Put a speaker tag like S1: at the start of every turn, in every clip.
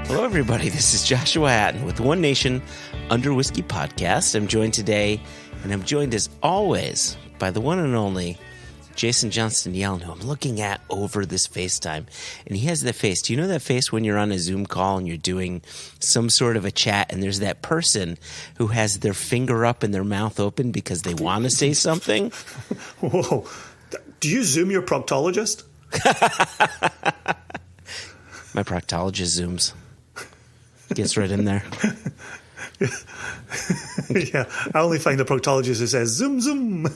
S1: Hello, everybody. This is Joshua Hatton with One Nation Under Whiskey Podcast. I'm joined today, and I'm joined as always by the one and only Jason Johnston Yellen, who I'm looking at over this FaceTime. And he has that face. Do you know that face when you're on a Zoom call and you're doing some sort of a chat, and there's that person who has their finger up and their mouth open because they want to say something?
S2: Whoa. Do you Zoom your proctologist?
S1: My proctologist Zooms. Gets right in there.
S2: Yeah, I only find a proctologist who says zoom zoom.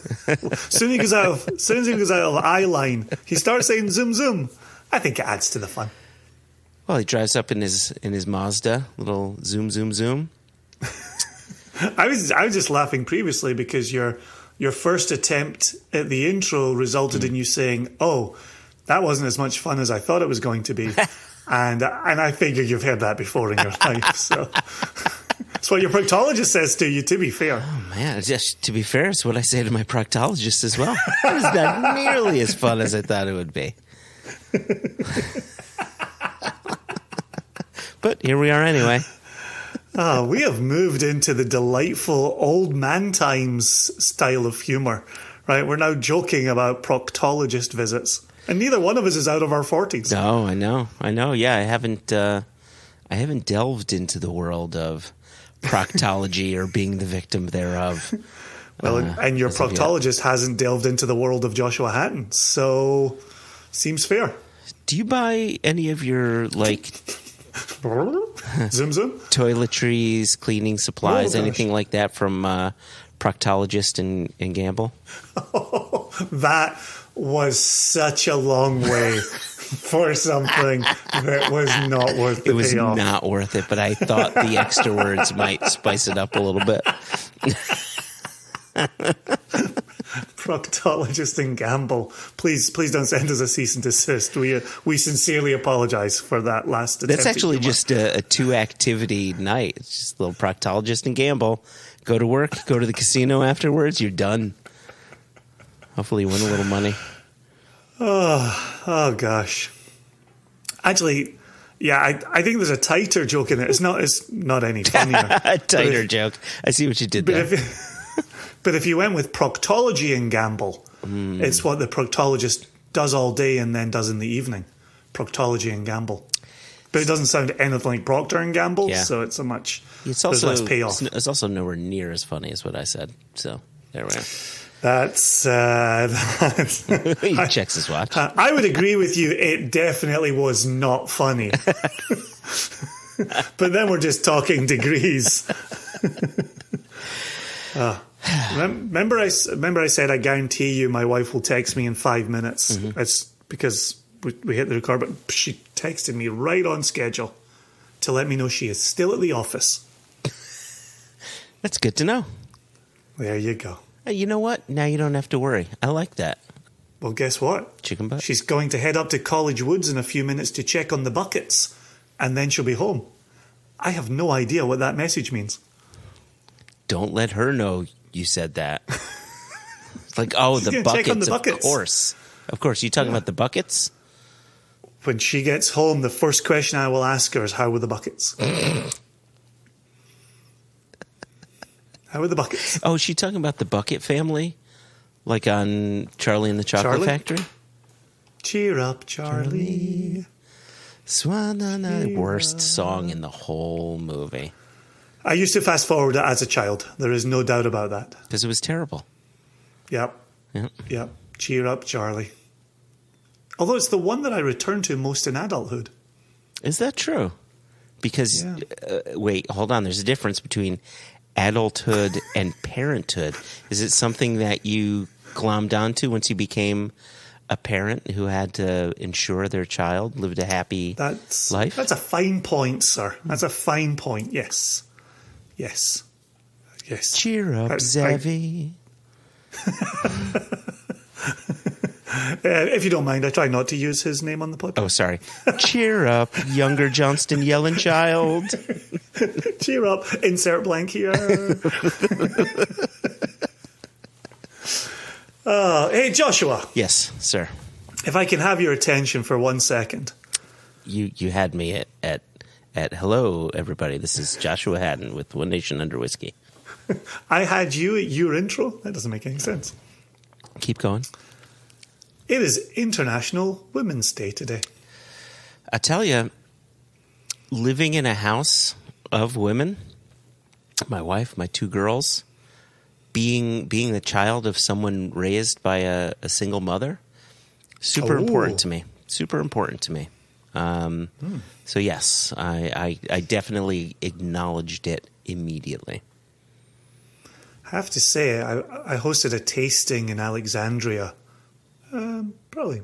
S2: Soon as he goes out of eye line, he starts saying zoom zoom. I think it adds to the fun.
S1: Well, he drives up in his Mazda, little zoom zoom zoom.
S2: I was just laughing previously because your first attempt at the intro resulted in you saying, "Oh, that wasn't as much fun as I thought it was going to be." And I figure you've heard that before in your life, so it's what your proctologist says to you, to be fair.
S1: Oh, man, just to be fair, it's what I say to my proctologist as well. It was not nearly as fun as I thought it would be. But here we are anyway.
S2: We have moved into the delightful old man times style of humour, right? We're now joking about proctologist visits. And neither one of us is out of our 40s.
S1: No, I know. Yeah, I haven't delved into the world of proctology or being the victim thereof.
S2: Well, and your proctologist hasn't delved into the world of Joshua Hatton, so seems fair.
S1: Do you buy any of your, like,
S2: Zoom zoom?
S1: toiletries, cleaning supplies, anything like that from Proctologist and Gamble?
S2: Oh, that was such a long way for something that was not worth the
S1: It was
S2: payoff.
S1: not worth it, but I thought the extra words might spice it up a little bit.
S2: Proctologist and Gamble. Please don't send us a cease and desist. We sincerely apologise for that last attempt.
S1: That's actually just a two-activity night. It's just a little Proctologist and Gamble. Go to work, go to the casino afterwards, you're done. Hopefully you win a little money.
S2: Oh gosh. Actually, yeah, I think there's a tighter joke in it. It's not any funnier.
S1: A tighter joke. I see what you did there.
S2: But if you went with proctology and Gamble, it's what the proctologist does all day and then does in the evening. Proctology and Gamble. But it doesn't sound anything like Procter and Gamble, so it's there's less payoff.
S1: It's also nowhere near as funny as what I said. So there we are.
S2: That's
S1: He checks his watch.
S2: I would agree with you. It definitely was not funny. But then we're just talking degrees. Remember I said I guarantee you my wife will text me in 5 minutes. It's because we hit the record, but she texted me right on schedule to let me know she is still at the office.
S1: That's good to know.
S2: There you go.
S1: Hey, you know what? Now you don't have to worry. I like that.
S2: Well, guess what?
S1: Chicken butt?
S2: She's going to head up to College Woods in a few minutes to check on the buckets, and then she'll be home. I have no idea what that message means.
S1: Don't let her know you said that. It's like, oh, the buckets, of course. Of course. You talking about the buckets?
S2: When she gets home, the first question I will ask her is, how were the buckets? How are the buckets?
S1: Oh, is she talking about the Bucket family? Like on Charlie and the Chocolate Factory?
S2: Cheer up, Charlie.
S1: The worst song in the whole movie.
S2: I used to fast forward it as a child. There is no doubt about that.
S1: Because it was terrible.
S2: Yep. Cheer up, Charlie. Although it's the one that I return to most in adulthood.
S1: Is that true? Because, wait, hold on. There's a difference between adulthood and parenthood. Is it something that you glommed onto once you became a parent who had to ensure their child lived a happy life?
S2: That's a fine point, sir. That's a fine point. Yes.
S1: Cheer up, Zavvy.
S2: If you don't mind, I try not to use his name on the podcast.
S1: Oh, sorry. Cheer up, younger Johnston Yellen child.
S2: Cheer up, insert blank here. Hey, Joshua.
S1: Yes, sir.
S2: If I can have your attention for 1 second.
S1: You had me at at hello, everybody. This is Joshua Hatton with One Nation Under Whiskey.
S2: I had you at your intro. That doesn't make any sense.
S1: Keep going.
S2: It is International Women's Day today.
S1: I tell you, living in a house of women, my wife, my two girls, being the child of someone raised by a single mother, super important to me. Super important to me. So yes, I definitely acknowledged it immediately.
S2: I have to say, I hosted a tasting in Alexandria, probably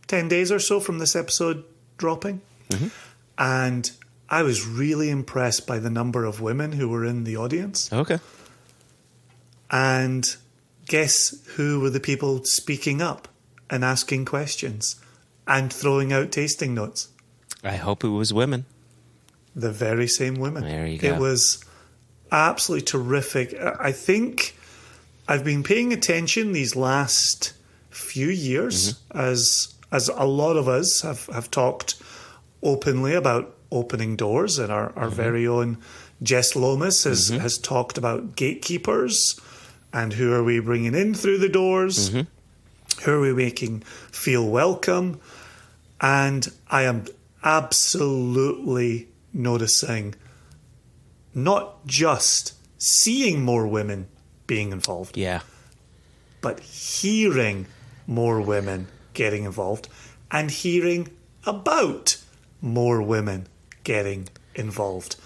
S2: 10 days or so from this episode dropping. Mm-hmm. And I was really impressed by the number of women who were in the audience.
S1: Okay.
S2: And guess who were the people speaking up and asking questions and throwing out tasting notes?
S1: I hope it was women.
S2: The very same women.
S1: There you go.
S2: It was absolutely terrific. I think I've been paying attention these last few years as a lot of us have talked openly about opening doors, and our very own Jess Lomas has talked about gatekeepers and who are we bringing in through the doors, who are we making feel welcome. And I am absolutely noticing not just seeing more women being involved, but hearing more women getting involved and hearing about more women getting involved.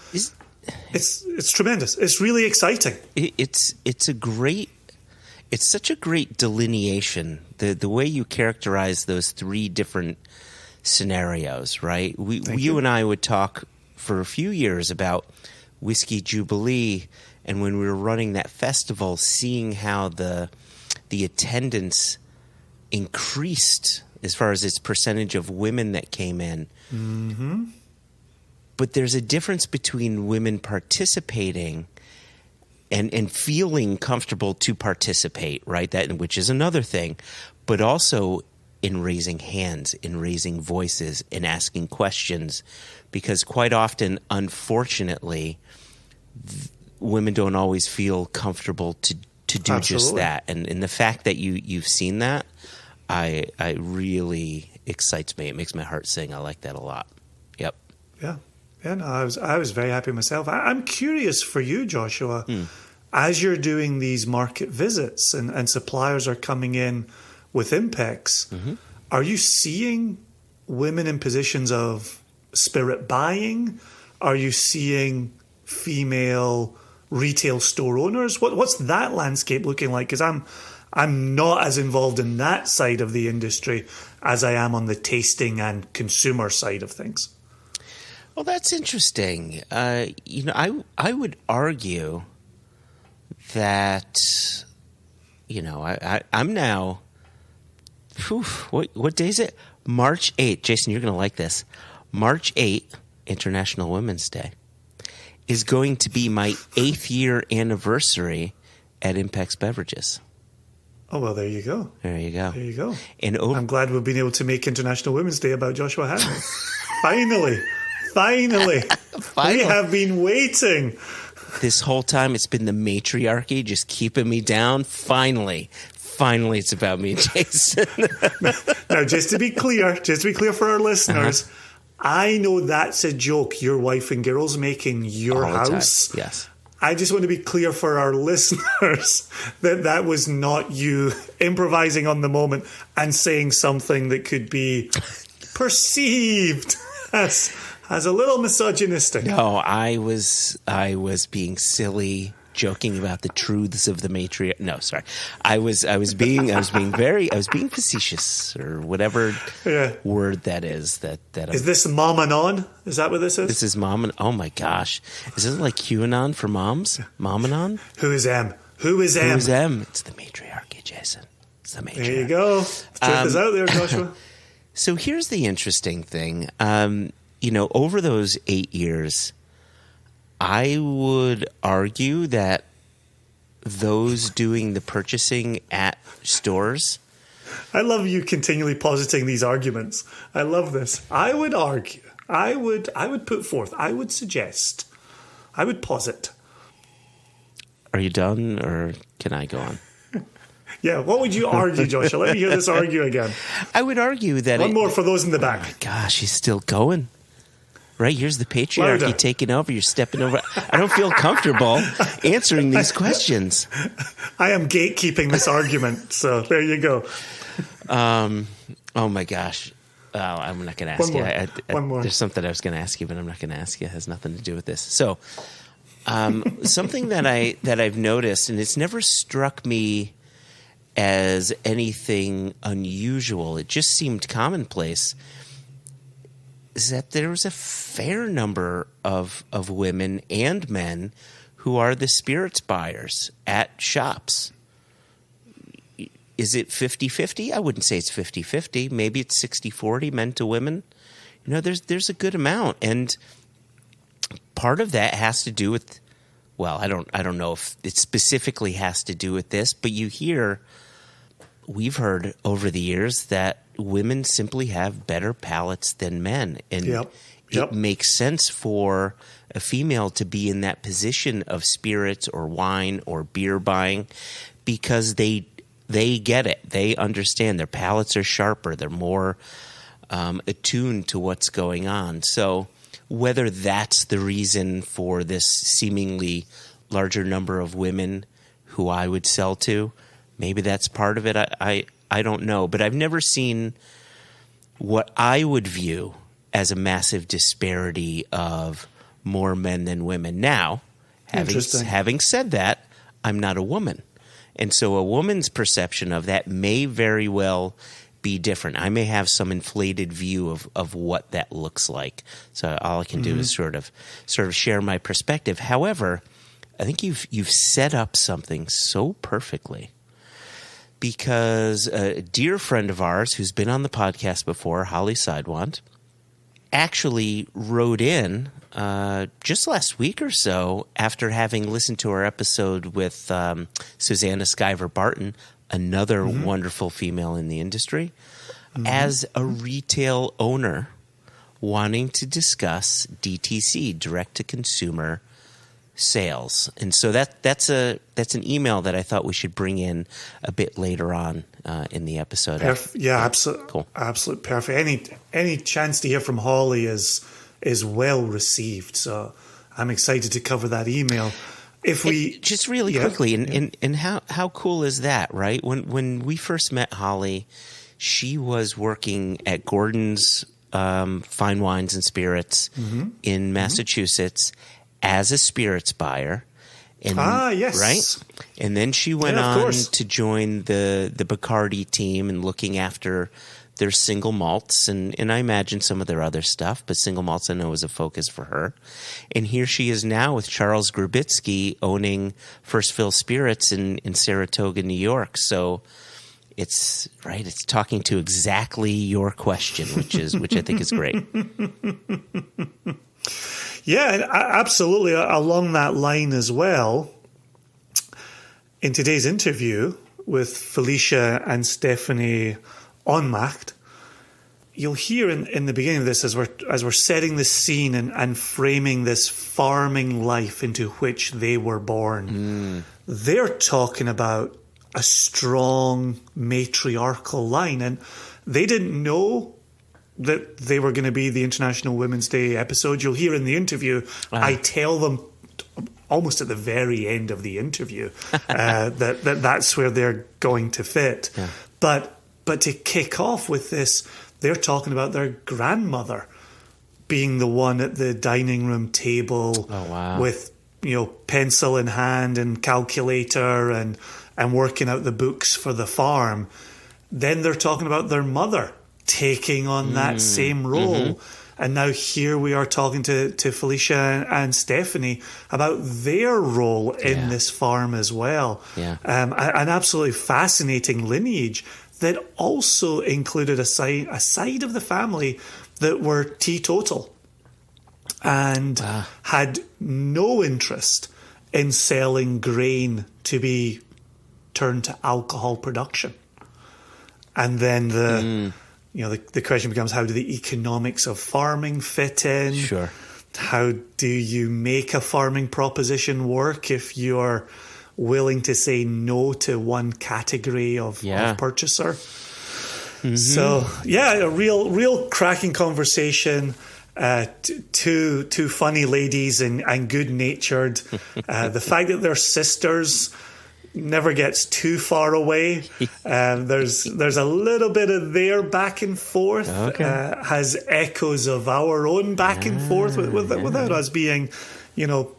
S2: It's tremendous. It's really exciting.
S1: It's such a great delineation. The way you characterize those three different scenarios, right? You and I would talk for a few years about Whiskey Jubilee, and when we were running that festival, seeing how the attendance increased as far as its percentage of women that came in. Mm-hmm. But there's a difference between women participating and feeling comfortable to participate, right? That, which is another thing, but also in raising hands, in raising voices, in asking questions, because quite often, unfortunately, women don't always feel comfortable to do just that. And the fact that you've seen that, I really excites me. It makes my heart sing. I like that a lot. Yep.
S2: Yeah. Yeah, no, I was very happy myself. I'm curious for you, Joshua, as you're doing these market visits and suppliers are coming in with Impex, are you seeing women in positions of spirit buying? Are you seeing female retail store owners? What's that landscape looking like? Because I'm not as involved in that side of the industry as I am on the tasting and consumer side of things.
S1: Well, that's interesting. I would argue that, I'm now, what day is it? March 8th. Jason, you're going to like this. March 8th, International Women's Day, is going to be my 8th year anniversary at Impex Beverages.
S2: Oh, well, there you go.
S1: There you go.
S2: There you go.
S1: And
S2: I'm glad we've been able to make International Women's Day about Joshua Hatton. Finally. We have been waiting.
S1: This whole time it's been the matriarchy just keeping me down. Finally, it's about me, Jason.
S2: Now, just to be clear for our listeners, I know that's a joke your wife and girls make in your house.
S1: Yes.
S2: I just want to be clear for our listeners that was not you improvising on the moment and saying something that could be perceived as a little misogynistic.
S1: No, I was being silly, joking about the truths of the matriarch. No, sorry, I was being facetious, or whatever word that is. Is
S2: this mom and on? Is that what this is?
S1: This is mom and. Oh my gosh, is this like QAnon for moms? Mom and on.
S2: Who is M? Who's M?
S1: It's the matriarchy, Jason. It's the matriarchy.
S2: There you go. The truth is out there, Joshua.
S1: So here's the interesting thing. Over those 8 years, I would argue that those doing the purchasing at stores.
S2: I love you continually positing these arguments. I love this. I would argue. I would put forth, I would suggest, I would posit.
S1: Are you done, or can I go on?
S2: Yeah, what would you argue, Joshua? Let me hear this argue again.
S1: I would argue that...
S2: One more for those in the back.
S1: Oh my gosh, he's still going. Right, here's the patriarchy
S2: Louder.
S1: taking over. You're stepping over. I don't feel comfortable answering these questions.
S2: I am gatekeeping this argument, so there you go.
S1: Oh my gosh. I'm not going to ask you.
S2: One more.
S1: There's something I was going to ask you, but I'm not going to ask you. It has nothing to do with this. So, something that I've noticed, and it's never struck me as anything unusual. It just seemed commonplace. Is that there was a fair number of women and men who are the spirits buyers at shops. Is it 50-50? I wouldn't say it's 50-50. Maybe it's 60-40 men to women. You know, there's a good amount. And part of that has to do with, well, I don't know if it specifically has to do with this, but we've heard over the years that women simply have better palates than men. And it makes sense for a female to be in that position of spirits or wine or beer buying because they get it. They understand. Their palates are sharper. They're more attuned to what's going on. So whether that's the reason for this seemingly larger number of women who I would sell to, maybe that's part of it. I don't know. But I've never seen what I would view as a massive disparity of more men than women. Now, having said that, I'm not a woman. And so a woman's perception of that may very well be different. I may have some inflated view of what that looks like. So all I can do is sort of share my perspective. However, I think you've set up something so perfectly, because a dear friend of ours who's been on the podcast before, Holly Sidewant, actually wrote in just last week or so after having listened to our episode with Susanna Skyver-Barton, another wonderful female in the industry, as a retail owner wanting to discuss DTC, direct-to-consumer sales. And so that's an email that I thought we should bring in a bit later on in the episode.
S2: Absolutely.
S1: Cool.
S2: Absolutely perfect. Any chance to hear from Holly is well received. So I'm excited to cover that email. If we
S1: just really quickly, and how cool is that, right? When we first met Holly, she was working at Gordon's Fine Wines and Spirits in Massachusetts as a spirits buyer. And,
S2: yes.
S1: Right? And then she went on to join the Bacardi team and looking after their single malts and I imagine some of their other stuff, but single malts I know was a focus for her. And here she is now with Charles Grubitsky owning First Fill Spirits in Saratoga, New York. So it's talking to exactly your question, which I think is great.
S2: Yeah, absolutely. Along that line as well, in today's interview with Felicia and Stephanie Ohnmacht, you'll hear in the beginning of this, as we're setting the scene and framing this farming life into which they were born, they're talking about a strong matriarchal line, and they didn't know that they were going to be the International Women's Day episode. You'll hear in the interview, I tell them almost at the very end of the interview that's where they're going to fit. Yeah. But to kick off with this, they're talking about their grandmother being the one at the dining room table with pencil in hand and calculator and working out the books for the farm. Then they're talking about their mother taking on that same role. And now here we are talking to Felicia and Stephanie about their role in this farm as well. Yeah. An absolutely fascinating lineage that also included a side of the family that were teetotal and had no interest in selling grain to be turned to alcohol production. And then the question becomes, how do the economics of farming fit in?
S1: Sure.
S2: How do you make a farming proposition work if you're willing to say no to one category of purchaser? Mm-hmm. So, a real cracking conversation. Two funny ladies and good-natured. The fact that they're sisters never gets too far away. There's a little bit of their back and forth. Has echoes of our own back and forth without us being,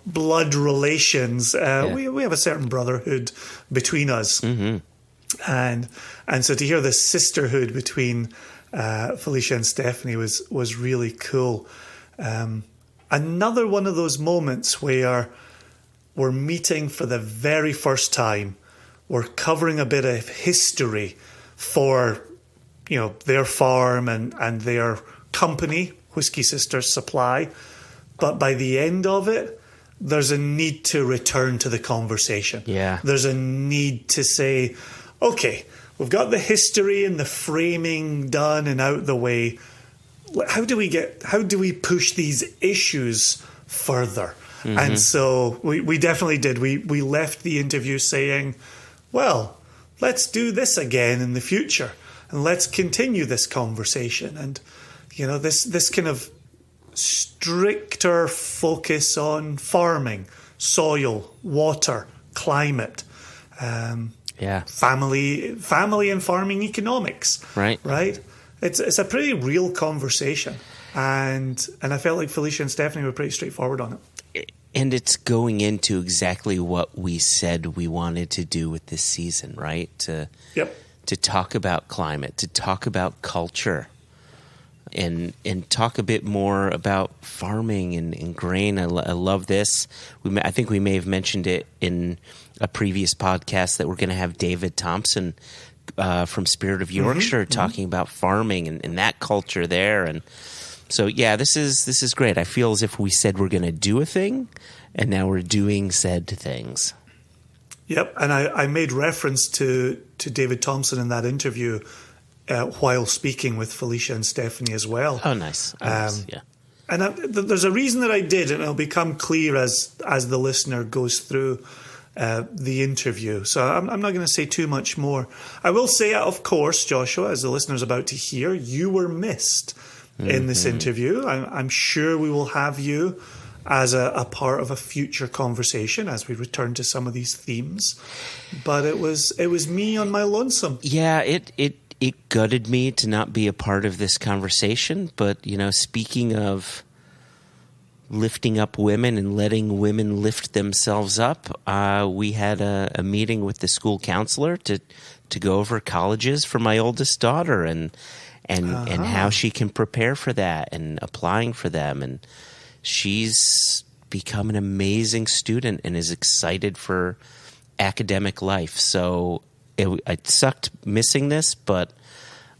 S2: blood relations. We have a certain brotherhood between us. Mm-hmm. And so to hear the sisterhood between Felicia and Stephanie was really cool. Another one of those moments where we're meeting for the very first time. We're covering a bit of history for, their farm and their company, Whiskey Sisters Supply. But by the end of it, there's a need to return to the conversation. Yeah. There's a need to say, okay, we've got the history and the framing done and out the way. How do we push these issues further? Mm-hmm. And so we definitely did. We left the interview saying, well, let's do this again in the future and let's continue this conversation. And, this kind of stricter focus on farming, soil, water, climate, family and farming economics. Right. It's a pretty real conversation. And I felt like Felicia and Stephanie were pretty straightforward on it.
S1: And it's going into exactly what we said we wanted to do with this season, right? To talk about climate, to talk about culture, and talk a bit more about farming and grain. I love this. I think we may have mentioned it in a previous podcast that we're going to have David Thompson from Spirit of Yorkshire talking about farming and that culture there. And so, this is great. I feel as if we said we're going to do a thing, and now we're doing said things.
S2: Yep, and I made reference to David Thompson in that interview while speaking with Felicia and Stephanie as well.
S1: Oh, nice. Nice. Yeah.
S2: And there's a reason that I did, and it'll become clear as the listener goes through the interview. So I'm not going to say too much more. I will say, of course, Joshua, as the listener's about to hear, you were missed in this interview. I'm sure we will have you as a part of a future conversation as we return to some of these themes. But it was me on my lonesome.
S1: Yeah, it gutted me to not be a part of this conversation. But, speaking of lifting up women and letting women lift themselves up, we had a meeting with the school counselor to go over colleges for my oldest daughter and how she can prepare for that and applying for them. And she's become an amazing student and is excited for academic life. So it sucked missing this, but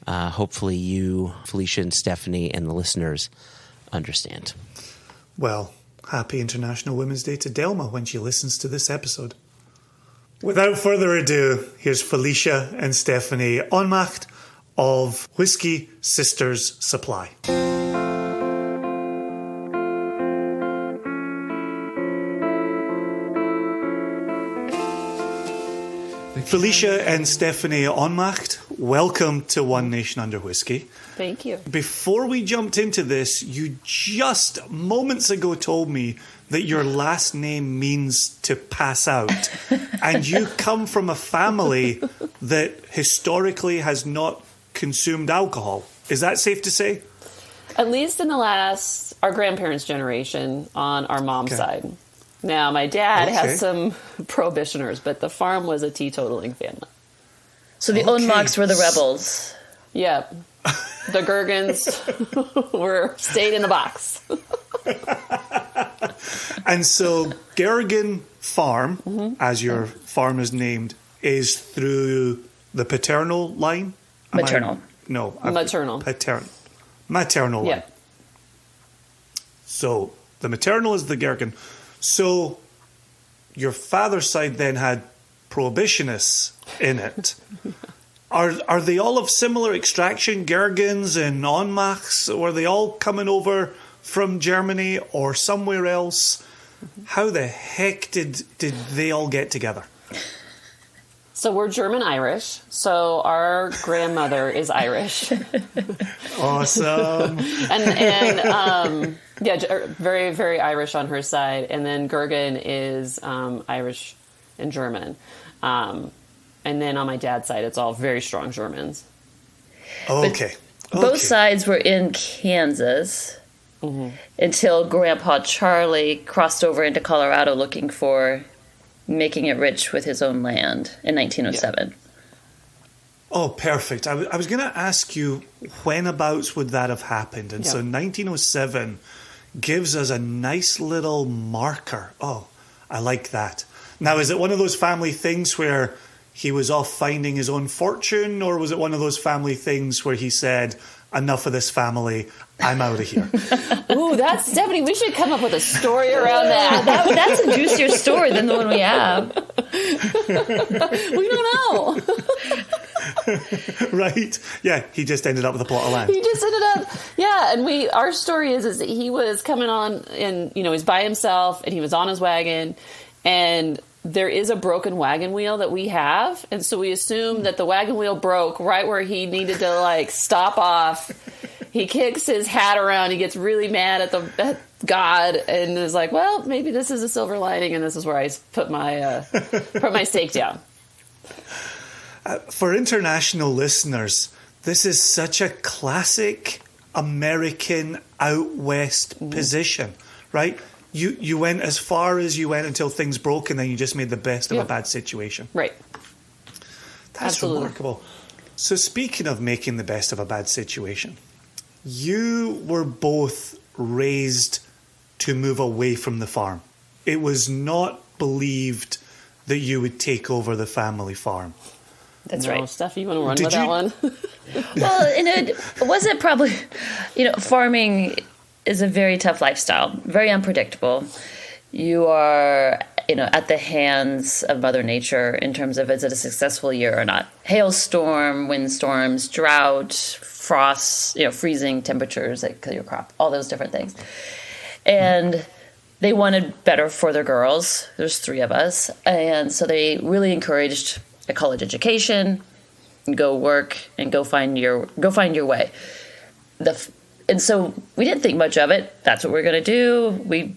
S1: hopefully you, Felicia and Stephanie, and the listeners understand.
S2: Well, happy International Women's Day to Delma when she listens to this episode. Without further ado, here's Felicia and Stephanie Ohnmacht of Whiskey Sisters Supply. Felicia and Stephanie Ohnmacht, welcome to One Nation Under Whiskey.
S3: Thank you.
S2: Before we jumped into this, you just moments ago told me that your last name means to pass out. And you come from a family that historically has not consumed alcohol. Is that safe to say?
S3: At least in our grandparents' generation on our mom's side. Now, my dad has some prohibitioners, but the farm was a teetotaling family.
S4: So the Ohnmachts were the rebels.
S3: Yep. The Gergens stayed in the box.
S2: And so Gergen Farm, as your farm is named, is through the paternal line?
S4: Maternal.
S3: Maternal.
S2: Maternal line.
S3: Yeah.
S2: So the maternal is the Gergen. So your father's side then had prohibitionists in it. Are they all of similar extraction, Gergens and Ohnmachts? Were they all coming over from Germany or somewhere else? How the heck did they all get together?
S3: So we're German-Irish. So our grandmother is Irish.
S2: Awesome.
S3: and very, very Irish on her side. And then Gergen is Irish and German. And then on my dad's side, it's all very strong Germans.
S2: Okay.
S4: Both sides were in Kansas until Grandpa Charlie crossed over into Colorado looking for making it rich with his own land in 1907. Yeah.
S2: Oh, perfect. I was going to ask you, whenabouts would that have happened? And so 1907 gives us a nice little marker. Oh, I like that. Now, is it one of those family things where he was off finding his own fortune, or was it one of those family things where he said, enough of this family, I'm out of here?
S3: Ooh, that's Stephanie. We should come up with a story around that.
S4: That's a juicier story than the one we have.
S3: We don't know.
S2: Right? Yeah, he just ended up with a plot of land.
S3: He just ended up, and our story is that he was coming on and, he's by himself and he was on his wagon, and there is a broken wagon wheel that we have. And so we assume that the wagon wheel broke right where he needed to stop off. He kicks his hat around. He gets really mad at God and is like, well, maybe this is a silver lining. And this is where I put my stake down.
S2: For international listeners, this is such a classic American out west position, right? You went as far as you went until things broke, and then you just made the best of a bad situation.
S3: Right.
S2: That's
S3: Absolutely.
S2: remarkable. So speaking of making the best of a bad situation, you were both raised to move away from the farm. It was not believed that you would take over the family farm.
S4: That's right.
S3: Steph, you want to run with that one?
S4: Well, and it wasn't probably, farming is a very tough lifestyle, very unpredictable. You are, at the hands of Mother Nature in terms of is it a successful year or not. Hailstorm, windstorms, drought, frosts, freezing temperatures that kill your crop, all those different things. And they wanted better for their girls. There's 3 of us. And so they really encouraged a college education, go work and go find your way. And so we didn't think much of it. That's what we're going to do. We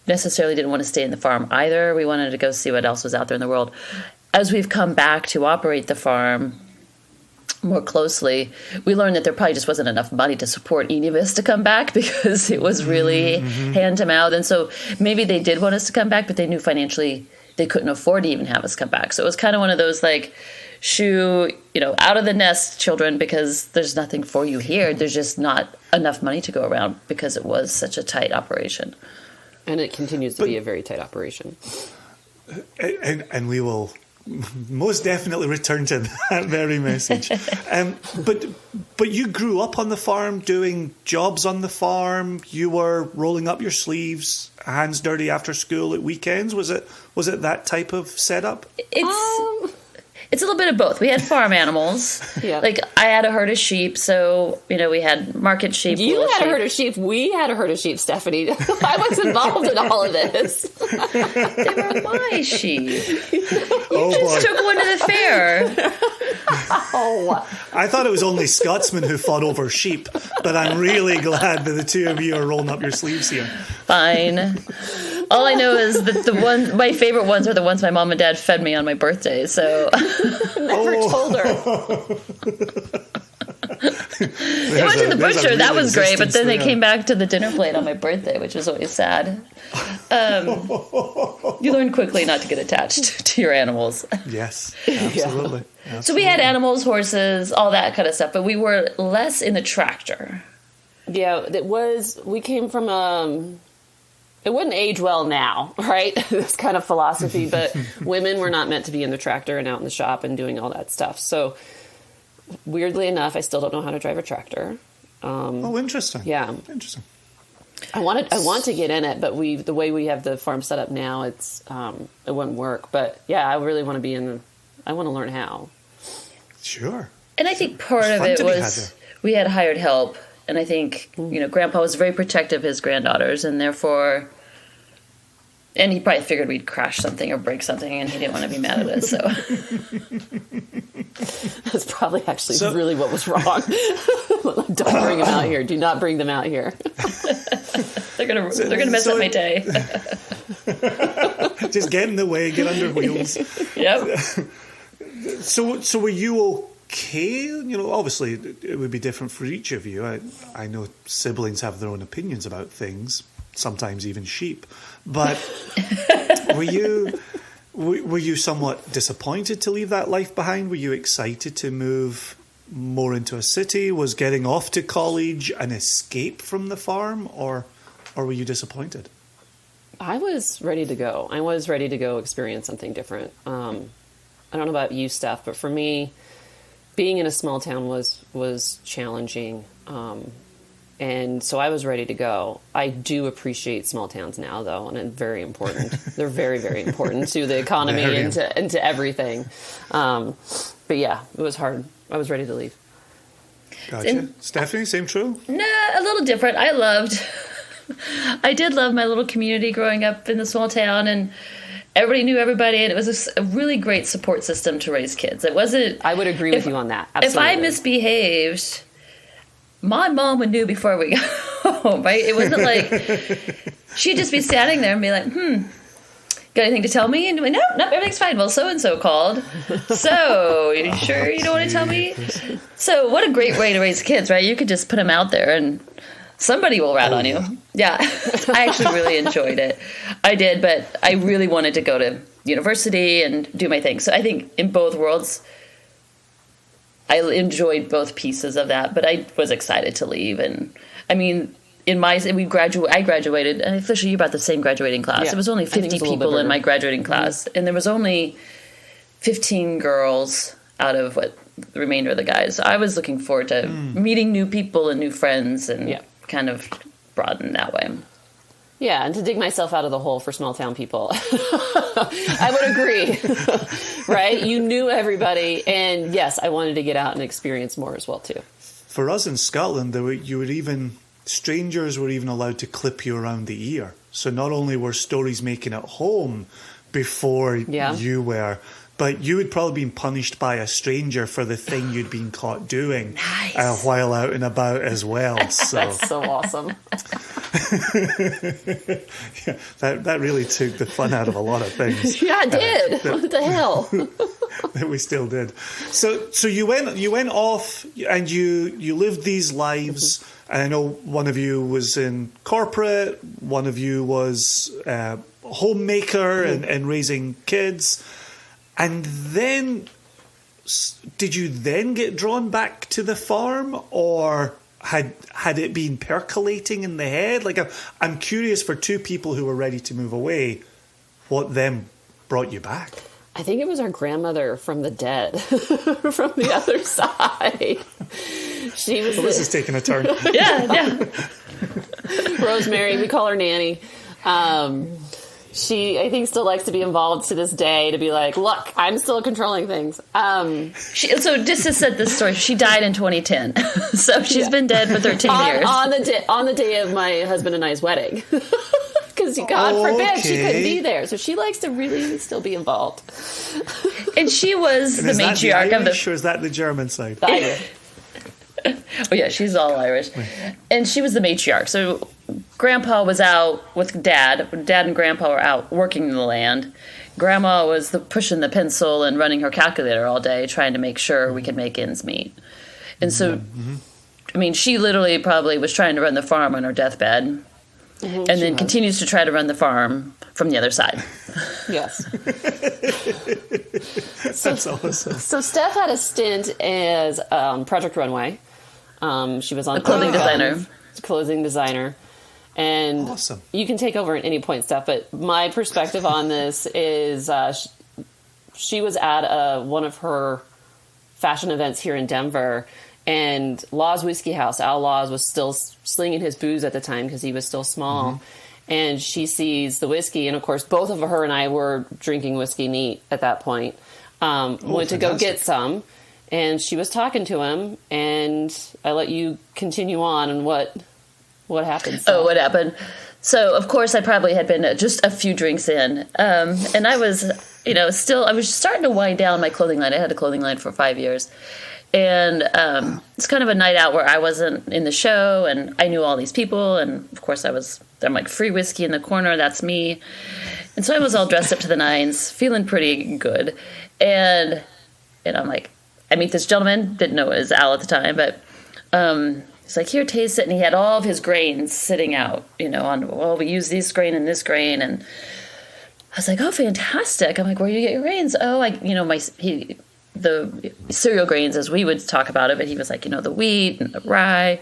S4: necessarily didn't want to stay in the farm either. We wanted to go see what else was out there in the world. As we've come back to operate the farm more closely, we learned that there probably just wasn't enough money to support any of us to come back because it was really hand to mouth. And so maybe they did want us to come back, but they knew financially they couldn't afford to even have us come back. So it was kind of one of those shoo, out of the nest, children, because there's nothing for you here. There's just not enough money to go around because it was such a tight operation.
S3: And it continues to be a very tight operation.
S2: And we will most definitely return to that very message. But you grew up on the farm, doing jobs on the farm. You were rolling up your sleeves, hands dirty after school at weekends. Was it that type of setup?
S4: It's a little bit of both. We had farm animals.
S3: Yeah.
S4: I had a herd of sheep, so, we had market sheep.
S3: You had a herd of sheep. We had a herd of sheep, Stephanie. I was involved in all of this.
S4: They were my sheep. You
S2: boy.
S4: took one to the fair.
S3: Oh.
S2: I thought it was only Scotsmen who fought over sheep, but I'm really glad that the 2 of you are rolling up your sleeves here.
S4: Fine. All I know is that my favorite ones are the ones my mom and dad fed me on my birthday, so...
S3: Never told her.
S4: They went to the butcher. That was great, but then they came back to the dinner plate on my birthday, which was always sad. You learn quickly not to get attached to your animals.
S2: Yes, absolutely.
S4: So we had animals, horses, all that kind of stuff, but we were less in the tractor.
S3: Yeah, we came from it wouldn't age well now, right? This kind of philosophy, but women were not meant to be in the tractor and out in the shop and doing all that stuff. So weirdly enough, I still don't know how to drive a tractor.
S2: Interesting.
S3: Yeah.
S2: Interesting.
S3: I want to get in it, but the way we have the farm set up now, it wouldn't work. But yeah, I really want to I want to learn how.
S2: Sure.
S4: And I think part of it was we had hired help. And I think, Grandpa was very protective of his granddaughters, and therefore, and he probably figured we'd crash something or break something, and he didn't want to be mad at us. So
S3: that's probably actually really what was wrong. Don't bring them out here. Do not bring them out here.
S4: they're gonna mess up my day.
S2: Just get in the way, get under wheels.
S4: Yep.
S2: So were you okay? Obviously it would be different for each of you. I know siblings have their own opinions about things, sometimes even sheep. But were you somewhat disappointed to leave that life behind? Were you excited to move more into a city? Was getting off to college an escape from the farm, or were you disappointed?
S3: I was ready to go. I was ready to go experience something different. I don't know about you, Steph, but for me, being in a small town was challenging. And so I was ready to go. I do appreciate small towns now, though, and it's very important. They're very, very important to the economy and to everything. But yeah, it was hard. I was ready to leave.
S2: Gotcha. Stephanie, same true?
S4: Nah, a little different. I did love my little community growing up in the small town, and everybody knew everybody, and it was a really great support system to raise kids. It wasn't... I would agree with you on that. Absolutely. If I misbehaved, my mom would know before we got home, right? It wasn't like she'd just be standing there and be like, got anything to tell me? And no, everything's fine. Well, so-and-so called. So, you sure you don't want to tell me? So what a great way to raise kids, right? You could just put them out there and somebody will rat on you. Yeah. I actually really enjoyed it. I did, but I really wanted to go to university and do my thing. So I think in both worlds, I enjoyed both pieces of that, but I was excited to leave. And I mean, I graduated, and Felicia, you brought the same graduating class. Yeah. It was only 50 people in my graduating class, and there was only 15 girls out of the remainder of the guys. So I was looking forward to meeting new people and new friends and kind of broaden that way.
S3: Yeah, and to dig myself out of the hole for small town people. I would agree, right? You knew everybody, and yes, I wanted to get out and experience more as well, too.
S2: For us in Scotland, strangers were even allowed to clip you around the ear. So not only were stories making it home before you were, but you had probably been punished by a stranger for the thing you'd been caught doing while out and about as well. So.
S3: That's so awesome.
S2: Yeah, that really took the fun out of a lot of things.
S3: Yeah, it did. What the hell?
S2: That we still did. So you went off and you lived these lives. And I know one of you was in corporate, one of you was a homemaker and raising kids. And then, did you then get drawn back to the farm, or had it been percolating in the head? Like, I'm curious, for two people who were ready to move away, what then brought you back?
S3: I think it was our grandmother from the dead, from the other side. She was.
S2: Well, this is taking a turn.
S3: Yeah. Rosemary, we call her Nanny. She, I think, still likes to be involved to this day, to be like, look, I'm still controlling things.
S4: So just to set this story, she died in 2010. So she's been dead for 13 years.
S3: On the day of my husband and I's wedding. Because God forbid she couldn't be there. So she likes to really still be involved.
S4: And she was the matriarch of the...
S2: Or is that the German side?
S3: The Irish.
S4: Oh, yeah, she's all Irish. And she was the matriarch. So Grandpa was out with Dad. Dad and Grandpa were out working the land. Grandma was pushing the pencil and running her calculator all day, trying to make sure we could make ends meet. And so, I mean, she literally probably was trying to run the farm on her deathbed. And then continues to try to run the farm from the other side.
S3: Yes.
S2: That's awesome.
S3: So Steph had a stint as Project Runway. She was on
S4: a clothing designer.
S3: And
S2: awesome.
S3: You can take over at any point, Steph, but my perspective on this is she was at one of her fashion events here in Denver, and Law's Whiskey House, Al Laws, was still slinging his booze at the time because he was still small. And she sees the whiskey, and of course, both of her and I were drinking whiskey neat at that point. Went to go get some, and she was talking to him, and I let you continue on and what happened. So.
S4: Oh, what happened? So, of course, I probably had been just a few drinks in. And I was, I was starting to wind down my clothing line. I had a clothing line for 5 years. And it's kind of a night out where I wasn't in the show, and I knew all these people. And, of course, I'm like, free whiskey in the corner, that's me. And so I was all dressed up to the nines, feeling pretty good. And I'm like, I meet this gentleman, didn't know it was Al at the time, but he's like, here, taste it. And he had all of his grains sitting out, we use this grain and this grain. And I was like, oh, fantastic. I'm like, where do you get your grains? Oh, the cereal grains, as we would talk about it, but he was like, the wheat and the rye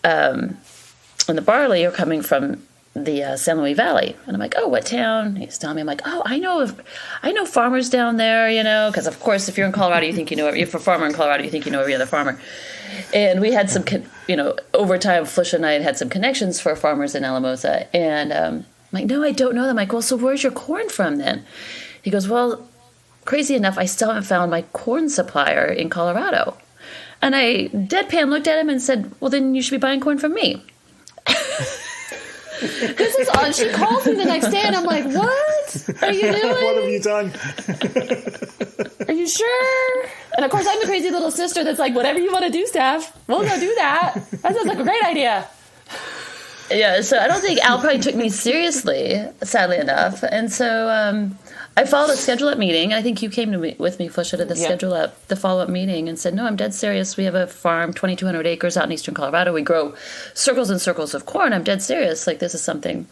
S4: and the barley are coming from the San Luis Valley. And I'm like, oh, what town? He's telling me, I'm like, oh, I know farmers down there, because of course, if you're in Colorado, you think if you're a farmer in Colorado, you think you know every other farmer. And we had some, over time, Felicia and I had some connections for farmers in Alamosa. And I'm like, no, I don't know them. I'm like, well, so where's your corn from then? He goes, well, crazy enough, I still haven't found my corn supplier in Colorado. And I deadpan looked at him and said, well, then you should be buying corn from me.
S3: This is odd. She calls me the next day, and I'm like, what are you doing?
S2: What have you done?
S3: Are you sure? And of course, I'm the crazy little sister that's like, whatever you want to do, Steph, we'll go do that. That sounds like a great idea.
S4: Yeah, so I don't think Al probably took me seriously, sadly enough. And so I followed a schedule-up meeting. I think you came with me, Felicia, to the follow-up meeting and said, no, I'm dead serious. We have a farm, 2,200 acres out in eastern Colorado. We grow circles and circles of corn. I'm dead serious. Like, this is something.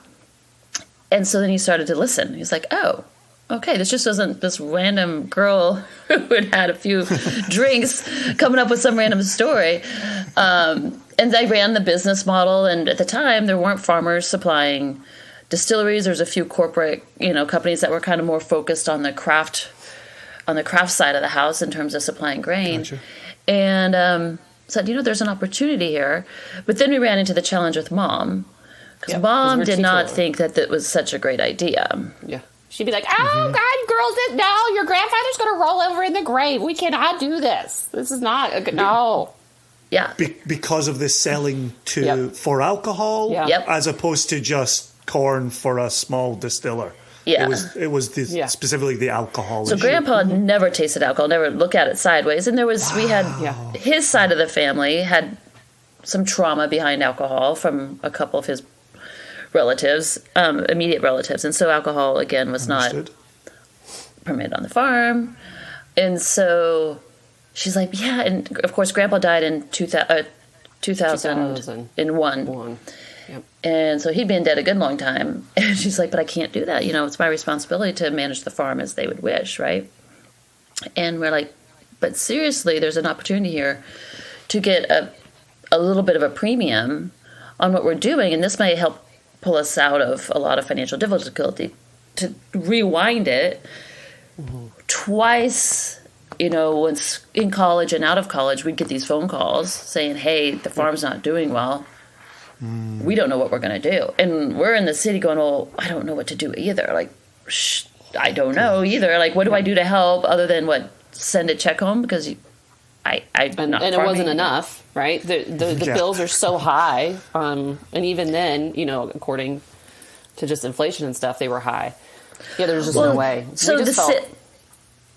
S4: And so then he started to listen. He's like, oh, okay, this just wasn't this random girl who had had a few drinks coming up with some random story. And I ran the business model, and at the time, there weren't farmers supplying distilleries. There's a few corporate, companies that were kind of more focused on the craft side of the house in terms of supplying grain.
S2: Gotcha.
S4: And said, there's an opportunity here. But then we ran into the challenge with Mom, because Mom did not think that was such a great idea.
S3: Yeah. She'd be like, oh, God, girls, no, your grandfather's going to roll over in the grave. We cannot do this. This is not a good, no.
S4: Yeah.
S2: Because of this selling for alcohol, as opposed to just corn for a small distiller.
S4: Yeah.
S2: It was specifically the alcohol.
S4: So
S2: issue.
S4: Grandpa never tasted alcohol, never looked at it sideways. And we had his side of the family had some trauma behind alcohol from a couple of his relatives, immediate relatives. And so alcohol, again, was not permitted on the farm. And so she's like, yeah. And of course, Grandpa died in 2001.
S3: Yep.
S4: And so he'd been dead a good long time. And she's like, but I can't do that. It's my responsibility to manage the farm as they would wish, right? And we're like, but seriously, there's an opportunity here to get a little bit of a premium on what we're doing. And this might help pull us out of a lot of financial difficulty. To rewind it, twice, once in college and out of college, we'd get these phone calls saying, hey, the farm's not doing well. We don't know what we're going to do. And we're in the city going, well, I don't know what to do either. Like, I don't know either. Like, what do I do to help other than send a check home? Because and it
S3: wasn't enough, right? The bills are so high. And even then, according to just inflation and stuff, they were high. Yeah, there's just no way.
S4: So the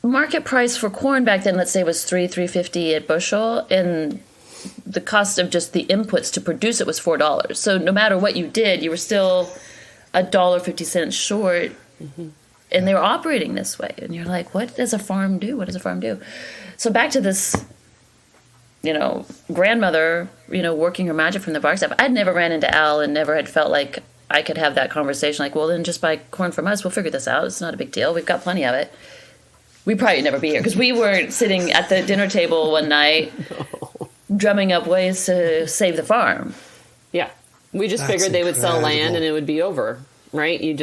S4: market price for corn back then, let's say, was $3.50 a bushel, and the cost of just the inputs to produce it was $4. So no matter what you did, you were still $1.50 short. Mm-hmm. And they were operating this way. And you're like, what does a farm do? What does a farm do? So back to this, grandmother, working her magic from the bark stuff. I'd never ran into Al and never had felt like I could have that conversation. Like, well, then just buy corn from us. We'll figure this out. It's not a big deal. We've got plenty of it. We'd probably never be here because we were sitting at the dinner table one night drumming up ways to save the farm.
S3: Yeah. We just figured they would sell land and it would be over, right? You'd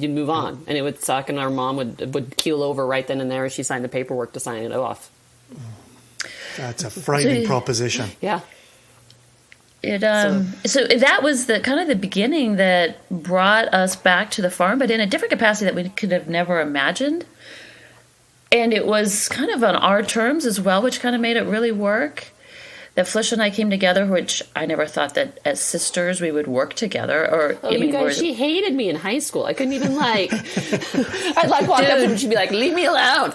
S3: move on, and it would suck, and our mom would keel over right then and there as she signed the paperwork to sign it off.
S2: That's a frightening proposition.
S3: Yeah.
S4: So that was the kind of the beginning that brought us back to the farm, but in a different capacity that we could have never imagined. And it was kind of on our terms as well, which kind of made it really work. That Felicia and I came together, which I never thought that as sisters we would work together. Or
S3: you guys, she hated me in high school. I couldn't even I'd walk up to her and she'd be like, "Leave me alone."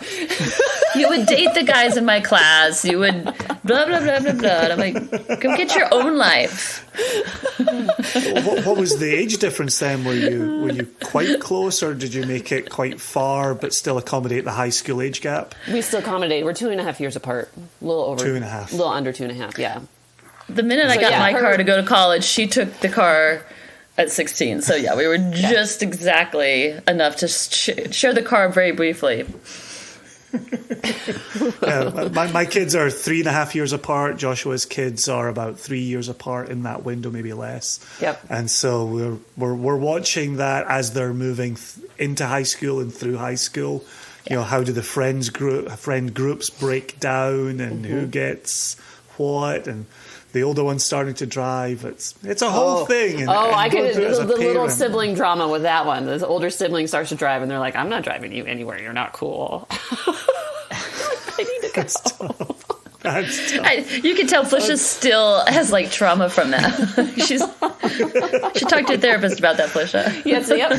S4: You would date the guys in my class. You would blah blah blah blah blah. And I'm like, go get your own life.
S2: What was the age difference then? Were you quite close, or did you make it quite far but still accommodate the high school age gap?
S3: We still accommodate. We're 2.5 years apart. A little over
S2: 2.5.
S3: A little under 2.5. Yeah.
S4: The minute I got my car to go to college, she took the car at 16. So yeah, we were just exactly enough to share the car very briefly.
S2: My kids are 3.5 years apart. Joshua's kids are about 3 years apart in that window, maybe less.
S3: Yep.
S2: And so we're watching that as they're moving into high school and through high school. You know, how do the friend groups break down, and who gets what, and the older one's starting to drive. It's a whole thing. And
S3: I could the little
S2: parent.
S3: sibling drama with that one. The older sibling starts to drive, and they're like, "I'm not driving you anywhere. You're not cool." I need to go.
S2: That's tough.
S4: You can tell Felicia still has like trauma from that. She talked to a therapist about that, Felicia.
S3: Yes, yep.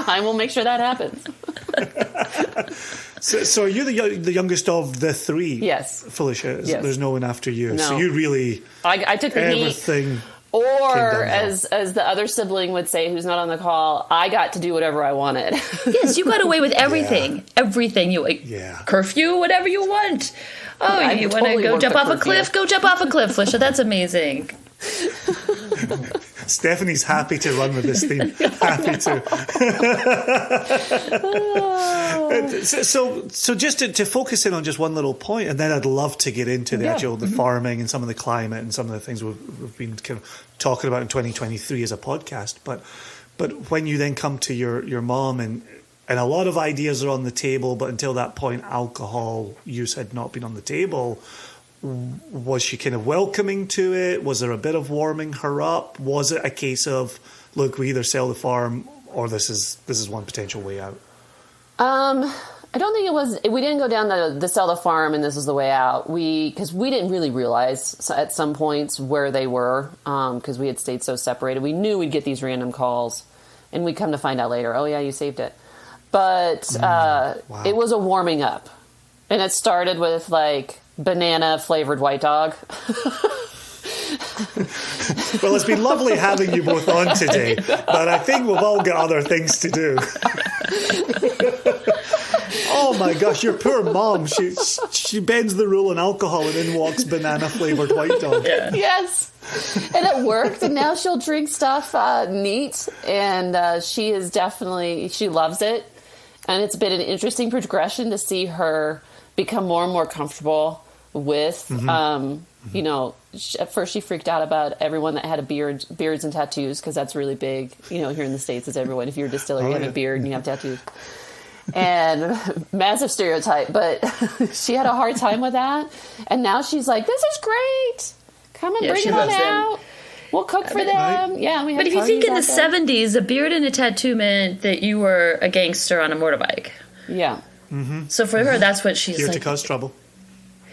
S3: I will make sure that happens.
S2: So are you the youngest of the three?
S3: Yes.
S2: Felicia,
S3: Yes.
S2: There's no one after you.
S3: No.
S2: So you really
S3: I took the heat.
S2: everything.
S3: Or as the other sibling would say, who's not on the call, I got to do whatever I wanted.
S4: Yes, you got away with everything.
S2: Yeah.
S4: Everything. Curfew, whatever you want. Oh,
S3: I
S4: you
S3: totally
S4: want to go
S3: worked
S4: jump
S3: the
S4: off a
S3: curfew.
S4: cliff? Go jump off a cliff, Felicia. That's amazing.
S2: Stephanie's happy to run with this theme. Happy to. So just to focus in on just one little point, and then I'd love to get into the farming and some of the climate and some of the things we've been kind of talking about in 2023 as a podcast. But when you then come to your mom and a lot of ideas are on the table, but until that point, alcohol use had not been on the table. Was she kind of welcoming to it? Was there a bit of warming her up? Was it a case of, look, we either sell the farm or this is one potential way out?
S3: I don't think it was. We didn't go down the sell the farm and this is the way out. Because we didn't really realize at some points where they were, because we had stayed so separated. We knew we'd get these random calls, and we'd come to find out later, oh yeah, you saved it. But
S2: Wow.
S3: It was a warming up, and it started with like banana flavored white dog.
S2: Well, it's been lovely having you both on today, but I think we've all got other things to do. Oh my gosh, your poor mom. She bends the rule on alcohol and then walks banana flavored white dog.
S4: Yeah.
S3: Yes. And it worked, and now she'll drink stuff neat, and she loves it. And it's been an interesting progression to see her become more and more comfortable with, at first she freaked out about everyone that had beards and tattoos, because that's really big, here in the States. Is everyone, if you're a distiller, you have a beard and you have tattoos. And massive stereotype, but she had a hard time with that. And now she's like, this is great. Come and bring it on out. We'll cook for them. Right. Yeah, we have.
S4: But if you think in the
S3: there.
S4: 70s, a beard and a tattoo meant that you were a gangster on a motorbike.
S3: Yeah.
S2: Mm-hmm.
S4: So for her, that's what she's
S2: Here
S4: like.
S2: to cause trouble.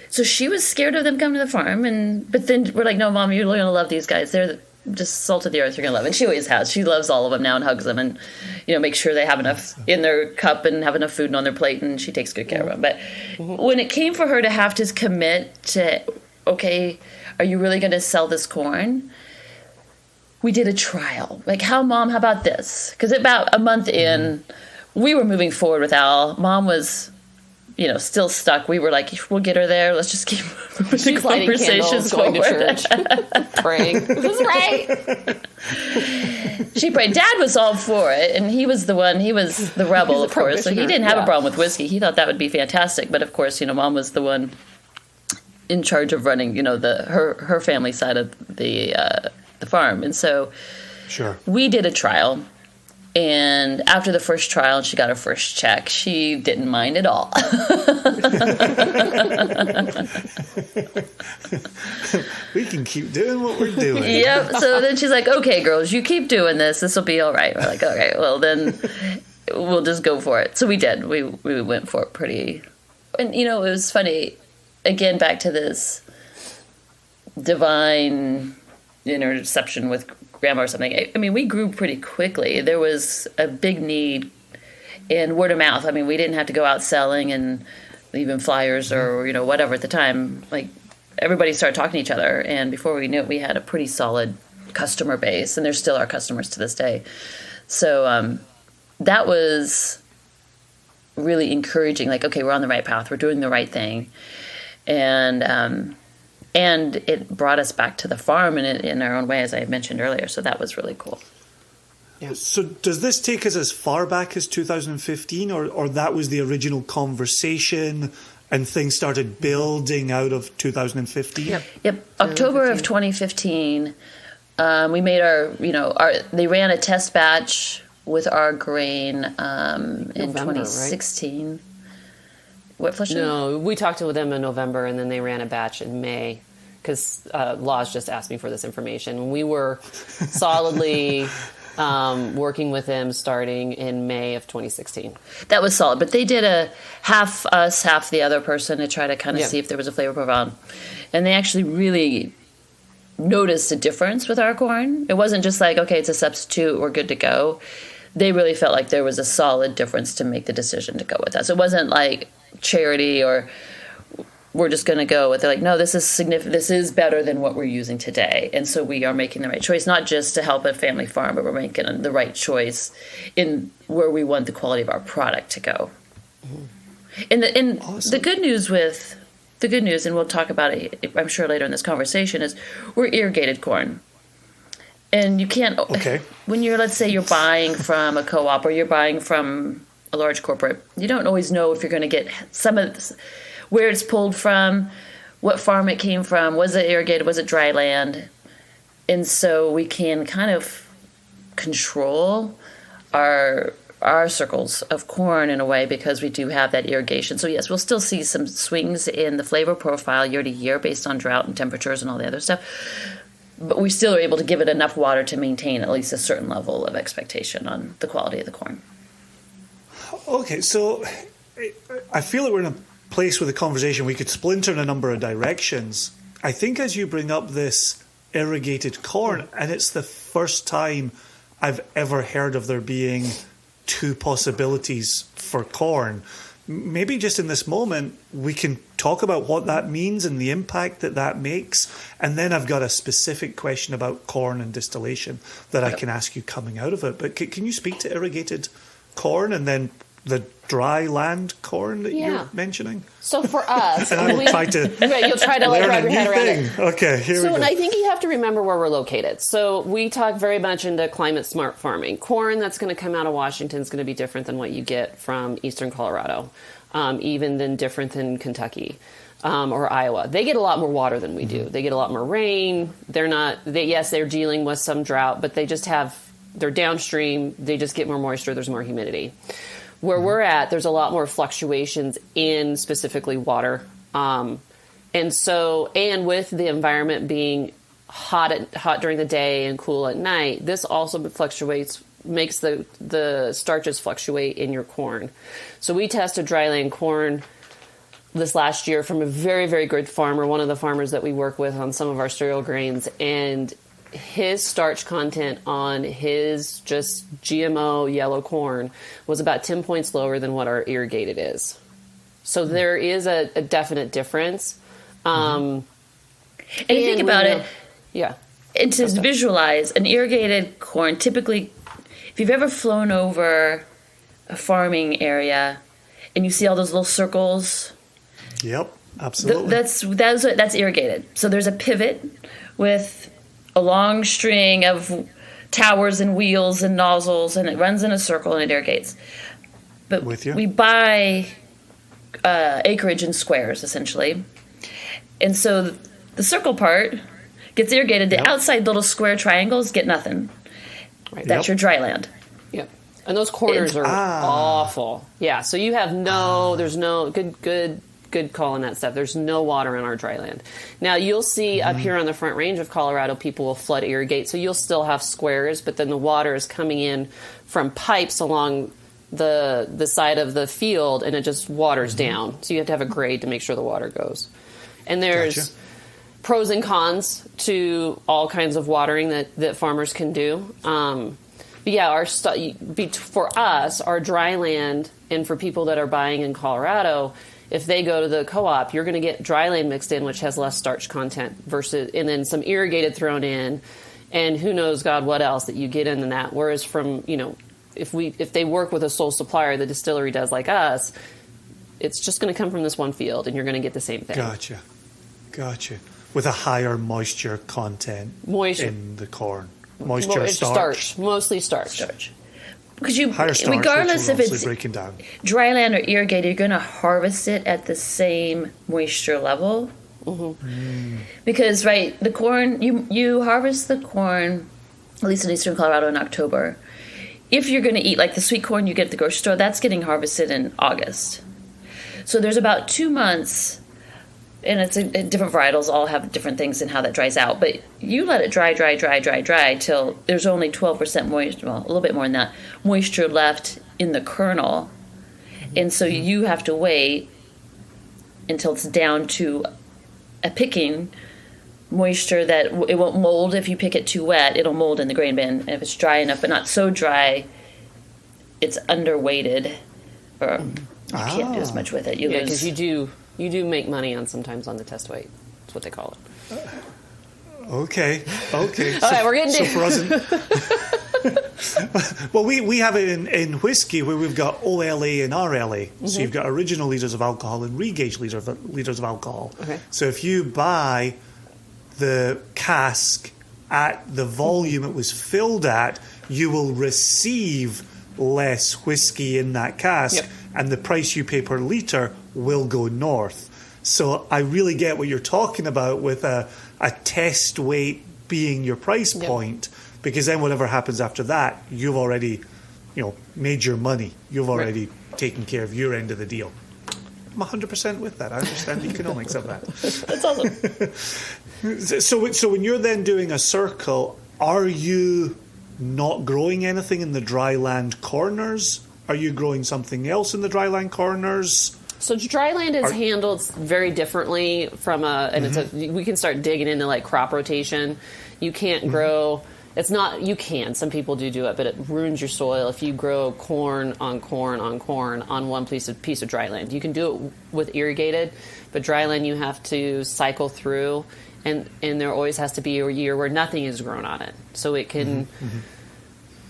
S4: So she was scared of them coming to the farm, but then we're like, no, Mom, you're going to love these guys. They're just salt of the earth. You're going to love. And she always has. She loves all of them now and hugs them and, make sure they have enough in their cup and have enough food on their plate, and she takes good care of them. But when it came for her to have to commit to, okay, are you really going to sell this corn? We did a trial. Like, how about this? Because about a month in, we were moving forward with Al. Mom was, still stuck. We were like, we'll get her there. Let's just keep moving the conversations
S3: going
S4: forward.
S3: to church, praying. This is right.
S4: She prayed. Dad was all for it, and he was the rebel, of course. So he didn't have a problem with whiskey. He thought that would be fantastic. But of course, Mom was the one in charge of running, her family side of the farm. And so
S2: Sure.
S4: We did a trial, and after the first trial, she got her first check. She didn't mind at all.
S2: We can keep doing what we're doing.
S4: Yep. So then she's like, okay, girls, you keep doing this. This will be all right. We're like, okay, well, then we'll just go for it. So we did. We went for it pretty And, it was funny, again, back to this divine interception with grandma or something. I mean, we grew pretty quickly. There was a big need in word of mouth. I mean, we didn't have to go out selling and even flyers or, whatever at the time. Like, everybody started talking to each other. And before we knew it, we had a pretty solid customer base. And they're still our customers to this day. So that was really encouraging. Like, okay, we're on the right path. We're doing the right thing. And it brought us back to the farm in our own way, as I mentioned earlier. So that was really cool.
S2: Yeah. So does this take us as far back as 2015, or that was the original conversation and things started building out of 2015?
S4: Yep. October of 2015, we made they ran a test batch with our grain in
S3: November,
S4: 2016. Right? What, Felicia?
S3: No, we talked to them in November, and then they ran a batch in May because Laws just asked me for this information. We were solidly working with them starting in May of 2016.
S4: That was solid, but they did a half us, half the other person to try to kind of see if there was a flavor profile. And they actually really noticed a difference with our corn. It wasn't just like, okay, it's a substitute, we're good to go. They really felt like there was a solid difference to make the decision to go with that. So it wasn't like charity or we're just going to go with it. Like, no, this is significant. This is better than what we're using today. And so we are making the right choice, not just to help a family farm, but we're making the right choice in where we want the quality of our product to go. And
S2: Awesome.
S4: the good news, and we'll talk about it, I'm sure, later in this conversation, is we're irrigated corn. And you can't, when you're, let's say you're buying from a co-op or you're buying from a large corporate, you don't always know if you're going to get some of this, where it's pulled from, what farm it came from, was it irrigated, was it dry land? And so we can kind of control our circles of corn in a way because we do have that irrigation. So yes, we'll still see some swings in the flavor profile year to year based on drought and temperatures and all the other stuff. But we still are able to give it enough water to maintain at least a certain level of expectation on the quality of the corn.
S2: Okay, so I feel that we're in a place with the conversation we could splinter in a number of directions. I think as you bring up this irrigated corn, and it's the first time I've ever heard of there being two possibilities for corn. Maybe just in this moment, we can talk about what that means and the impact that makes. And then I've got a specific question about corn and distillation that I can ask you coming out of it. But can you speak to irrigated corn and then the dry land corn that you're mentioning?
S3: So for us,
S2: and I will try to
S3: you'll try to like wrap your head around it.
S2: Okay, here we go.
S3: So, and I think you have to remember where we're located. So we talk very much into climate smart farming. Corn that's going to come out of Washington is going to be different than what you get from eastern Colorado, even than different than Kentucky or Iowa. They get a lot more water than we do. They get a lot more rain. They're dealing with some drought, but they're downstream. They just get more moisture. There's more humidity. Where we're at, there's a lot more fluctuations in specifically water. And with the environment being hot during the day and cool at night, this also makes the starches fluctuate in your corn. So we tested dryland corn this last year from a very, very good farmer, one of the farmers that we work with on some of our cereal grains, and his starch content on his just GMO yellow corn was about 10 points lower than what our irrigated is. So there is a definite difference.
S4: And you think about it.
S3: Yeah.
S4: And to visualize an irrigated corn, typically, if you've ever flown over a farming area and you see all those little circles.
S2: Yep, absolutely.
S4: That's irrigated. So there's a pivot with a long string of towers and wheels and nozzles, and it runs in a circle and it irrigates. But we buy acreage in squares, essentially. And so the circle part gets irrigated. The outside little square triangles get nothing. Right. That's your dry land.
S3: Yep. And those corners are awful. Yeah, so you have there's no good call on that stuff. There's no water in our dry land. Now you'll see up here on the Front Range of Colorado, people will flood irrigate, so you'll still have squares, but then the water is coming in from pipes along the side of the field, and it just waters down. So you have to have a grade to make sure the water goes. And there's pros and cons to all kinds of watering that farmers can do. But yeah, for us, our dry land, and for people that are buying in Colorado, if they go to the co-op, you're going to get dry land mixed in, which has less starch content and then some irrigated thrown in, and who knows God what else that you get in that. Whereas from, if they work with a sole supplier, the distillery does like us, it's just going to come from this one field, and you're going to get the same thing.
S2: Gotcha. With a higher moisture content in the corn. Moisture, starch.
S3: Mostly starch.
S4: Because
S2: higher starch,
S4: regardless if it's
S2: breaking down.
S4: dry land or irrigated, you're going to harvest it at the same moisture level. Because, the corn, you harvest the corn, at least in eastern Colorado, in October. If you're going to eat, like the sweet corn you get at the grocery store, that's getting harvested in August. So there's about 2 months, and it's different varietals all have different things in how that dries out. But you let it dry till there's only 12% moisture, well, a little bit more than that, moisture left in the kernel. And so you have to wait until it's down to a picking moisture that it won't mold. If you pick it too wet, it'll mold in the grain bin. And if it's dry enough but not so dry, it's underweighted, or you can't do as much with it.
S3: Because you do make money sometimes on the test weight. That's what they call it.
S2: Okay.
S3: All right, we're getting
S2: for us. Well, we have it in whiskey where we've got OLA and RLA. So you've got original liters of alcohol and regauge liters of alcohol. Okay. So if you buy the cask at the volume it was filled at, you will receive less whiskey in that cask, and the price you pay per litre will go north. So I really get what you're talking about with a test weight being your price point, because then whatever happens after that, you've already, made your money. You've already taken care of your end of the deal. I'm 100% with that. I understand the economics of that.
S3: That's awesome.
S2: So when you're then doing a circle, are you not growing anything in the dry land corners? Are you growing something else in the dry land corners?
S3: So dry land is handled very differently from we can start digging into like crop rotation. You can't grow. It's not, you can. Some people do it, but it ruins your soil if you grow corn on corn on corn on one piece of dry land. You can do it with irrigated, but dry land you have to cycle through, and there always has to be a year where nothing is grown on it, so it can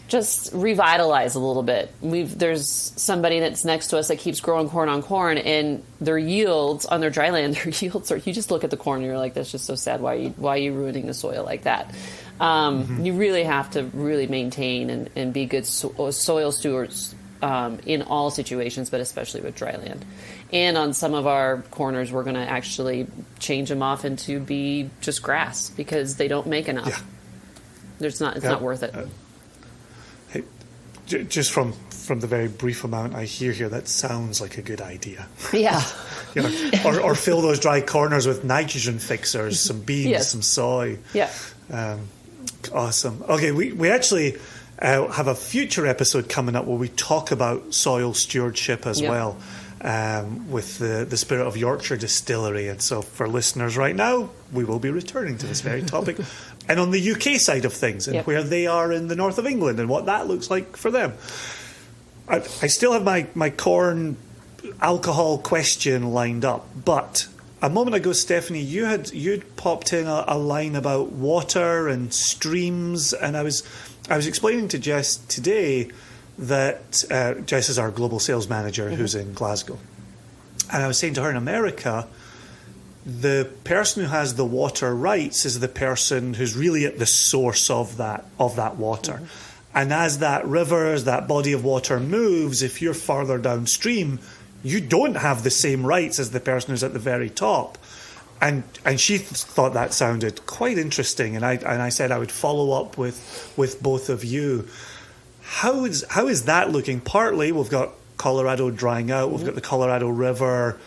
S3: just revitalize a little bit. There's somebody that's next to us that keeps growing corn on corn, and their yields on their dry land, you just look at the corn and you're like, that's just so sad. Why are you ruining the soil like that? You really have to really maintain and be good soil stewards in all situations, but especially with dry land. And on some of our corners, we're going to actually change them off into be just grass because they don't make enough. It's not worth it.
S2: Just from the very brief amount I hear here, that sounds like a good idea.
S3: Yeah.
S2: Or fill those dry corners with nitrogen fixers, some beans, some soy.
S3: Yeah.
S2: Awesome. Okay, we actually have a future episode coming up where we talk about soil stewardship as well, with the Spirit of Yorkshire Distillery. And so for listeners right now, we will be returning to this very topic. And on the UK side of things, and where they are in the north of England and what that looks like for them. I still have my corn alcohol question lined up, but a moment ago, Stephanie, you'd popped in a line about water and streams, and I was explaining to Jess today that Jess is our global sales manager who's in Glasgow, and I was saying to her, in America, the person who has the water rights is the person who's really at the source of that water. And as that river, as that body of water moves, if you're farther downstream, you don't have the same rights as the person who's at the very top. And she thought that sounded quite interesting, and I said I would follow up with both of you. How is that looking? Partly we've got Colorado drying out, we've got the Colorado River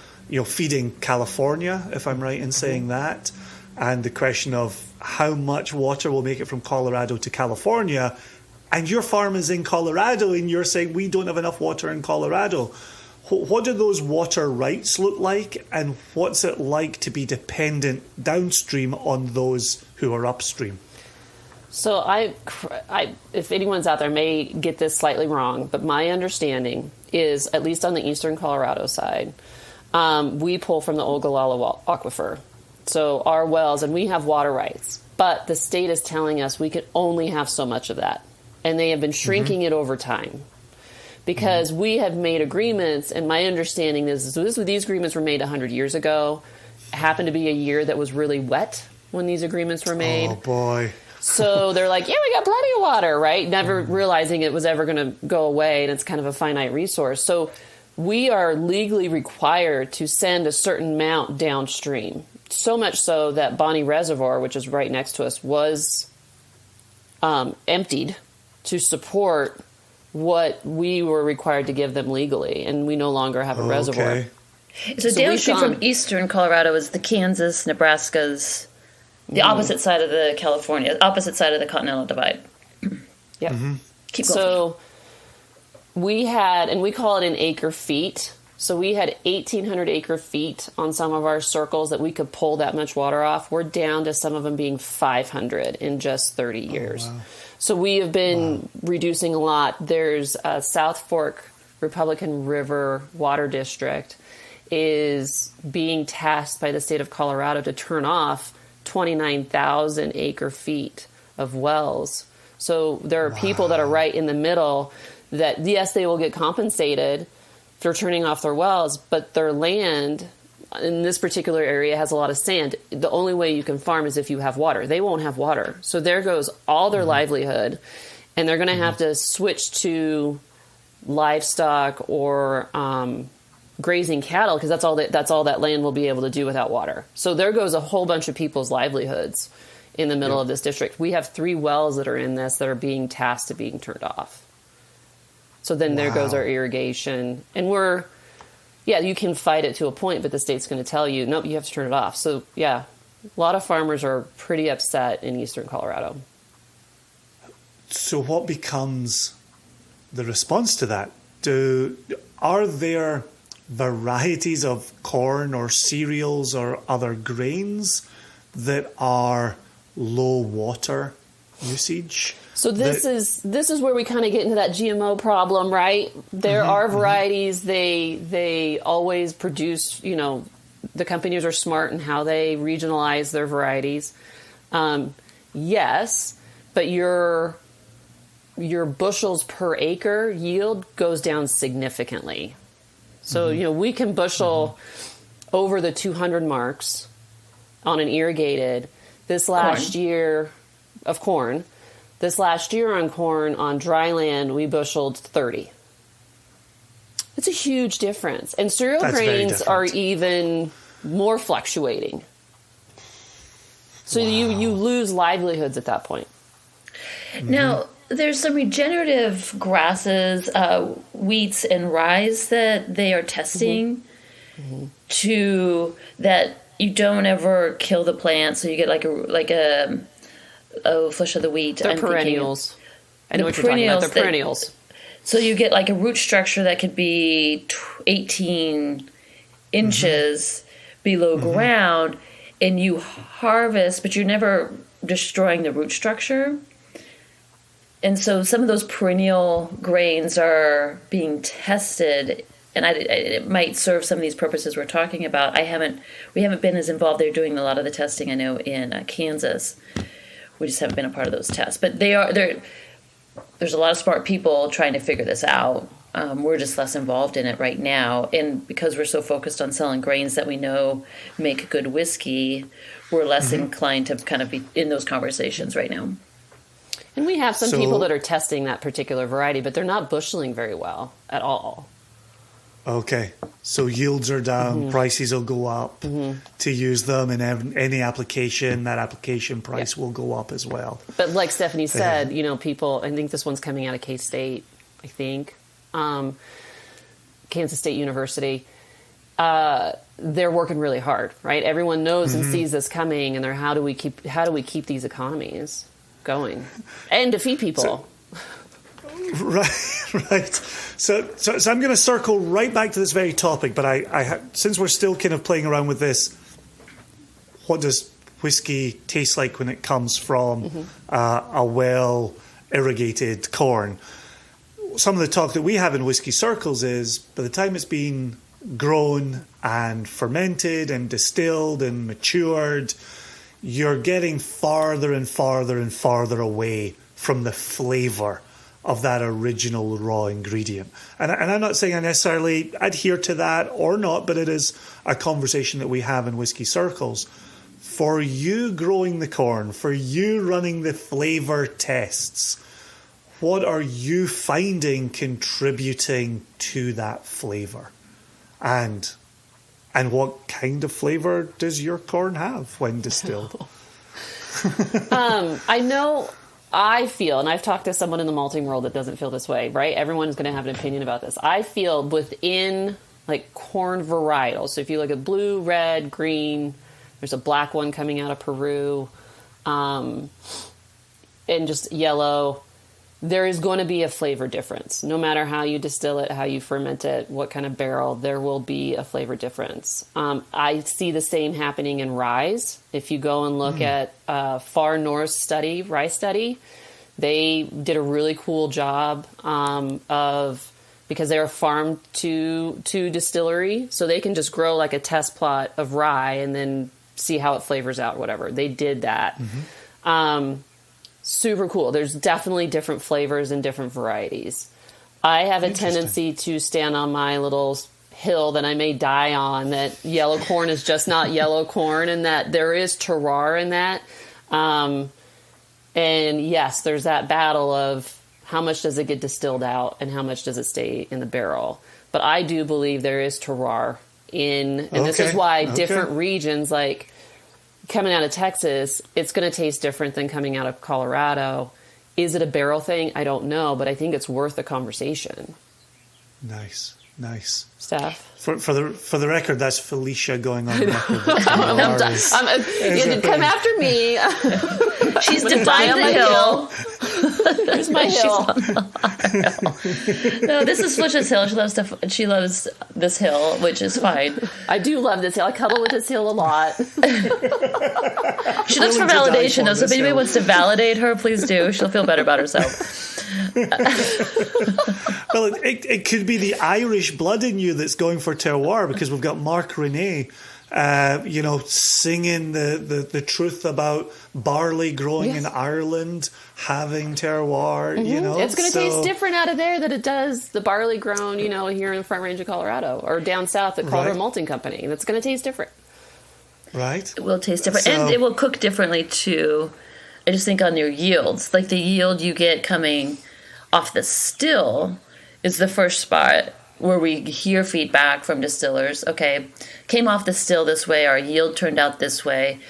S2: feeding California, if I'm right in saying that. And the question of how much water will make it from Colorado to California, And your farm is in Colorado, and you're saying we don't have enough water in Colorado. What do those water rights look like, and what's it like to be dependent downstream on those who are upstream?
S3: So if anyone's out there may get this slightly wrong, but my understanding is, at least on the eastern Colorado side, we pull from the Ogallala Aquifer. So our wells, and we have water rights, but the state is telling us we could only have so much of that. And they have been shrinking it over time. Because we have made agreements, and my understanding is these agreements were made 100 years ago. It happened to be a year that was really wet when these agreements were made.
S2: Oh, boy.
S3: So they're like, yeah, we got plenty of water, right? Never realizing it was ever going to go away, and it's kind of a finite resource. So we are legally required to send a certain amount downstream. So much so that Bonnie Reservoir, which is right next to us, was emptied to support what we were required to give them legally, and we no longer have a reservoir.
S4: So downstream from eastern Colorado is the Kansas, Nebraska's, the opposite side of the California, opposite side of the Continental Divide.
S3: Yep.
S4: Keep going.
S3: So we had, and we call it an acre feet. So we had 1,800 acre feet on some of our circles that we could pull that much water off. We're down to some of them being 500 in just 30 years.
S2: Wow.
S3: So we have been reducing a lot. There's a South Fork Republican River Water District is being tasked by the state of Colorado to turn off 29,000 acre feet of wells. So there are people that are right in the middle that, yes, they will get compensated for turning off their wells, but their land in this particular area has a lot of sand. The only way you can farm is if you have water. They won't have water. So there goes all their livelihood, and they're going to have to switch to livestock or grazing cattle, because that's all that land will be able to do without water. So there goes a whole bunch of people's livelihoods in the middle of this district. We have 3 wells that are in this that are being tasked to being turned off. So then there goes our irrigation. And you can fight it to a point, but the state's going to tell you, nope, you have to turn it off. So, yeah, a lot of farmers are pretty upset in eastern Colorado.
S2: So what becomes the response to that? Are there varieties of corn or cereals or other grains that are low water usage?
S3: So this is where we kind of get into that GMO problem, right? There are varieties. They always produce, the companies are smart in how they regionalize their varieties. Yes, but your bushels per acre yield goes down significantly. So, we can bushel over the 200 marks on an irrigated this last year of corn. This last year on corn, on dry land, we busheled 30. It's a huge difference. And cereal grains are even more fluctuating. So you lose livelihoods at that point.
S4: Now, there's some regenerative grasses, wheats and rye that they are testing to that you don't ever kill the plant, so you get like a flesh of the wheat.
S3: They're perennials. I know what you're talking about. They're perennials.
S4: So you get like a root structure that could be 18 inches below ground, and you harvest, but you're never destroying the root structure. And so some of those perennial grains are being tested, and it might serve some of these purposes we're talking about. We haven't been as involved. They're doing a lot of the testing, I know, in Kansas. We just haven't been a part of those tests. But there's a lot of smart people trying to figure this out. We're just less involved in it right now. And because we're so focused on selling grains that we know make good whiskey, we're less inclined to kind of be in those conversations right now.
S3: And we have some people that are testing that particular variety, but they're not busheling very well at all.
S2: Okay. So yields are down, prices will go up to use them in any application. That application price will go up as well.
S3: But like Stephanie said, people, I think this one's coming out of K-State, Kansas State University. They're working really hard, right? Everyone knows and sees this coming, and how do we keep these economies going and to feed people?
S2: Right. So I'm going to circle right back to this very topic, but since we're still kind of playing around with this, what does whiskey taste like when it comes from a well irrigated corn? Some of the talk that we have in whiskey circles is by the time it's been grown and fermented and distilled and matured, you're getting farther and farther and farther away from the flavour of that original raw ingredient. And I'm not saying I necessarily adhere to that or not, but it is a conversation that we have in whiskey circles. For you growing the corn, for you running the flavour tests, what are you finding contributing to that flavour? And what kind of flavour does your corn have when distilled?
S3: I feel, and I've talked to someone in the malting world that doesn't feel this way, right? Everyone's going to have an opinion about this. I feel within like corn varietals. So if you look at blue, red, green, there's a black one coming out of Peru, and just yellow. There is going to be a flavor difference. No matter how you distill it, how you ferment it, what kind of barrel, there will be a flavor difference. I see the same happening in rye. If you go and look at Far North study, rye study, they did a really cool job because they are farmed to distillery, so they can just grow like a test plot of rye and then see how it flavors out, whatever. They did that. Super cool. There's definitely different flavors and different varieties. I have a tendency to stand on my little hill that I may die on, that yellow corn is just not yellow corn, and that there is terroir in that. And yes, there's that battle of how much does it get distilled out and how much does it stay in the barrel. But I do believe there is terroir and this is why different regions, like coming out of Texas, it's going to taste different than coming out of Colorado. Is it a barrel thing? I don't know, but I think it's worth a conversation.
S2: Nice.
S3: Steph?
S2: For the record, that's Felicia going on record.
S3: Come after me.
S4: She's defined the hill.
S3: There's my hill.
S4: No, this is Felicia's hill. She loves this hill, which is fine.
S3: I do love this hill. I cuddle with this hill a lot.
S4: She looks for validation, though, so if anybody wants to validate her, please do. She'll feel better about herself.
S2: Well, it could be the Irish blood in you that's going for terroir, because we've got Mark Renee, singing the truth about barley growing in Ireland, having terroir.
S3: It's going to taste different out of there than it does the barley grown, here in the Front Range of Colorado or down south at Colorado Malting Company. That's going to taste different.
S2: Right.
S4: It will taste different, and it will cook differently too. I just think on your yields, like the yield you get coming off the still is the first spot where we hear feedback from distillers. Okay, came off the still this way, our yield turned out this way.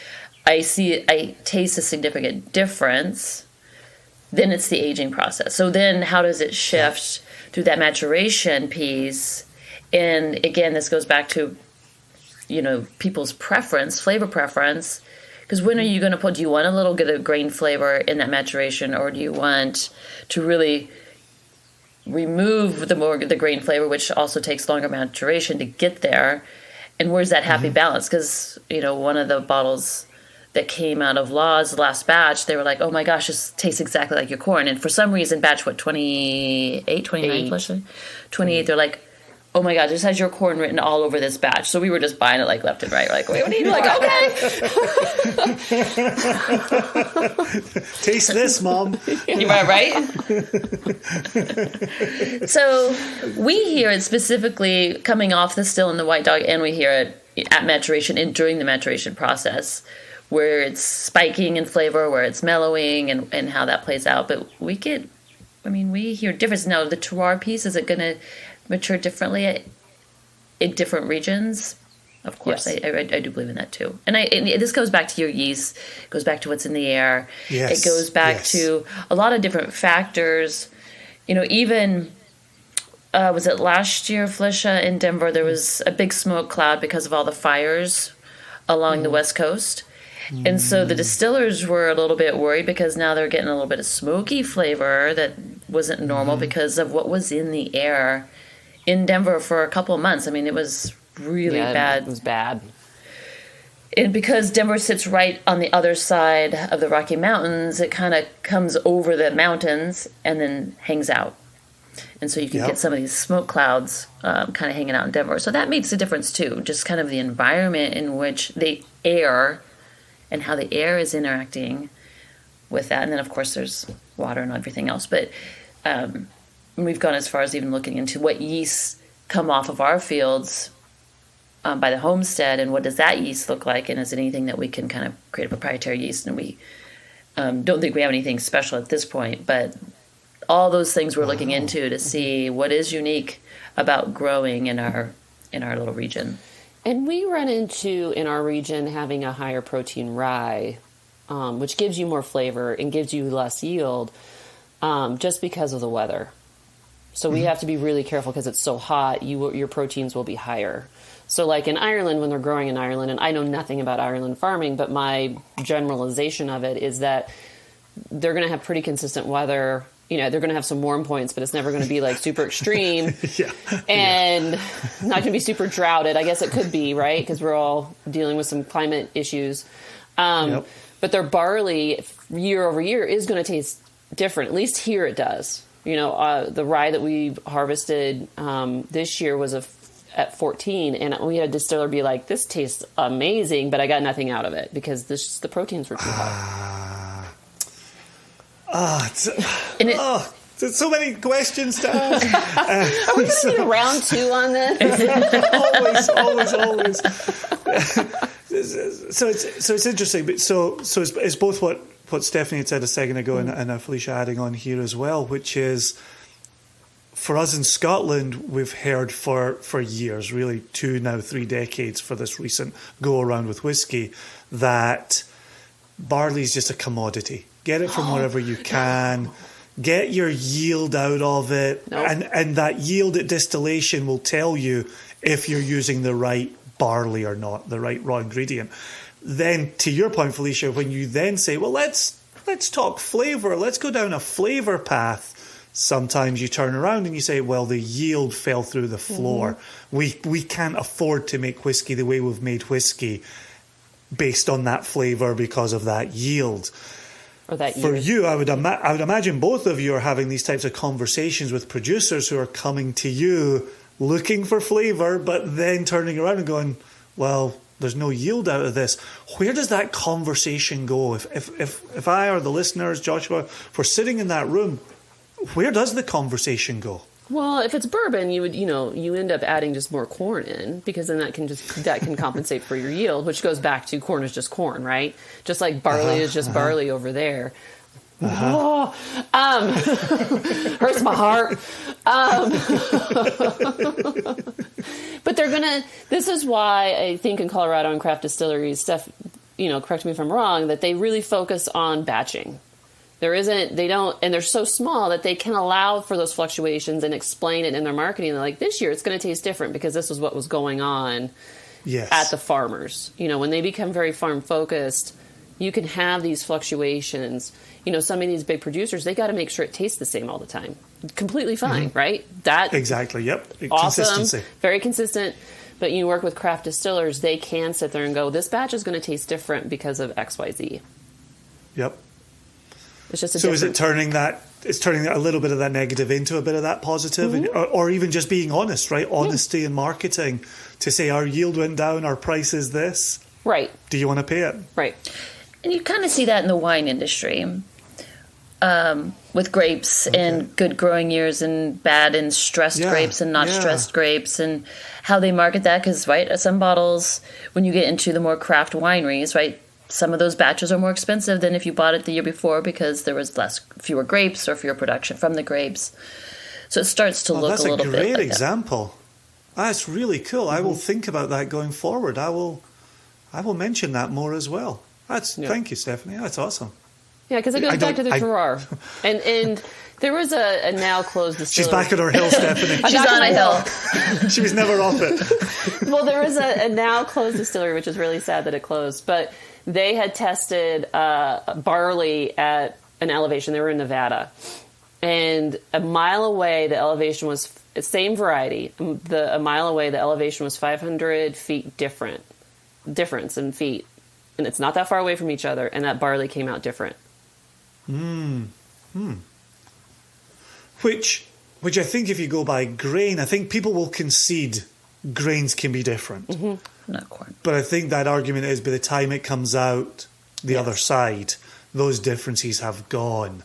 S4: I taste a significant difference. Then it's the aging process. So then how does it shift through that maturation piece? And again, this goes back to, people's preference, flavor preference. Because when are you going to do you want a little bit of grain flavor in that maturation, or do you want to really remove the grain flavor, which also takes longer maturation to get there? And where's that happy balance? Because, one of the bottles that came out of Law's last batch, they were like, oh my gosh, this tastes exactly like your corn. And for some reason, batch 28, 29, 28, they're like, oh my God, this has your corn written all over this batch. So we were just buying it like left and right. We're like, wait, what do you do? Like, okay.
S2: Taste this, Mom.
S4: You are right. So we hear it specifically coming off the still in the white dog, and we hear it at maturation and during the maturation process, where it's spiking in flavor, where it's mellowing, and how that plays out. But we hear difference. Now, the terroir piece, is it going to mature differently in different regions? Of course, yes. I do believe in that too. And this goes back to your yeast. It goes back to what's in the air.
S2: Yes.
S4: It goes back to a lot of different factors. Even was it last year, Felicia, in Denver, there was a big smoke cloud because of all the fires along the West Coast. And so the distillers were a little bit worried because now they're getting a little bit of smoky flavor that wasn't normal because of what was in the air in Denver for a couple of months. I mean, it was really bad.
S3: It was bad.
S4: And because Denver sits right on the other side of the Rocky Mountains, it kind of comes over the mountains and then hangs out. And so you can get some of these smoke clouds kind of hanging out in Denver. So that makes a difference too, just kind of the environment in which the air and how the air is interacting with that. And then, of course, there's water and everything else. But we've gone as far as even looking into what yeasts come off of our fields by the homestead, and what does that yeast look like, and is it anything that we can kind of create a proprietary yeast? And we don't think we have anything special at this point, but all those things we're looking into to see what is unique about growing in our little region.
S3: And we run into, in our region, having a higher protein rye, which gives you more flavor and gives you less yield, just because of the weather. So we have to be really careful because it's so hot, your proteins will be higher. So like in Ireland, when they're growing in Ireland, and I know nothing about Ireland farming, but my generalization of it is that they're going to have pretty consistent weather. You know, they're going to have some warm points, but it's never going to be like super extreme and not going to be super droughted. I guess it could be, right? Because we're all dealing with some climate issues. But their barley year over year is going to taste different. At least here it does. You know, the rye that we harvested this year was at 14, and we had a distiller be like, this tastes amazing, but I got nothing out of it because the proteins were too high.
S2: There's so many questions to ask.
S3: Are we going to do round 2 on this?
S2: always. So it's interesting, but so it's both what Stephanie had said a second ago and Felicia adding on here as well, which is, for us in Scotland, we've heard for years, really 2, now 3 decades for this recent go around with whiskey, that barley is just a commodity. Get it from wherever you can. Get your yield out of it. And that yield at distillation will tell you if you're using the right barley or not, the right raw ingredient. Then, to your point, Felicia, when you then say, well, let's talk flavour, let's go down a flavour path, sometimes you turn around and you say, well, the yield fell through the floor. We can't afford to make whiskey the way we've made whiskey based on that flavour because of that yield.
S3: Or that
S2: For you, I would imagine both of you are having these types of conversations with producers who are coming to you looking for flavour, but then turning around and going, well, there's no yield out of this. Where does that conversation go? If I or the listeners, Joshua, if we're sitting in that room, where does the conversation go?
S3: Well, if it's bourbon, you end up adding just more corn in, because then that can compensate for your yield, which goes back to corn is just corn, right? Just like barley is just barley over there. Hurts my heart. But this is why I think in Colorado and craft distilleries, Steph, correct me if I'm wrong, that they really focus on batching. And they're so small that they can allow for those fluctuations and explain it in their marketing. They're like, this year it's going to taste different because this is what was going on at the farmers. When they become very farm focused, you can have these fluctuations. Some of these big producers, they got to make sure it tastes the same all the time. Completely fine, right? That
S2: exactly. Yep.
S3: Awesome.
S2: Consistency. Very
S3: consistent. But you work with craft distillers, they can sit there and go, this batch is going to taste different because of X, Y, Z.
S2: Yep.
S3: It's just
S2: is it turning a little bit of that negative into a bit of that positive, or even just being honest, right? Honesty in marketing to say our yield went down, our price is this.
S3: Right.
S2: Do you want to pay it?
S3: Right.
S4: And you kind of see that in the wine industry with grapes and good growing years and bad and stressed grapes and not stressed grapes, and how they market that. Because, right, some bottles, when you get into the more craft wineries, right, some of those batches are more expensive than if you bought it the year before because there was fewer grapes or fewer production from the grapes. So it starts to look a little bit like that.
S2: That's a great example. That's really cool. I will think about that going forward. I will mention that more as well. Thank you, Stephanie. That's awesome.
S3: Yeah, because it goes back to the terroir. And there was a now closed distillery.
S2: She's back at her hill, Stephanie.
S4: She's on a hill.
S2: She was never off it.
S3: Well, there was a now closed distillery, which is really sad that it closed. But they had tested barley at an elevation. They were in Nevada. And a mile away, the elevation was, same variety. A mile away, the elevation was 500 feet difference in feet. And it's not that far away from each other. And that barley came out different.
S2: Which I think if you go by grain, I think people will concede grains can be different.
S4: Not corn.
S2: But I think that argument is by the time it comes out the other side, those differences have gone.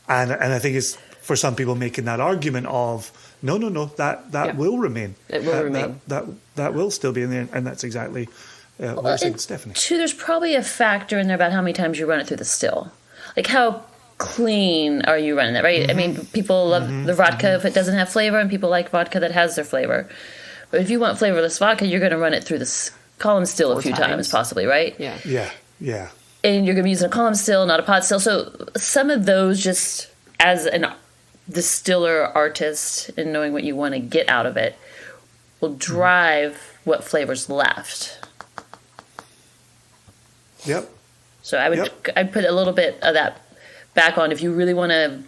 S2: And I think it's for some people making that argument of, no, that will remain.
S3: It will remain.
S2: That will still be in there. And that's exactly what you're saying, Stephanie.
S4: Too, there's probably a factor in there about how many times you run it through the still. Like how clean are you running it, right? I mean, people love the vodka if it doesn't have flavor, and people like vodka that has their flavor. But if you want flavorless vodka, you're going to run it through the column still a few times, possibly, right?
S2: Yeah.
S4: And you're going to be using a column still, not a pot still. So some of those, just as a distiller artist and knowing what you want to get out of it, will drive what flavor's left.
S2: Yep.
S4: So I'd put a little bit of that back on if you really want to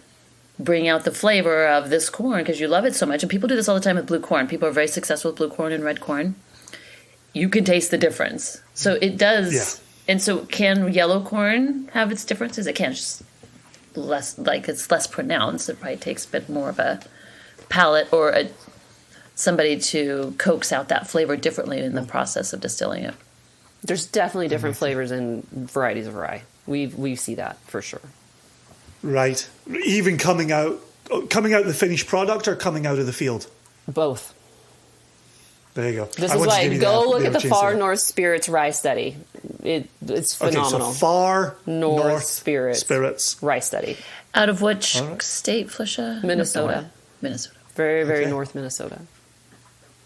S4: bring out the flavor of this corn because you love it so much. And people do this all the time with blue corn. People are very successful with blue corn and red corn. You can taste the difference. So it does. Yeah. And so can yellow corn have its differences? It can, just less, like it's less pronounced. It probably takes a bit more of a palate or somebody to coax out that flavor differently in the process of distilling it.
S3: There's definitely different flavors in varieties of rye. We see that for sure.
S2: Right. Even coming out the finished product or coming out of the field?
S3: Both.
S2: There you go.
S3: This is why go look at the Far North Spirits Rye Study. It's phenomenal.
S2: Okay, so Far North
S3: Spirits Rye Study.
S4: Out of which state, Felicia?
S3: Minnesota. Very, very north Minnesota.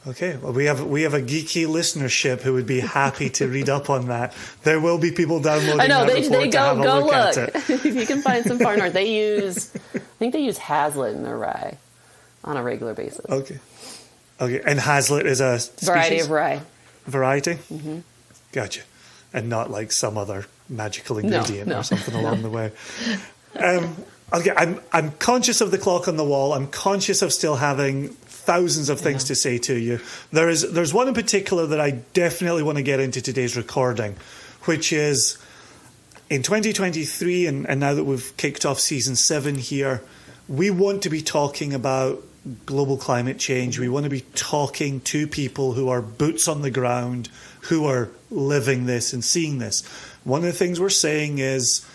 S2: Okay, well, we have a geeky listenership who would be happy to read up on that. There will be people downloading. I know they
S3: go look. If you can find some Far North, I think they use Hazlitt in their rye on a regular basis.
S2: Okay, and Hazlitt is a
S3: variety of rye.
S2: Variety. Mm-hmm. Gotcha, and not like some other magical ingredient or something along the way. Okay, I'm conscious of the clock on the wall. I'm conscious of still having thousands of things to say to you. There's one in particular that I definitely want to get into today's recording, which is in 2023, and now that we've kicked off season 7 here, we want to be talking about global climate change. We want to be talking to people who are boots on the ground, who are living this and seeing this. One of the things we're saying is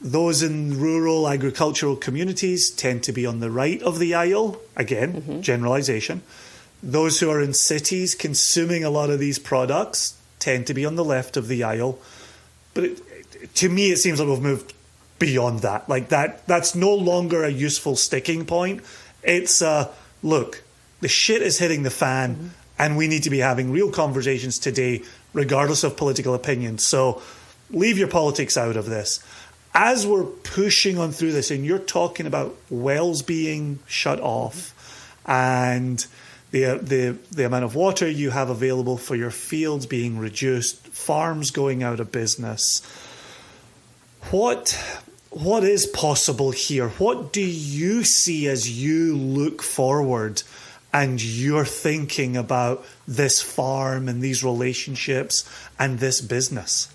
S2: those in rural agricultural communities tend to be on the right of the aisle. Again, generalization. Those who are in cities consuming a lot of these products tend to be on the left of the aisle. But to me, it seems like we've moved beyond that. Like that's no longer a useful sticking point. It's, look, the shit is hitting the fan, and we need to be having real conversations today, regardless of political opinion. So leave your politics out of this. As we're pushing on through this, and you're talking about wells being shut off and the amount of water you have available for your fields being reduced, farms going out of business, what is possible here? What do you see as you look forward and you're thinking about this farm and these relationships and this business?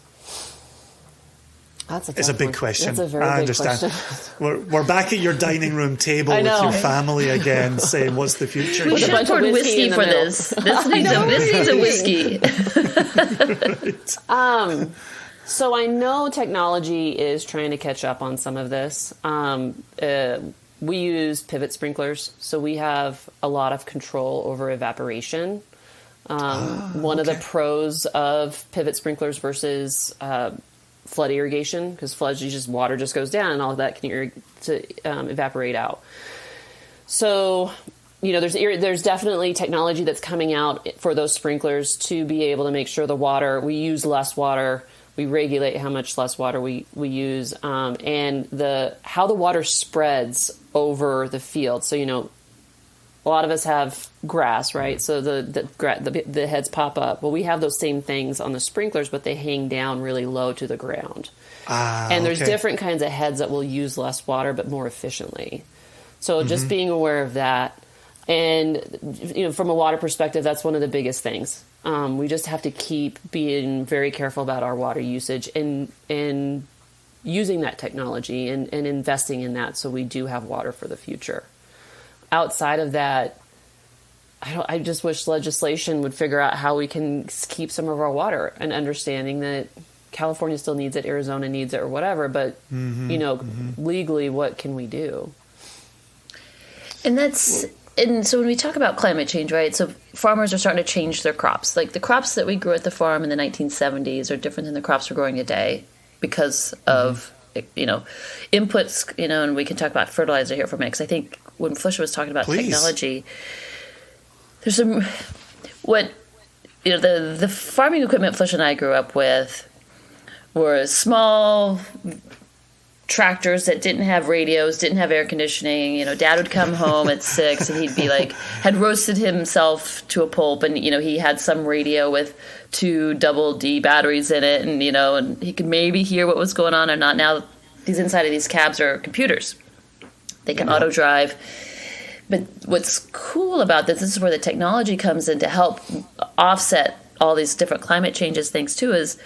S3: It's a big question. That's a very big question.
S2: We're back at your dining room table with your family again, saying, "What's the future?"
S4: We should have poured whiskey for this. This needs a whiskey.
S2: Right.
S3: So I know technology is trying to catch up on some of this. We use pivot sprinklers, so we have a lot of control over evaporation. One of the pros of pivot sprinklers versus flood irrigation, because floods, water just goes down and all of that can evaporate out. So, there's definitely technology that's coming out for those sprinklers to be able to make sure we use less water, we regulate how much less water we use, and how the water spreads over the field. So, a lot of us have grass, right? So the heads pop up. Well, we have those same things on the sprinklers, but they hang down really low to the ground. And there's different kinds of heads that will use less water but more efficiently. So just being aware of that. And, from a water perspective, that's one of the biggest things. We just have to keep being very careful about our water usage and using that technology and investing in that so we do have water for the future. Outside of that, I just wish legislation would figure out how we can keep some of our water, and understanding that California still needs it, Arizona needs it, or whatever, but, legally, what can we do?
S4: And so when we talk about climate change, right, so farmers are starting to change their crops. Like the crops that we grew at the farm in the 1970s are different than the crops we're growing today because of, inputs, and we can talk about fertilizer here for a minute, because I think when Felicia was talking about technology, there's some, the farming equipment Felicia and I grew up with were small tractors that didn't have radios, didn't have air conditioning. Dad would come home at 6 and he'd be like, had roasted himself to a pulp, and he had some radio with 2 double D batteries in it, and and he could maybe hear what was going on or not. Now these inside of these cabs are computers. They can auto drive. But what's cool about this is where the technology comes in to help offset all these different climate changes things too, is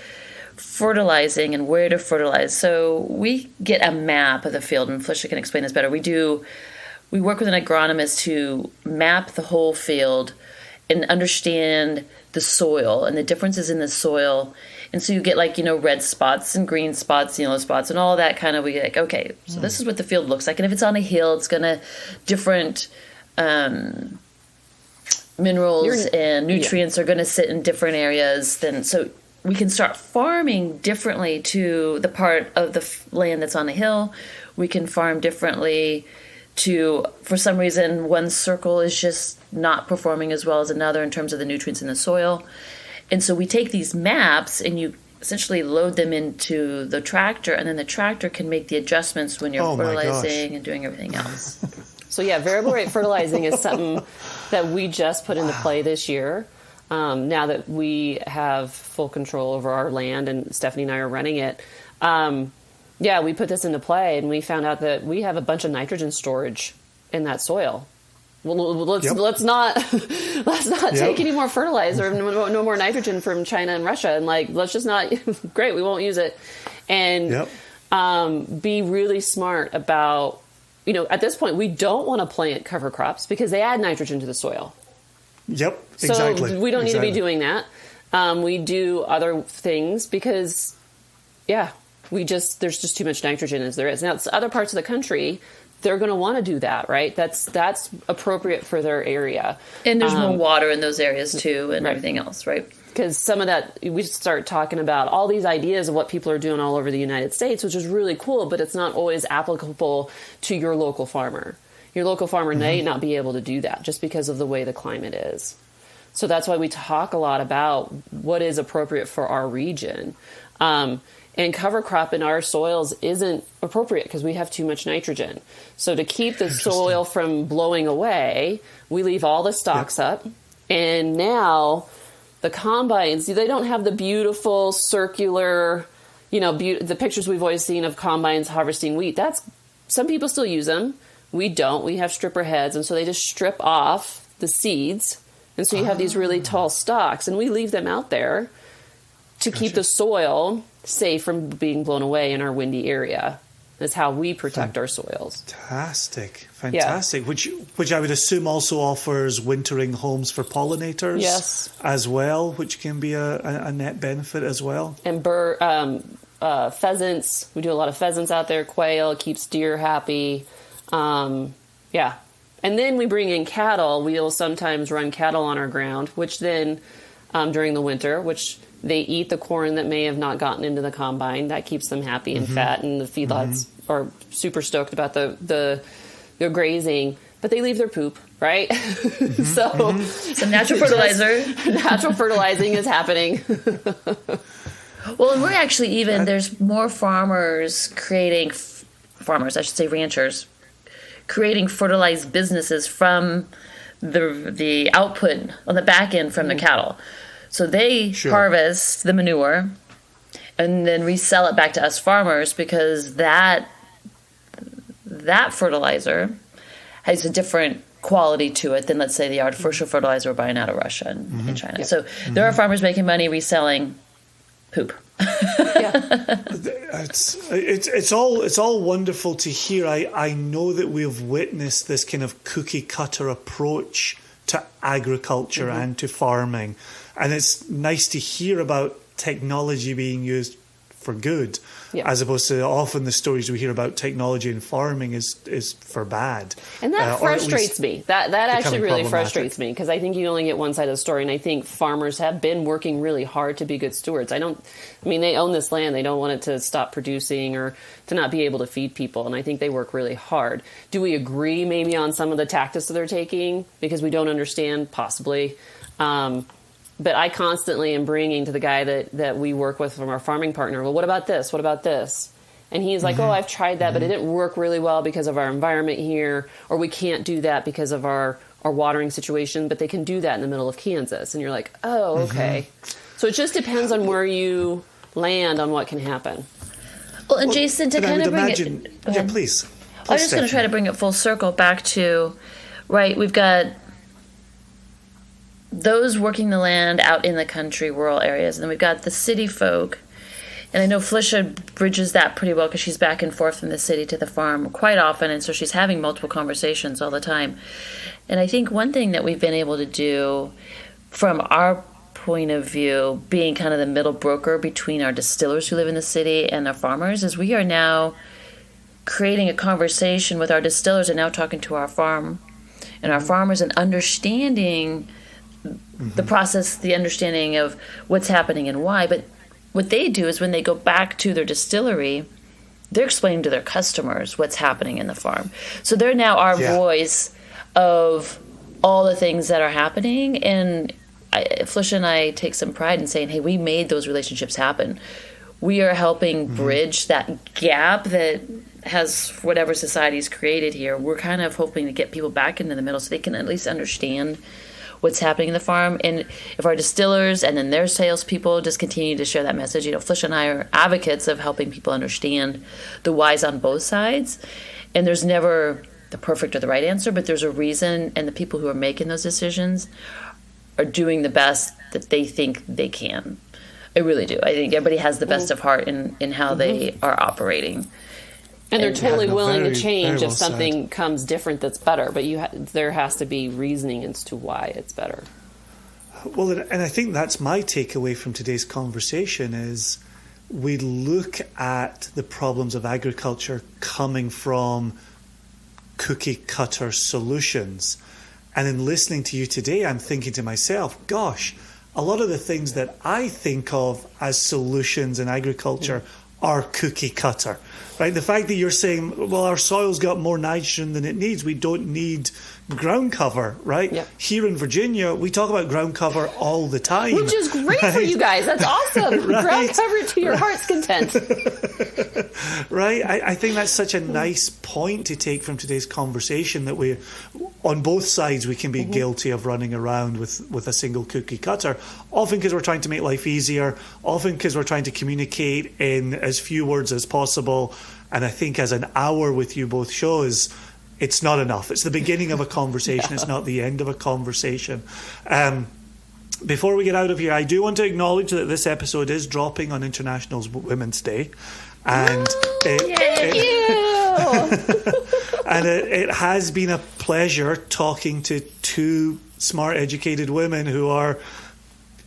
S4: fertilizing and where to fertilize. So we get a map of the field, and Felicia can explain this better. We work with an agronomist to map the whole field and understand the soil and the differences in the soil. And so you get red spots and green spots, yellow spots, and all that kind of, we get like, okay, so this is what the field looks like. And if it's on a hill, it's going to different minerals and nutrients are going to sit in different areas. So we can start farming differently to the part of the land that's on a hill. We can farm differently to, for some reason, one circle is just not performing as well as another in terms of the nutrients in the soil. And so we take these maps and you essentially load them into the tractor, and then the tractor can make the adjustments when you're fertilizing and doing everything else.
S3: So variable rate fertilizing is something that we just put into play this year. Now that we have full control over our land and Stephanie and I are running it, we put this into play, and we found out that we have a bunch of nitrogen storage in that soil. Well, let's not take any more fertilizer, no more nitrogen from China and Russia, and let's just not. Great, we won't use it, and be really smart about. At this point, we don't want to plant cover crops because they add nitrogen to the soil.
S2: Yep, exactly.
S3: So we don't need to be doing that. We do other things because, there's just too much nitrogen as there is. Now, it's other parts of the country, they're going to want to do that, right? That's appropriate for their area.
S4: And there's more water in those areas too, and everything else, right?
S3: Because some of that, we start talking about all these ideas of what people are doing all over the United States, which is really cool, but it's not always applicable to your local farmer. Your local farmer may not be able to do that just because of the way the climate is. So that's why we talk a lot about what is appropriate for our region. And cover crop in our soils isn't appropriate because we have too much nitrogen. So to keep the soil from blowing away, we leave all the stalks up. And now the combines, they don't have the beautiful circular, the pictures we've always seen of combines harvesting wheat. Some people still use them. We don't. We have stripper heads, and so they just strip off the seeds, and so you have these really tall stalks, and we leave them out there to keep the soil safe from being blown away in our windy area. That's how we protect our soils.
S2: Fantastic. Which I would assume also offers wintering homes for pollinators as well, which can be a net benefit as well.
S3: And pheasants, we do a lot of pheasants out there, quail, keeps deer happy. And then we bring in cattle. We'll sometimes run cattle on our ground, which then during the winter, which they eat the corn that may have not gotten into the combine. That keeps them happy and fat, and the feedlots are super stoked about the grazing, but they leave their poop, right? So
S4: some natural fertilizer.
S3: Natural fertilizing is happening.
S4: Well, and we're actually there's more ranchers, creating fertilized businesses from the output on the back end from the cattle. So they harvest the manure and then resell it back to us farmers, because that fertilizer has a different quality to it than, let's say, the artificial fertilizer we're buying out of Russia and China. Yep. So there are farmers making money reselling poop.
S2: It's all wonderful to hear. I know that we've witnessed this kind of cookie cutter approach to agriculture and to farming, and it's nice to hear about technology being used for good, as opposed to often the stories we hear about technology in farming is for bad.
S3: And that frustrates me. That actually really frustrates me, because I think you only get one side of the story, and I think farmers have been working really hard to be good stewards. I mean, they own this land. They don't want it to stop producing or to not be able to feed people, and I think they work really hard. Do we agree maybe on some of the tactics that they're taking because we don't understand? Possibly. But I constantly am bringing to the guy that we work with from our farming partner, well, what about this? What about this? And he's like, oh, I've tried that, but it didn't work really well because of our environment here, or we can't do that because of our watering situation, but they can do that in the middle of Kansas. And you're like, oh, okay. So it just depends on where you land on what can happen.
S4: Well, and Jason, to kind of bring it...
S2: Yeah, please.
S4: I was just going to try to bring it full circle back to, right, we've got those working the land out in the country, rural areas, and then we've got the city folk. And I know Felicia bridges that pretty well because she's back and forth from the city to the farm quite often, and so she's having multiple conversations all the time. And I think one thing that we've been able to do from our point of view, being kind of the middle broker between our distillers who live in the city and our farmers, is we are now creating a conversation with our distillers and now talking to our farm and our farmers and understanding the process, the understanding of what's happening and why. But what they do is when they go back to their distillery, they're explaining to their customers what's happening in the farm. So they're now our voice of all the things that are happening. And Felicia and I take some pride in saying, hey, we made those relationships happen. We are helping bridge that gap that has whatever society's created here. We're kind of hoping to get people back into the middle so they can at least understand what's happening in the farm. And if our distillers and then their salespeople just continue to share that message, Felicia and I are advocates of helping people understand the whys on both sides. And there's never the perfect or the right answer, but there's a reason, and the people who are making those decisions are doing the best that they think they can. I really do. I think everybody has the best of heart in how they are operating.
S3: And they're totally willing to change if something comes different that's better. But there has to be reasoning as to why it's better.
S2: Well, and I think that's my takeaway from today's conversation is we look at the problems of agriculture coming from cookie-cutter solutions. And in listening to you today, I'm thinking to myself, gosh, a lot of the things that I think of as solutions in agriculture are cookie cutter, right? The fact that you're saying, well, our soil's got more nitrogen than it needs, we don't need ground cover, right? Yep. Here in Virginia, we talk about ground cover all the time.
S3: Which is great for you guys. That's awesome. Ground cover to your heart's content.
S2: Right? I think that's such a nice point to take from today's conversation, that we, on both sides, we can be guilty of running around with a single cookie cutter, often because we're trying to make life easier, often because we're trying to communicate in as few words as possible. And I think as an hour with you both shows, it's not enough. It's the beginning of a conversation. It's not the end of a conversation. Before we get out of here, I do want to acknowledge that this episode is dropping on International Women's Day. And it has been a pleasure talking to two smart, educated women who are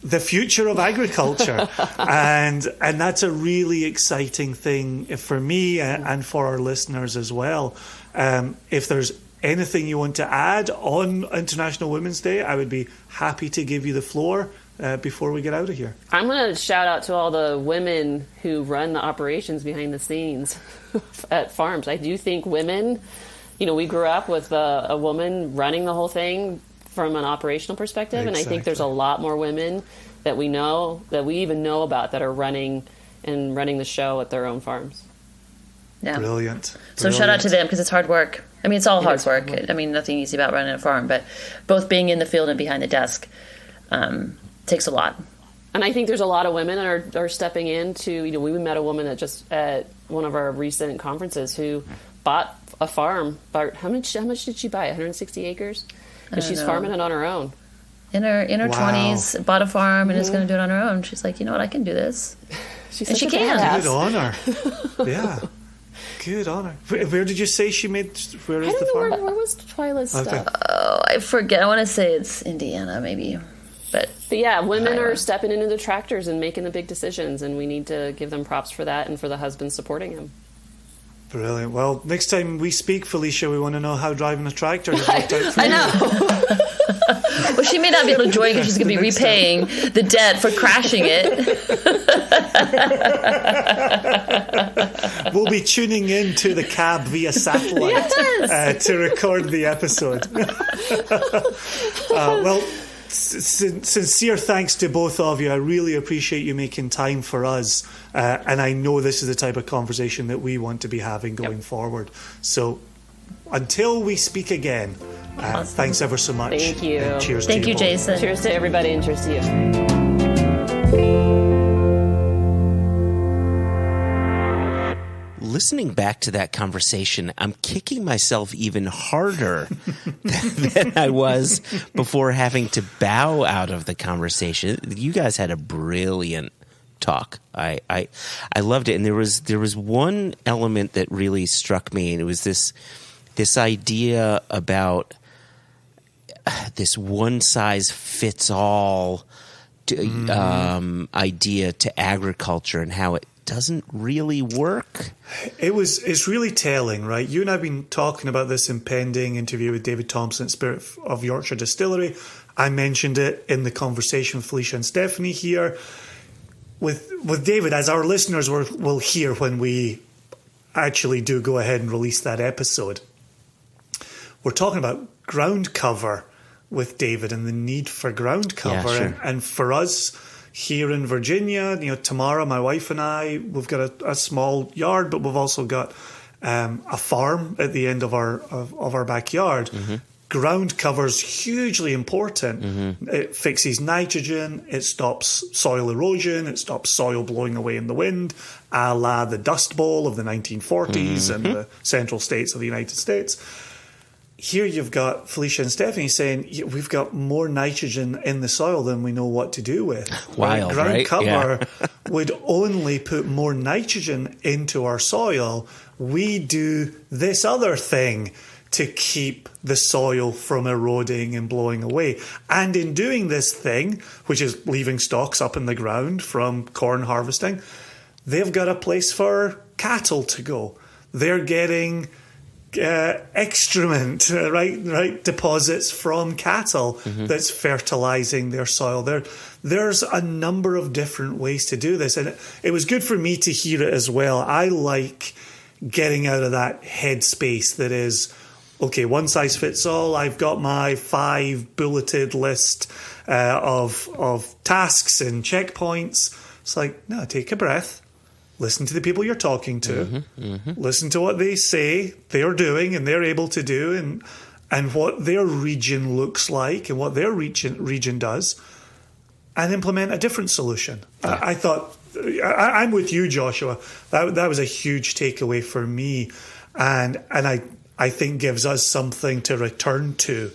S2: the future of agriculture. and that's a really exciting thing for me and for our listeners as well. If there's anything you want to add on International Women's Day, I would be happy to give you the floor before we get out of here.
S3: I'm going to shout out to all the women who run the operations behind the scenes at farms. I do think women, we grew up with a woman running the whole thing from an operational perspective, and I think there's a lot more women that we know, that we even know about, that are running the show at their own farms.
S4: Yeah.
S2: Brilliant.
S4: So shout out to them, because it's hard work. I mean, it's all hard work. I mean, nothing easy about running a farm, but both being in the field and behind the desk takes a lot.
S3: And I think there's a lot of women are stepping into, we met a woman that just at one of our recent conferences who bought a farm. How much did she buy? 160 acres? And she's farming it on her own.
S4: In her 20s, bought a farm and is going to do it on her own. She's like, you know what, I can do this.
S3: And she can.
S2: Good on her. Yeah. Good on her. Where did you say she made? Where is the farm?
S3: Where was Twyla's stuff?
S4: Oh, I forget. I want to say it's Indiana, maybe. But
S3: yeah, women are stepping into the tractors and making the big decisions, and we need to give them props for that and for the husbands supporting them.
S2: Brilliant. Well, next time we speak, Felicia, we want to know how driving a tractor has worked out for you.
S4: I know. Well, she may not be able to join because she's going to be repaying the debt for crashing it.
S2: We'll be tuning in to the cab via satellite to record the episode. Well, sincere thanks to both of you. I really appreciate you making time for us. And I know this is the type of conversation that we want to be having going forward. So until we speak again, thanks ever so much.
S3: Thank you.
S2: And cheers
S4: Thank
S2: to
S4: you,
S2: both.
S4: Jason.
S3: Cheers to everybody and cheers to you.
S1: Listening back to that conversation, I'm kicking myself even harder than I was before having to bow out of the conversation. You guys had a brilliant talk. I loved it, and there was one element that really struck me, and it was this idea about this one size fits all idea to agriculture and how it doesn't really work.
S2: It's really telling, right? You and I have been talking about this impending interview with David Thompson at Spirit of Yorkshire Distillery. I mentioned it in the conversation with Felicia and Stephanie here. With David, as our listeners will hear when we actually do go ahead and release that episode, we're talking about ground cover with David and the need for ground cover.
S1: Yeah, sure.
S2: And for us here in Virginia, Tamara, my wife, and I, we've got a small yard, but we've also got a farm at the end of our backyard. Mm-hmm. Ground cover's hugely important. Mm-hmm. It fixes nitrogen, it stops soil erosion, it stops soil blowing away in the wind, a la the Dust Bowl of the 1940s and the central states of the United States. Here you've got Felicia and Stephanie saying we've got more nitrogen in the soil than we know what to do with.
S1: Wild,
S2: ground
S1: right?
S2: cover would only put more nitrogen into our soil. We do this other thing to keep the soil from eroding and blowing away. And in doing this thing, which is leaving stalks up in the ground from corn harvesting, they've got a place for cattle to go. They're getting excrement, right? Deposits from cattle that's fertilizing their soil. There's a number of different ways to do this. And it was good for me to hear it as well. I like getting out of that headspace that is, okay, one size fits all. I've got my 5 bulleted list of tasks and checkpoints. It's like, no, take a breath. Listen to the people you're talking to. Listen to what they say they're doing and they're able to do and what their region looks like and what their region does, and implement a different solution. Yeah. I thought, I'm with you, Joshua. That was a huge takeaway for me. And I think gives us something to return to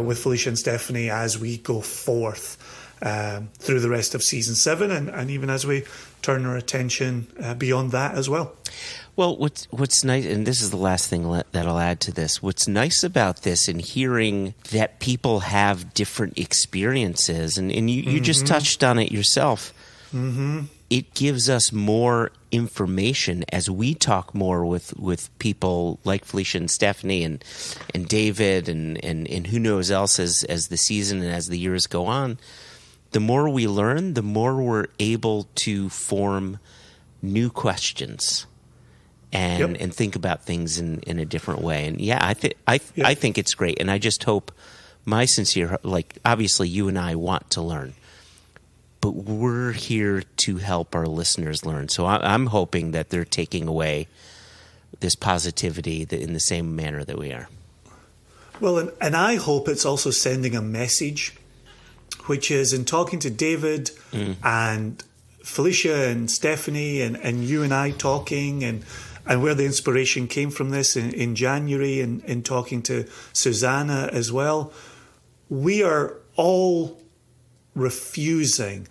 S2: with Felicia and Stephanie as we go forth through the rest of season 7 and even as we turn our attention beyond that as well.
S1: Well, what's nice, and this is the last thing that I'll add to this, what's nice about this and hearing that people have different experiences, and you just touched on it yourself, it gives us more information as we talk more with people like Felicia and Stephanie and David and who knows else as the season and as the years go on. The more we learn, the more we're able to form new questions and think about things in a different way. And I think it's great. And I just hope my sincere, obviously you and I want to learn, but we're here to help our listeners learn. So I'm hoping that they're taking away this positivity in the same manner that we are.
S2: Well, and I hope it's also sending a message, which is in talking to David and Felicia and Stephanie and you and I talking and where the inspiration came from this in January and in talking to Susanna as well. We are all refusing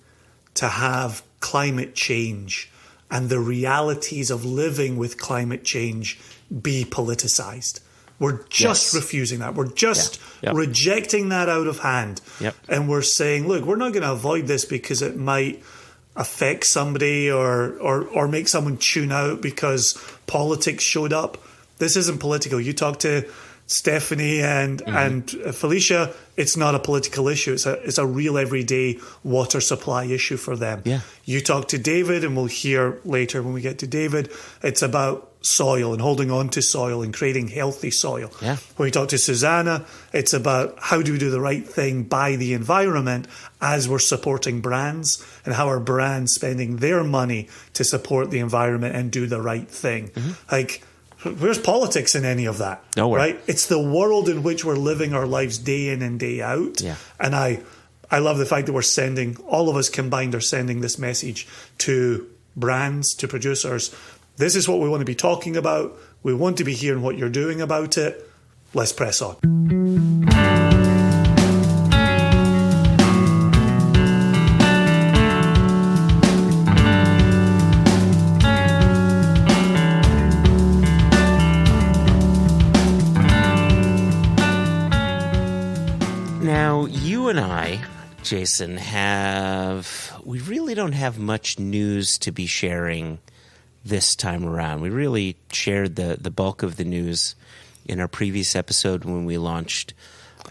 S2: to have climate change and the realities of living with climate change be politicized. We're just refusing that. We're just rejecting that out of hand.
S1: Yep.
S2: And we're saying, look, we're not going to avoid this because it might affect somebody or make someone tune out because politics showed up. This isn't political. You talk to Stephanie and Felicia, it's not a political issue. It's a real everyday water supply issue for them.
S1: Yeah.
S2: You talk to David, and we'll hear later when we get to David, it's about soil and holding on to soil and creating healthy soil.
S1: Yeah.
S2: When we talk to Susanna, it's about how do we do the right thing by the environment as we're supporting brands, and how are brands spending their money to support the environment and do the right thing. Like, where's politics in any of that?
S1: Nowhere.
S2: Right? It's the world in which we're living our lives day in and day out.
S1: Yeah.
S2: And I love the fact that we're sending, all of us combined are sending this message to brands, to producers. This is what we want to be talking about. We want to be hearing what you're doing about it. Let's press on.
S1: Now, you and I, Jason, we really don't have much news to be sharing this time around. We really shared the bulk of the news in our previous episode when we launched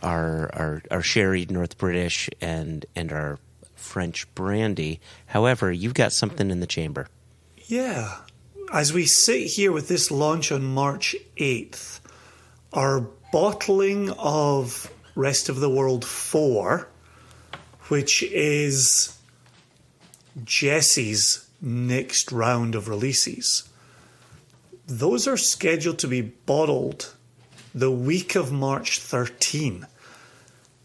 S1: our sherry North British and our French brandy. However, you've got something in the chamber.
S2: Yeah. As we sit here with this launch on March 8th, our bottling of Rest of the World 4, which is Jesse's next round of releases, those are scheduled to be bottled the week of March 13.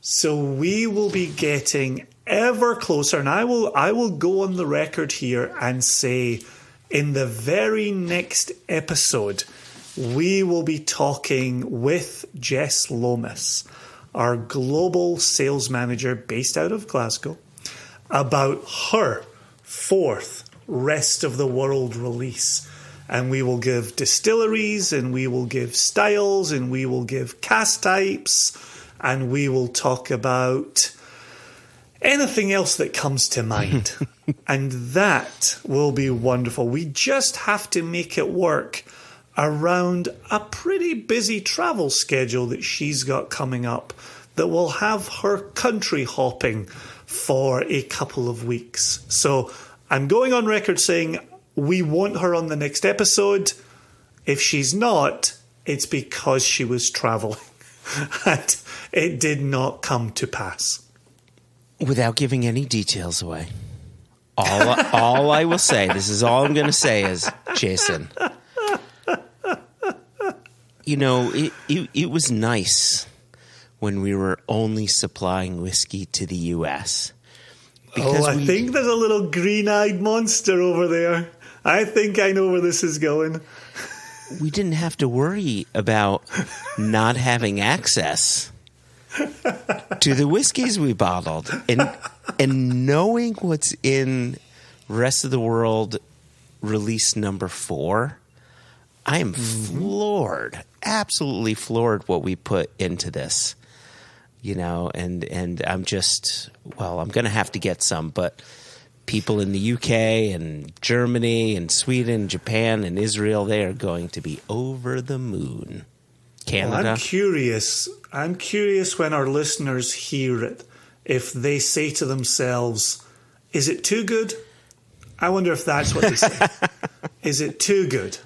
S2: So we will be getting ever closer, and I will go on the record here and say in the very next episode we will be talking with Jess Lomas, our global sales manager based out of Glasgow, about her fourth Rest of the World release. And we will give distilleries, and we will give styles, and we will give cask types, and we will talk about anything else that comes to mind. And that will be wonderful. We just have to make it work around a pretty busy travel schedule that she's got coming up that will have her country hopping for a couple of weeks. So I'm going on record saying we want her on the next episode. If she's not, it's because she was traveling and it did not come to pass.
S1: Without giving any details away, all I will say, this is all I'm going to say is, Jason, you know, it was nice when we were only supplying whiskey to the U.S.
S2: I think there's a little green-eyed monster over there. I think I know where this is going.
S1: We didn't have to worry about not having access to the whiskeys we bottled. And knowing what's in Rest of the World release number 4, I am floored, absolutely floored what we put into this. You know, and I'm just, well, I'm going to have to get some, but people in the UK and Germany and Sweden, Japan and Israel, they are going to be over the moon. Canada.
S2: Well, I'm curious when our listeners hear it, if they say to themselves, is it too good? I wonder if that's what they say. Is it too good?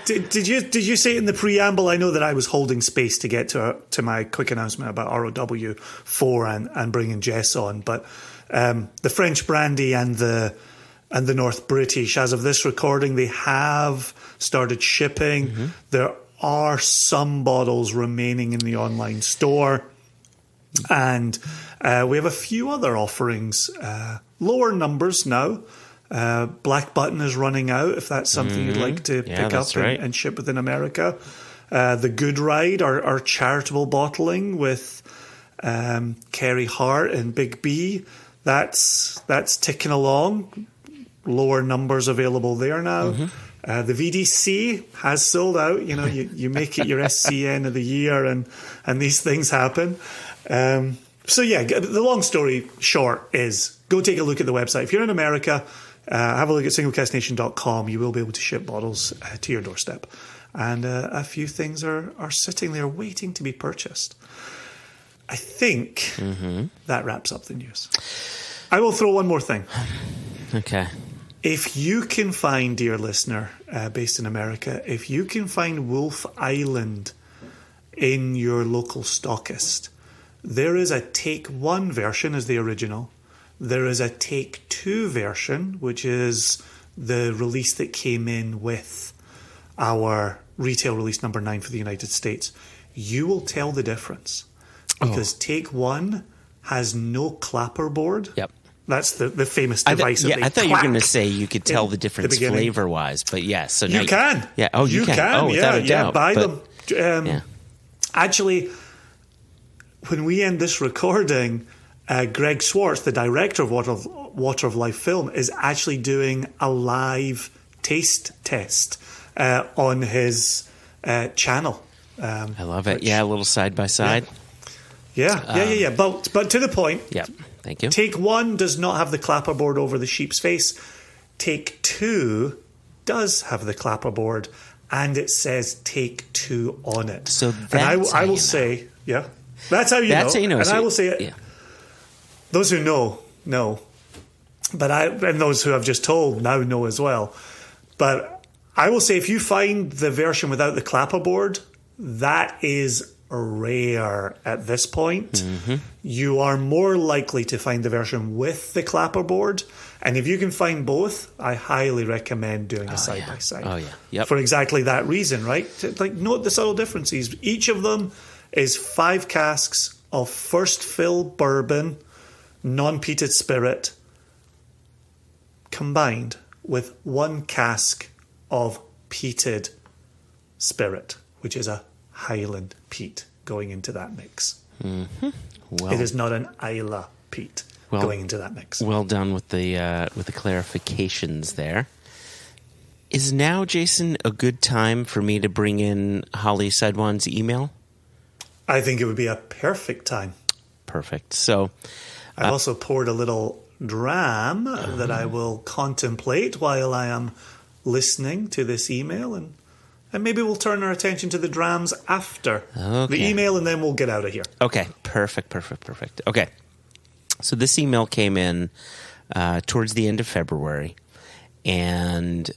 S2: Did you say in the preamble? I know that I was holding space to get to my quick announcement about ROW4 and bringing Jess on, but the French brandy and the and the North British. As of this recording, they have started shipping. Mm-hmm. There are some bottles remaining in the online store. And we have a few other offerings. Lower numbers now. Black Button is running out, if that's something you'd like to pick up and ship within America. The Good Ride, our charitable bottling with Kerry Hart and Big B, that's ticking along. Lower numbers available there now. Mm-hmm. The VDC has sold out. You know, you make it your SCN of the year, and these things happen. So yeah, the long story short is go take a look at the website. If you're in America, have a look at singlecastnation.com. You will be able to ship bottles to your doorstep. And a few things are sitting there waiting to be purchased. I think that wraps up the news. I will throw one more thing.
S1: Okay.
S2: If you can find, dear listener, based in America, if you can find Wolf Island in your local stockist, there is a Take 1 version as the original. There is a Take 2 version, which is the release that came in with our retail release number 9 for the United States. You will tell the difference because Take 1 has no clapperboard.
S1: Yep.
S2: That's the famous device.
S1: I thought you were going to say you could tell the difference flavor-wise, but yes. So
S2: you can.
S1: Yeah. Oh, you can. Oh, without a doubt.
S2: Buy them. Actually, when we end this recording, Greg Swartz, the director of Water of Life Film, is actually doing a live taste test on his channel.
S1: I love it. A little side by side.
S2: Yeah. But to the point.
S1: Yeah. Thank you.
S2: Take 1 does not have the clapperboard over the sheep's face. Take 2 does have the clapperboard, and it says Take 2 on it.
S1: So
S2: that's I will say, that's how you know. That's how you know. And I will say, those who know. But and those who I've just told now know as well. But I will say, if you find the version without the clapperboard, that is rare at this point. Mm-hmm. You are more likely to find the version with the clapperboard, and if you can find both, I highly recommend doing a side by side.
S1: Oh yeah, yep.
S2: For exactly that reason, right? Like, note the subtle differences. Each of them is 5 casks of first fill bourbon, non-peated spirit, combined with 1 cask of peated spirit, which is a Highland peat going into that mix.
S1: Mm-hmm. Well,
S2: it is not an Isla peat going into that mix.
S1: Well done with the clarifications there. Is now, Jason, a good time for me to bring in Holly Sedwan's email?
S2: I think it would be a perfect time.
S1: Perfect. So
S2: I've also poured a little dram that I will contemplate while I am listening to this email, and maybe we'll turn our attention to the drams after the email, and then we'll get out of here. Okay,
S1: perfect. Okay, so this email came in towards the end of February, and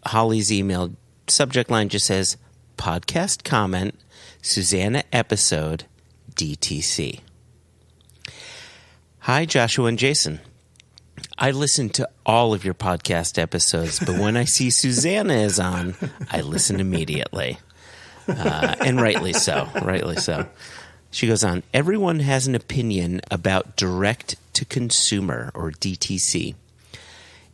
S1: Holly's email subject line just says, podcast comment, Susanna episode, DTC. Hi, Joshua and Jason. I listen to all of your podcast episodes, but when I see Susanna is on, I listen immediately. And rightly so. She goes on, everyone has an opinion about direct-to-consumer, or DTC.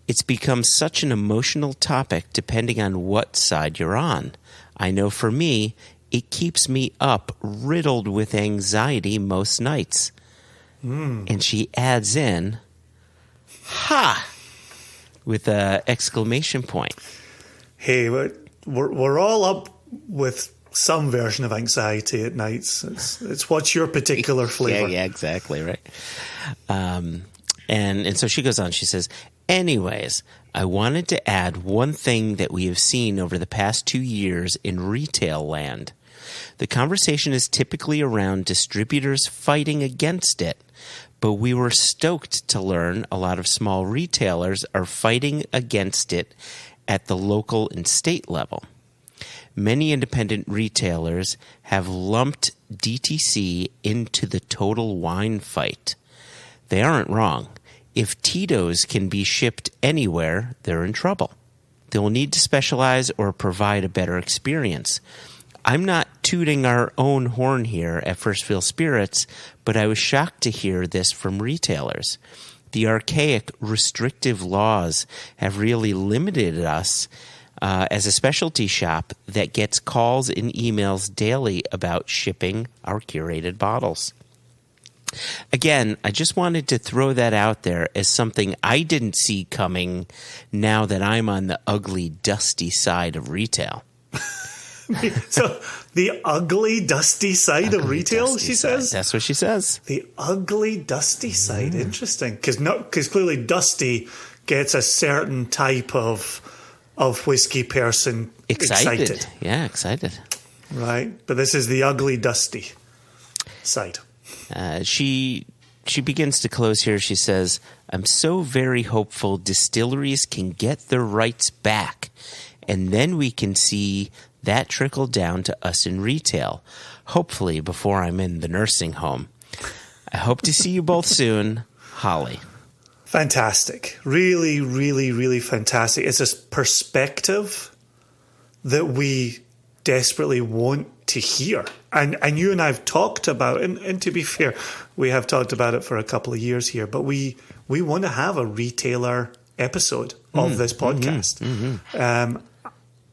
S1: It's become such an emotional topic depending on what side you're on. I know for me, it keeps me up, riddled with anxiety most nights. And she adds in, ha! With an exclamation point.
S2: Hey, we're all up with some version of anxiety at nights. It's what's your particular flavor?
S1: Yeah, exactly, right. And so she goes on. She says, anyways, I wanted to add one thing that we have seen over the past 2 years in retail land. The conversation is typically around distributors fighting against it, but we were stoked to learn a lot of small retailers are fighting against it at the local and state level. Many independent retailers have lumped DTC into the total wine fight. They aren't wrong. if Tito's can be shipped anywhere, they're in trouble. They'll need to specialize or provide a better experience. I'm not tooting our own horn here at First Fill Spirits, but I was shocked to hear this from retailers. The archaic, restrictive laws have really limited us as a specialty shop that gets calls and emails daily about shipping our curated bottles. Again, I just wanted to throw that out there as something I didn't see coming now that I'm on the ugly, dusty side of retail.
S2: So the ugly, dusty side of retail, she says?
S1: That's what she says.
S2: The ugly, dusty side. Interesting. Because clearly dusty gets a certain type of whiskey person excited.
S1: Yeah, excited.
S2: Right. But this is the ugly, dusty side.
S1: She begins to close here. She says, I'm so very hopeful distilleries can get their rights back, and then we can see that trickle down to us in retail, hopefully before I'm in the nursing home. I hope to see you both soon. Holly.
S2: Fantastic. Really, really, really fantastic. It's a perspective that we desperately want to hear. And you and I have talked about, and to be fair, we have talked about it for a couple of years here, but we want to have a retailer episode of this podcast.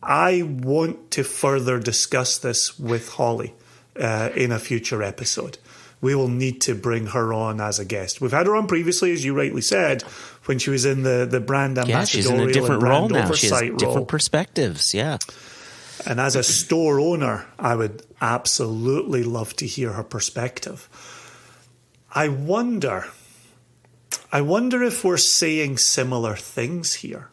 S2: I want to further discuss this with Holly in a future episode. We will need to bring her on as a guest. We've had her on previously, as you rightly said, when she was in the brand ambassadorial
S1: she's in a different role now. She has different
S2: role.
S1: Perspectives, yeah.
S2: And as a store owner, I would absolutely love to hear her perspective. I wonder if we're saying similar things here.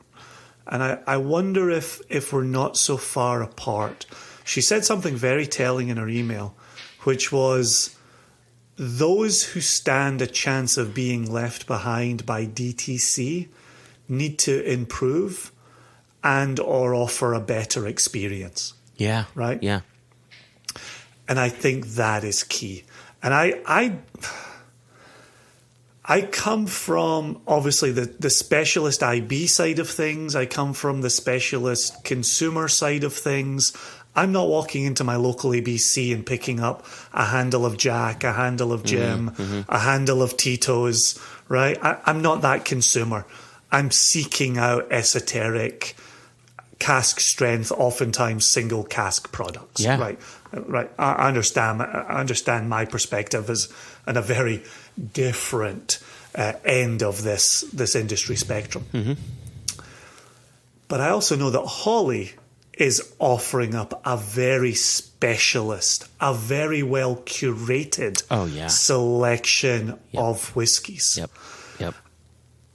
S2: And I wonder if we're not so far apart. She said something very telling in her email, which was, those who stand a chance of being left behind by DTC need to improve and or offer a better experience.
S1: Yeah.
S2: Right?
S1: Yeah.
S2: And I think that is key. And I come from, obviously, the specialist IB side of things. I come from the specialist consumer side of things. I'm not walking into my local ABC and picking up a handle of Jack, a handle of Jim, a handle of Tito's, right? I'm not that consumer. I'm seeking out esoteric, cask strength, oftentimes single cask products.
S1: Yeah.
S2: Right. I understand my perspective as in a very different end of this industry spectrum. But I also know that Holly is offering up a very specialist, a very well curated selection of whiskies.
S1: Yep.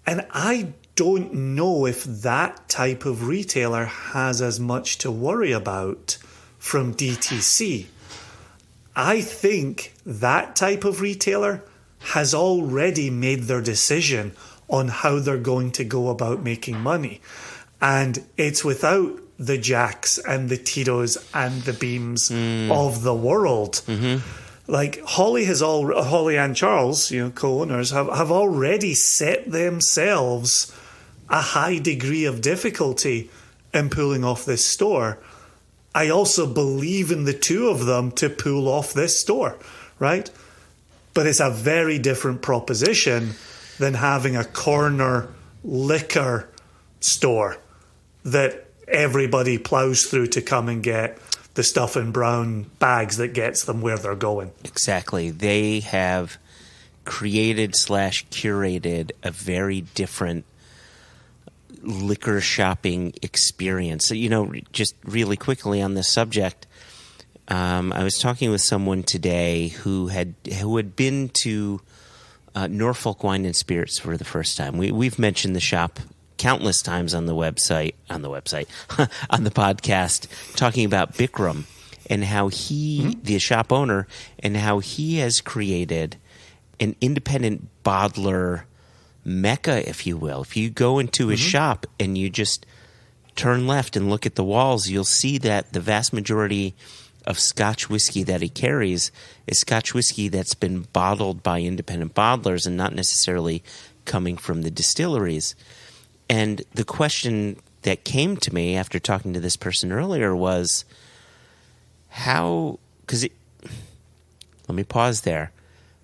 S2: And I don't know if that type of retailer has as much to worry about from DTC. I think that type of retailer has already made their decision on how they're going to go about making money. And it's without the Jacks and the Tito's and the Beams of the world. Like Holly and Charles, co-owners, have already set themselves a high degree of difficulty in pulling off this store. I also believe in the two of them to pull off this store, right? But it's a very different proposition than having a corner liquor store that everybody plows through to come and get the stuff in brown bags that gets them where they're going. Exactly.
S1: They have created/curated a very different liquor shopping experience. So, just really quickly on this subject, I was talking with someone today who had been to Norfolk Wine and Spirits for the first time. We've mentioned the shop countless times on the website, on the podcast, talking about Bikram and how the shop owner, and how he has created an independent bottler mecca, if you will. If you go into his shop and you just turn left and look at the walls, you'll see that the vast majority of Scotch whiskey that he carries is Scotch whiskey that's been bottled by independent bottlers and not necessarily coming from the distilleries. And the question that came to me after talking to this person earlier was let me pause there.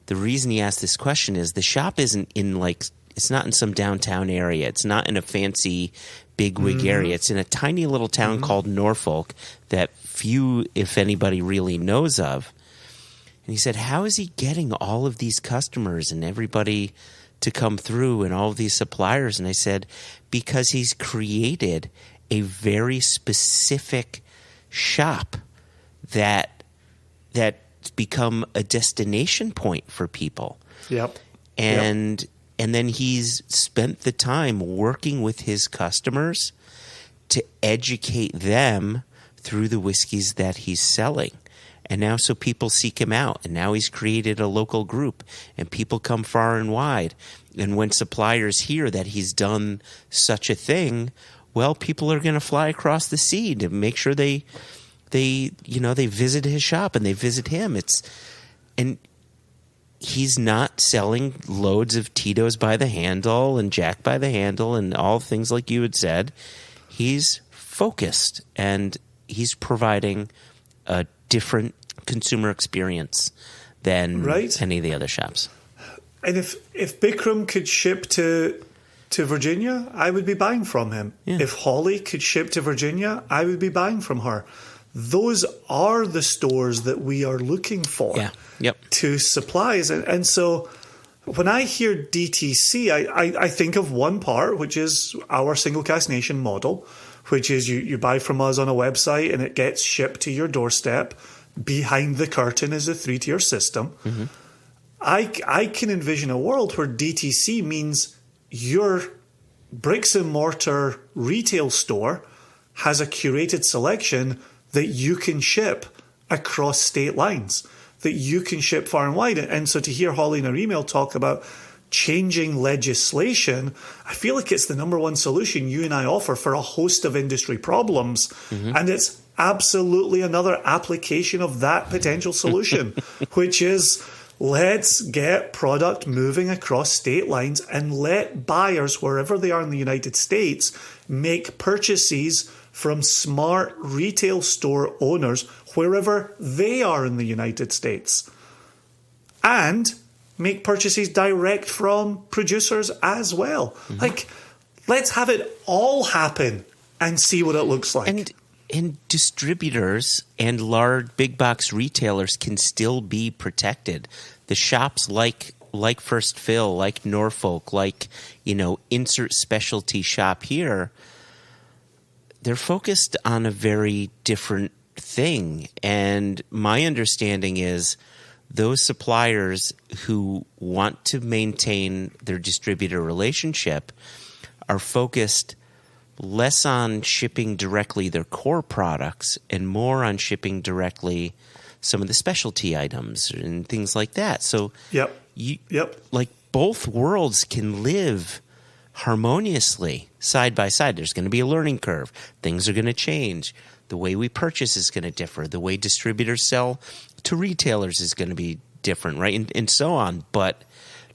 S1: The reason he asked this question is the shop isn't in it's not in some downtown area. It's not in a fancy bigwig area. It's in a tiny little town called Norfolk that few, if anybody, really knows of. And he said, how is he getting all of these customers and everybody to come through and all of these suppliers? And I said, because he's created a very specific shop that's become a destination point for people.
S2: Yep.
S1: And then he's spent the time working with his customers to educate them through the whiskeys that he's selling. And now so people seek him out. And now he's created a local group. And people come far and wide. And when suppliers hear that he's done such a thing, well, people are going to fly across the sea to make sure they visit his shop and they visit him. And he's not selling loads of Tito's by the handle and Jack by the handle and all things like you had said. He's focused and he's providing a different consumer experience than any of the other shops.
S2: And if Bikram could ship to Virginia, I would be buying from him. Yeah. If Holly could ship to Virginia, I would be buying from her. Those are the stores that we are looking for to supplies. And so when I hear DTC, I think of one part, which is our single cask nation model, which is you buy from us on a website and it gets shipped to your doorstep. Behind the curtain is a 3-tier system. Mm-hmm. I can envision a world where DTC means your bricks and mortar retail store has a curated selection that you can ship across state lines, that you can ship far and wide. And so to hear Holly in her email talk about changing legislation, I feel like it's the number one solution you and I offer for a host of industry problems. Mm-hmm. And it's absolutely another application of that potential solution, which is let's get product moving across state lines and let buyers, wherever they are in the United States, make purchases from smart retail store owners wherever they are in the United States. And make purchases direct from producers as well. Mm-hmm. Let's have it all happen and see what it looks like.
S1: And distributors and large big box retailers can still be protected. The shops like First Fill, like Norfolk, insert specialty shop here, they're focused on a very different thing. And my understanding is those suppliers who want to maintain their distributor relationship are focused less on shipping directly their core products and more on shipping directly some of the specialty items and things like that. So both worlds can live harmoniously side by side. There's going to be a learning curve. Things are going to change. The way we purchase is going to differ. The way distributors sell to retailers is going to be different, right? And so on. But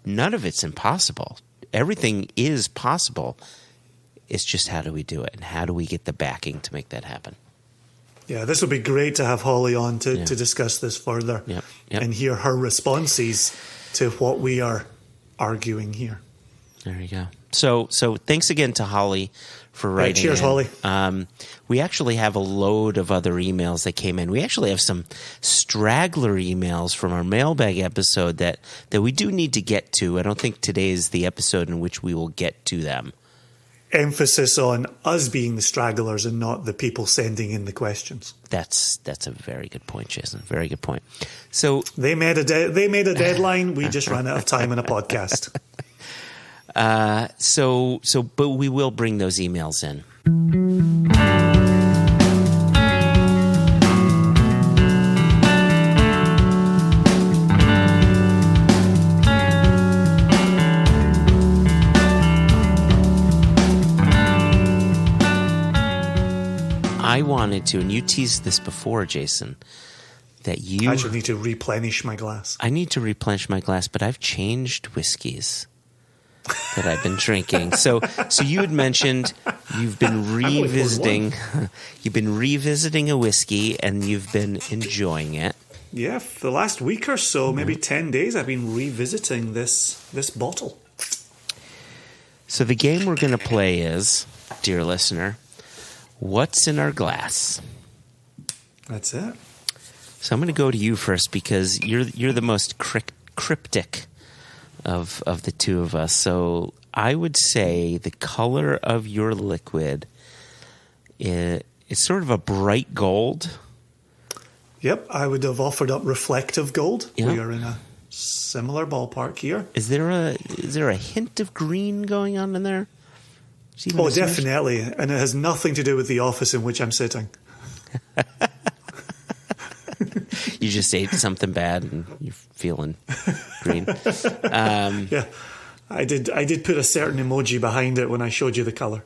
S1: none of it's impossible. Everything is possible. It's just how do we do it and how do we get the backing to make that happen?
S2: Yeah, this would be great to have Holly on to discuss this further and hear her responses to what we are arguing here.
S1: There you go. So thanks again to Holly for writing.
S2: Cheers, Holly.
S1: We actually have a load of other emails that came in. We actually have some straggler emails from our mailbag episode that we do need to get to. I don't think today is the episode in which we will get to them.
S2: Emphasis on us being the stragglers and not the people sending in the questions. That's
S1: a very good point, Jason. Very good point. So
S2: they made a deadline. We just ran out of time in a podcast.
S1: But we will bring those emails in. I wanted to, and you teased this before, Jason, that
S2: I should need to replenish my glass.
S1: I need to replenish my glass, but I've changed whiskeys. that I've been drinking. So you had mentioned you've been revisiting a whiskey and you've been enjoying it.
S2: Yeah, for the last week or so, maybe 10 days, I've been revisiting this bottle.
S1: So the game we're going to play is, dear listener, what's in our glass?
S2: That's it.
S1: So I'm going to go to you first because you're the most cryptic of the two of us. So I would say the color of your liquid is sort of a bright gold.
S2: Yep, I would have offered up reflective gold.
S1: Yeah.
S2: We are in a similar ballpark here.
S1: Is there a hint of green going on in there?
S2: Oh, definitely. And it has nothing to do with the office in which I'm sitting.
S1: You just ate something bad and you're feeling green.
S2: Yeah, I did put a certain emoji behind it when I showed you the color.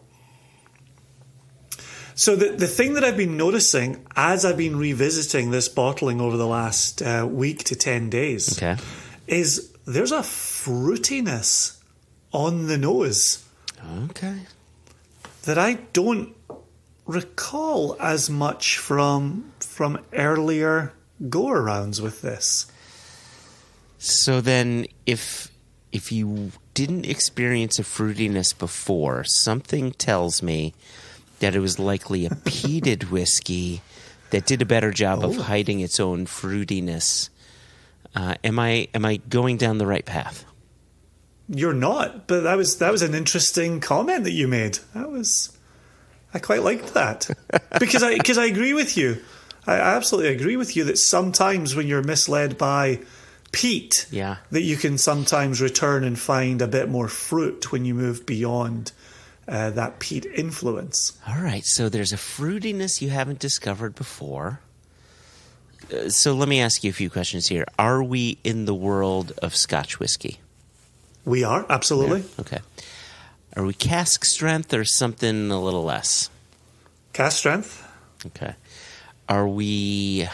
S2: So the thing that I've been noticing as I've been revisiting this bottling over the last week to 10 days is there's a fruitiness on the nose.
S1: Okay.
S2: That I don't recall as much from earlier go-arounds with this.
S1: So then if you didn't experience a fruitiness before, something tells me that it was likely a peated whiskey that did a better job of hiding its own fruitiness. Am I going down the right path?
S2: You're not, but that was an interesting comment that you made. I quite liked that because I agree with you. I absolutely agree with you that sometimes when you're misled by peat, that you can sometimes return and find a bit more fruit when you move beyond that peat influence.
S1: All right, so there's a fruitiness you haven't discovered before. So let me ask you a few questions here. Are we in the world of Scotch whiskey?
S2: We are, absolutely.
S1: Yeah. Okay. Are we cask strength or something a little less?
S2: Cask strength.
S1: Okay. Are we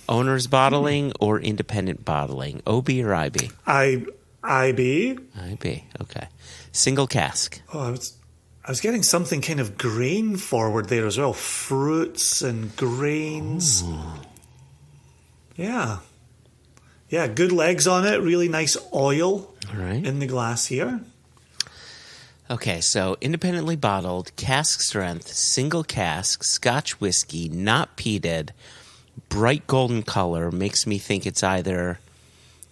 S1: owner's bottling or independent bottling? OB or IB?
S2: IB.
S1: IB, okay. Single cask.
S2: Oh, I was getting something kind of grain forward there as well. Fruits and grains. Ooh. Yeah. Yeah, good legs on it. Really nice oil in the glass here.
S1: Okay, so independently bottled, cask strength, single cask, Scotch whiskey, not peated, bright golden color makes me think it's either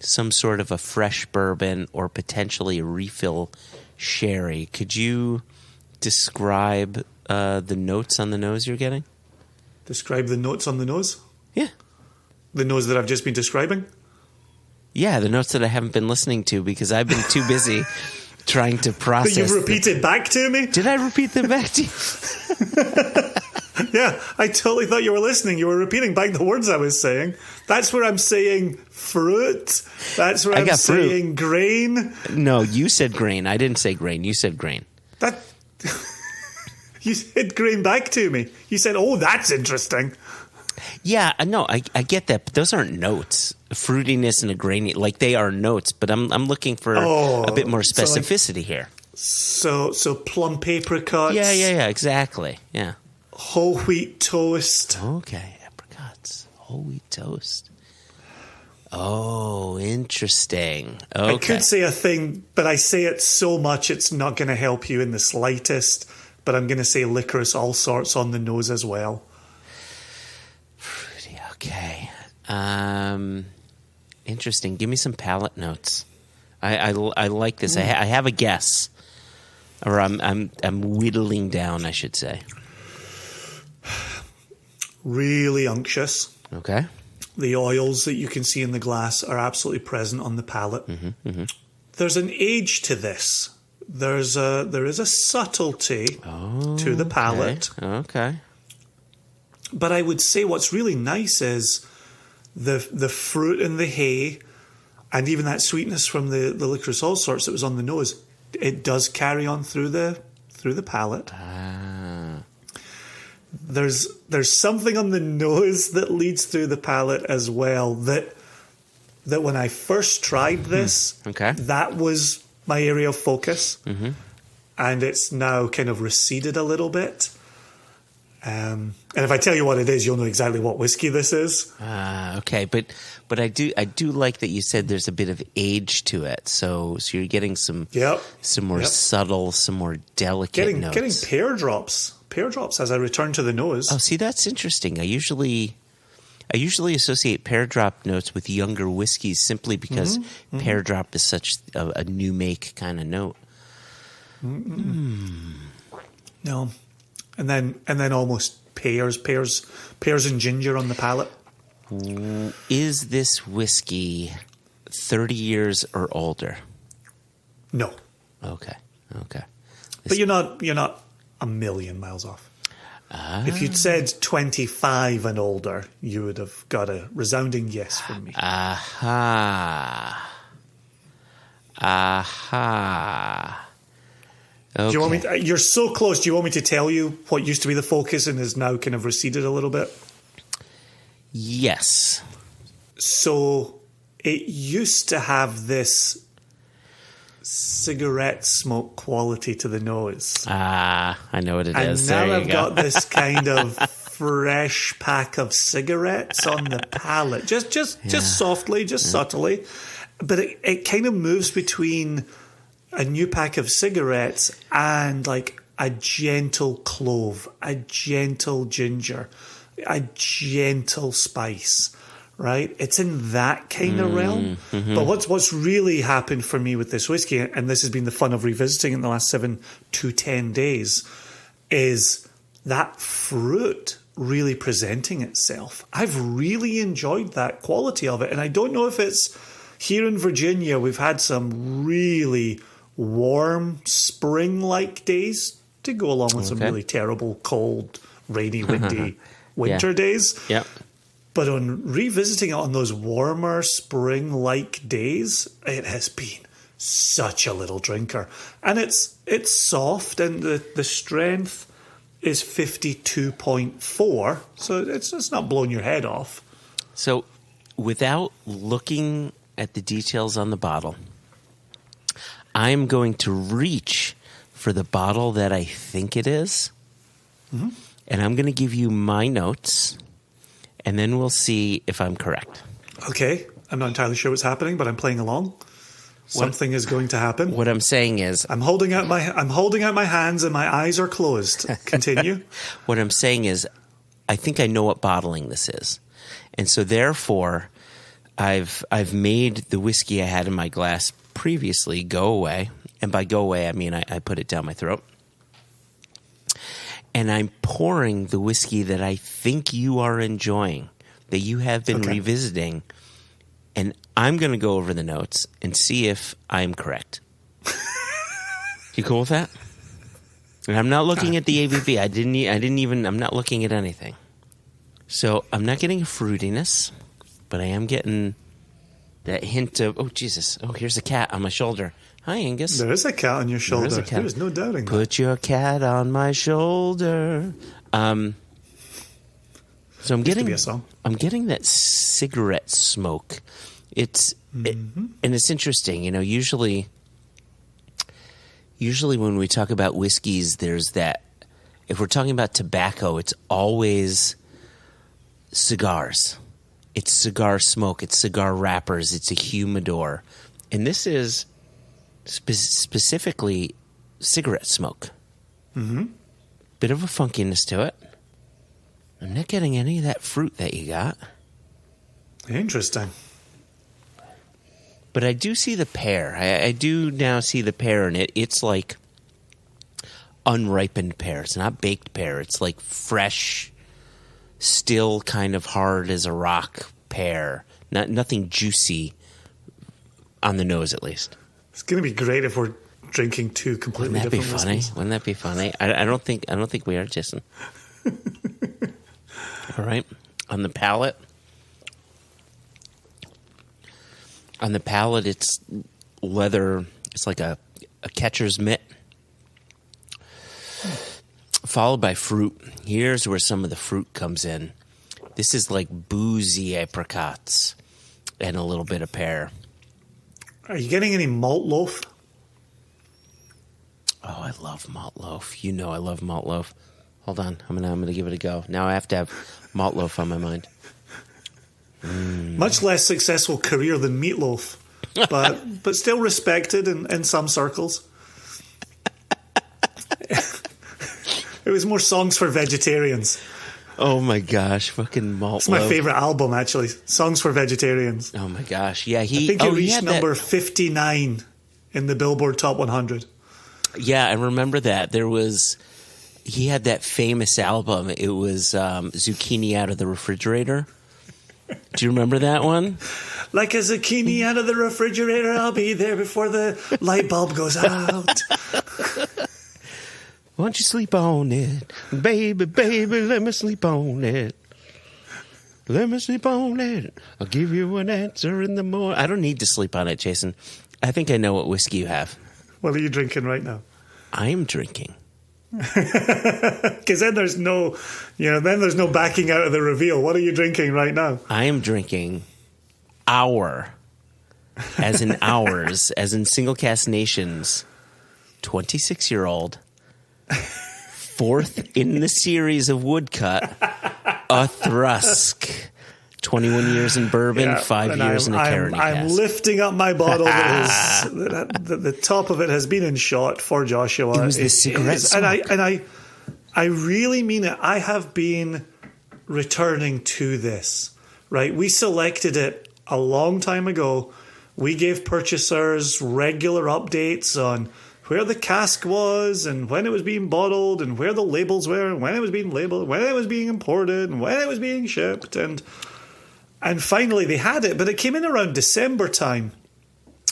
S1: some sort of a fresh bourbon or potentially a refill sherry. Could you describe the notes on the nose you're getting?
S2: Describe the notes on the nose?
S1: Yeah.
S2: The nose that I've just been describing?
S1: Yeah, the notes that I haven't been listening to because I've been too busy trying to process.
S2: But you've repeated back to me?
S1: Did I repeat them back to you?
S2: Yeah, I totally thought you were listening. You were repeating back the words I was saying. That's where I'm saying fruit. That's where I'm saying grain.
S1: No, you said grain. I didn't say grain. You said grain.
S2: You said grain back to me. You said, oh, that's interesting.
S1: Yeah, no, I get that, but those aren't notes. Fruitiness and a grainy, like they are notes, but I'm looking for a bit more specificity here.
S2: So plum apricots.
S1: Yeah, exactly. Yeah.
S2: Whole wheat toast.
S1: Okay, apricots, whole wheat toast. Oh, interesting. Okay.
S2: I could say a thing, but I say it so much it's not going to help you in the slightest. But I'm going to say licorice all sorts on the nose as well.
S1: Fruity, okay. Interesting. Give me some palate notes. I like this. I have a guess, or I'm whittling down, I should say.
S2: Really unctuous.
S1: Okay.
S2: The oils that you can see in the glass are absolutely present on the palate.
S1: Mm-hmm, mm-hmm.
S2: There's an age to this. There is a subtlety to the palate.
S1: Okay.
S2: But I would say what's really nice is the fruit and the hay, and even that sweetness from the licorice all sorts that was on the nose. It does carry on through the palate. There's something on the nose that leads through the palate as well that that when I first tried this, that was my area of focus. And it's now kind of receded a little bit. And if I tell you what it is, you'll know exactly what whiskey this is.
S1: Okay, but I do like that you said there's a bit of age to it. So you're getting some more subtle, some more delicate notes.
S2: Getting pear drops as I return to the nose.
S1: Oh, see, that's interesting. I usually associate pear drop notes with younger whiskeys simply because pear drop is such a new make kind of note.
S2: No. And then almost pears and ginger on the palate.
S1: Is this whiskey 30 years or older?
S2: No.
S1: Okay.
S2: But you're not a million miles off. If you'd said 25 and older, you would have got a resounding yes from me.
S1: Aha. Okay.
S2: Do you want me you're so close. Do you want me to tell you what used to be the focus and is now kind of receded a little bit?
S1: Yes.
S2: So it used to have this cigarette smoke quality to the nose.
S1: I know what it is.
S2: And now
S1: there
S2: I've got this kind of fresh pack of cigarettes on the palate. Just softly, just subtly. But it kind of moves between a new pack of cigarettes and like a gentle clove, a gentle ginger, a gentle spice, right? It's in that kind of realm. But what's really happened for me with this whiskey, and this has been the fun of revisiting in the last 7 to 10 days, is that fruit really presenting itself. I've really enjoyed that quality of it. And I don't know if it's here in Virginia, we've had some really warm spring-like days to go along with some really terrible, cold, rainy, windy winter days.
S1: Yep.
S2: But on revisiting it on those warmer spring-like days, it has been such a little drinker. And it's soft, and the strength is 52.4, so it's not blowing your head off.
S1: So without looking at the details on the bottle, I'm going to reach for the bottle that I think it is, and I'm going to give you my notes, and then we'll see if I'm correct.
S2: Okay. I'm not entirely sure what's happening, but I'm playing along. Something is going to happen.
S1: What I'm saying is,
S2: I'm holding out my hands and my eyes are closed. Continue.
S1: What I'm saying is, I think I know what bottling this is, and so therefore, I've made the whiskey I had in my glass previously go away, and by go away I mean I put it down my throat, and I'm pouring the whiskey that I think you are enjoying, that you have been revisiting, and I'm going to go over the notes and see if I'm correct. You cool with that? And I'm not looking at the ABV. I didn't even. I'm not looking at anything. So I'm not getting a fruitiness, but I am getting that hint of, oh, Jesus. Oh, here's a cat on my shoulder. Hi, Angus.
S2: There is a cat on your shoulder.
S1: There is a cat.
S2: There's no doubting that.
S1: Put your cat on my shoulder. So I'm getting that cigarette smoke. And it's interesting. You know, usually when we talk about whiskeys, there's that. If we're talking about tobacco, it's always cigars. It's cigar smoke. It's cigar wrappers. It's a humidor. And this is specifically cigarette smoke. Bit of a funkiness to it. I'm not getting any of that fruit that you got.
S2: Interesting.
S1: But I do see the pear. I do now see the pear in it. It's like unripened pear. It's not baked pear. It's like fresh, still kind of hard as a rock pear. Nothing juicy on the nose, at least.
S2: It's going to be great if we're drinking two completely different whiskeys.
S1: Wouldn't that be funny? I don't think we are, Jason. All right. On the palate. It's leather. It's like a catcher's mitt, followed by fruit. Here's where some of the fruit comes in. This is like boozy apricots. and a little bit of pear.
S2: Are you getting any malt loaf?
S1: Oh, I love malt loaf. You know I love malt loaf. Hold on. I'm gonna give it a go. Now I have to have malt loaf on my mind.
S2: Much less successful career than meatloaf, but still respected in some circles. It was more songs for vegetarians.
S1: Oh my gosh, fucking malt
S2: It's my
S1: loaf.
S2: favorite album, actually. Songs for Vegetarians.
S1: Oh my gosh. Yeah,
S2: I think it reached number 59 in the Billboard Top 100.
S1: Yeah, I remember that. He had that famous album. It was Zucchini Out of the Refrigerator. Do you remember that one?
S2: Like a zucchini out of the refrigerator, I'll be there before the light bulb goes out.
S1: Why don't you sleep on it? Baby, baby, let me sleep on it. Let me sleep on it. I'll give you an answer in the morning. I don't need to sleep on it, Jason. I think I know what whiskey you have.
S2: What are you drinking right now?
S1: I'm drinking.
S2: Because then there's no backing out of the reveal. What are you drinking right now?
S1: I am drinking our, as in ours, as in Single Cast Nation's 26-year-old, fourth in the series of woodcut, a Thrusk. 21 years in bourbon, 5 years in a Caroni
S2: I'm
S1: cask.
S2: lifting up my bottle the top of it has been in shot for Joshua.
S1: It was the cigarette smoke.
S2: And I really mean it. I have been returning to this, right? We selected it a long time ago. We gave purchasers regular updates on where the cask was and when it was being bottled and where the labels were and when it was being labeled, when it was being imported and when it was being shipped. And finally they had it, but it came in around December time.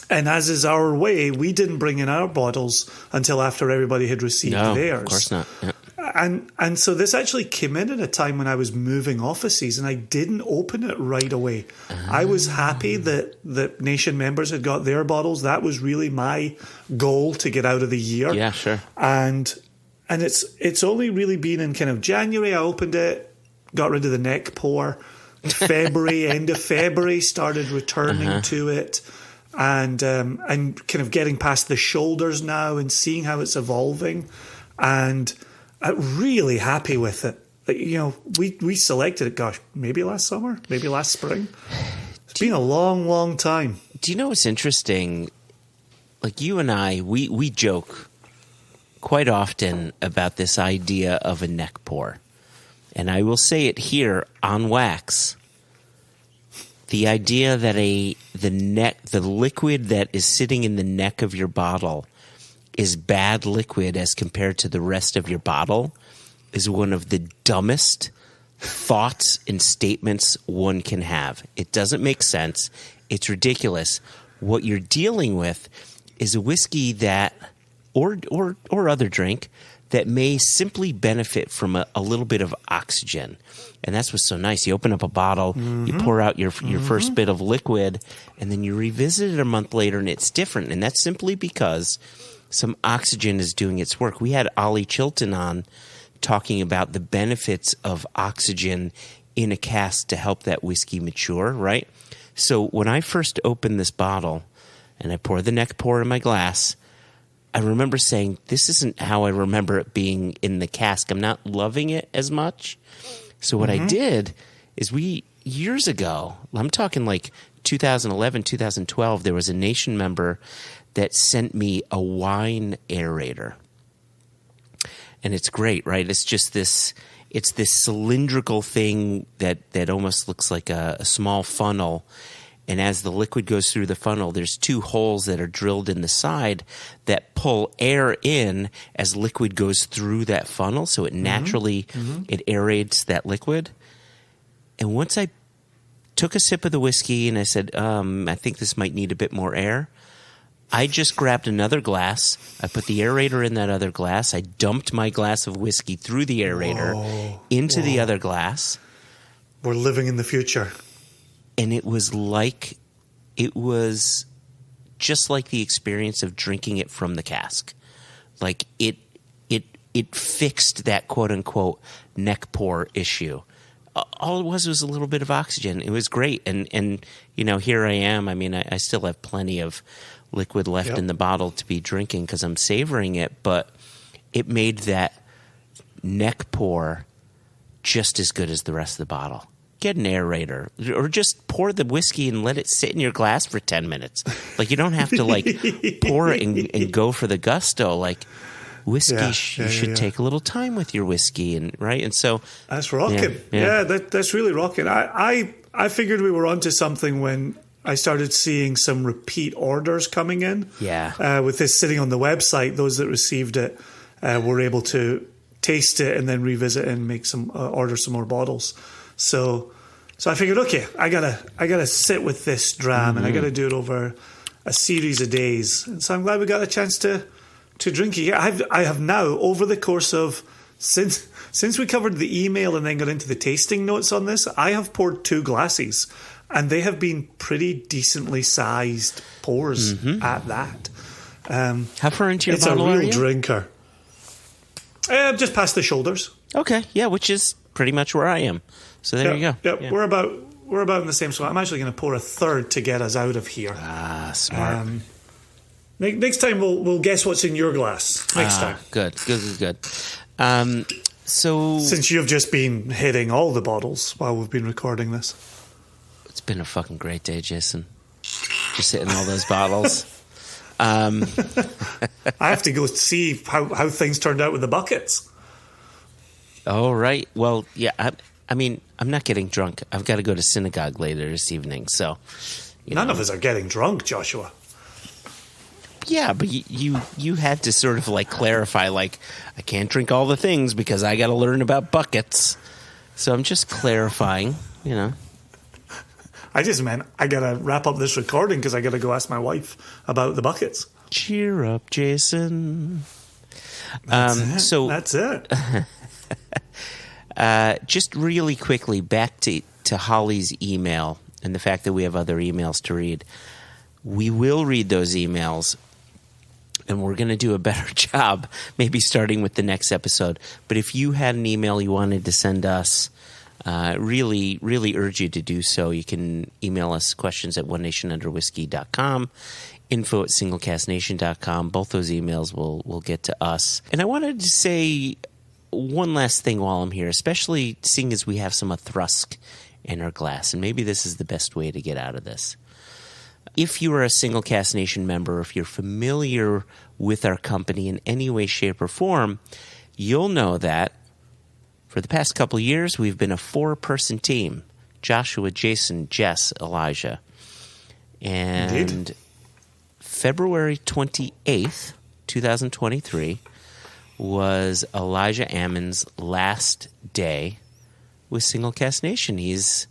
S2: And as is our way, we didn't bring in our bottles until after everybody had received theirs.
S1: Of course not. Yeah.
S2: And so this actually came in at a time when I was moving offices and I didn't open it right away. I was happy that Nation members had got their bottles. That was really my goal to get out of the year.
S1: Yeah, sure.
S2: And it's only really been in kind of January I opened it, got rid of the neck pour. February, end of February, started returning to it. And kind of getting past the shoulders now and seeing how it's evolving. And I'm really happy with it. We selected it, gosh, maybe last summer, maybe last spring. It's been a long, long time.
S1: Do you know what's interesting? Like you and I, we joke quite often about this idea of a neck pour. And I will say it here on wax. The idea that the liquid that is sitting in the neck of your bottle is bad liquid as compared to the rest of your bottle is one of the dumbest thoughts and statements one can have. It doesn't make sense. It's ridiculous. What you're dealing with is a whiskey that, or other drink, that may simply benefit from a little bit of oxygen. And that's what's so nice. You open up a bottle, you pour out your first bit of liquid, and then you revisit it a month later, and it's different. And that's simply because some oxygen is doing its work. We had Ollie Chilton on talking about the benefits of oxygen in a cask to help that whiskey mature, right? So when I first opened this bottle and I pour the neck pour in my glass, I remember saying, this isn't how I remember it being in the cask. I'm not loving it as much. So what I did is years ago, I'm talking like 2011, 2012, there was a Nation member that sent me a wine aerator. And it's great, right? It's just this cylindrical thing that almost looks like a small funnel. And as the liquid goes through the funnel, there's two holes that are drilled in the side that pull air in as liquid goes through that funnel. So it naturally, it aerates that liquid. And once I took a sip of the whiskey and I said, I think this might need a bit more air, I just grabbed another glass. I put the aerator in that other glass. I dumped my glass of whiskey through the aerator into the other glass.
S2: We're living in the future.
S1: And it was just like the experience of drinking it from the cask. Like it fixed that quote unquote neck pour issue. all it was a little bit of oxygen. It was great. And here I am. I mean, I still have plenty of liquid left in the bottle to be drinking because I'm savoring it, but it made that neck pour just as good as the rest of the bottle. Get an aerator or just pour the whiskey and let it sit in your glass for 10 minutes. Like, you don't have to pour it and go for the gusto. Like, whiskey, you should take a little time with your whiskey, and so
S2: that's rocking. That's really rocking. I figured we were onto something when I started seeing some repeat orders coming in. With this sitting on the website, those that received it were able to taste it and then revisit and make some order some more bottles. So I figured, okay, I gotta sit with this dram, and I gotta do it over a series of days. And so I'm glad we got a chance to drink it. I have now, over the course of since we covered the email and then got into the tasting notes on this, I have poured 2 glasses, and they have been pretty decently sized pours at that.
S1: How far into your bottle are you?
S2: It's a real drinker. Just past the shoulders.
S1: Okay, yeah, which is pretty much where I am. So there you go.
S2: Yeah, we're about in the same spot. I'm actually going to pour a third to get us out of here.
S1: Smart.
S2: Next time we'll guess what's in your glass. Next time.
S1: Good. So
S2: since you've just been hitting all the bottles while we've been recording this,
S1: it's been a fucking great day, Jason. Just hitting all those bottles.
S2: I have to go see how things turned out with the buckets.
S1: Oh, right. Well, yeah. I mean, I'm not getting drunk. I've got to go to synagogue later this evening. So,
S2: none of us are getting drunk, Joshua.
S1: Yeah, but you had to sort of clarify, I can't drink all the things because I got to learn about buckets. So I'm just clarifying,
S2: I just meant I got to wrap up this recording because I got to go ask my wife about the buckets.
S1: Cheer up, Jason.
S2: That's it.
S1: Just really quickly, back to Holly's email and the fact that we have other emails to read. We will read those emails, and we're going to do a better job, maybe starting with the next episode. But if you had an email you wanted to send us, really, really urge you to do so. You can email us questions at onenationunderwhiskey.com, info@singlecastnation.com. Both those emails will get to us. And I wanted to say one last thing while I'm here, especially seeing as we have some Thrusk in our glass, and maybe this is the best way to get out of this. If you are a Single Cast Nation member, if you're familiar with our company in any way, shape, or form, you'll know that for the past couple of years, we've been a 4-person team. Joshua, Jason, Jess, Elijah. And Indeed. February 28th, 2023, was Elijah Ammon's last day with Single Cast Nation. He's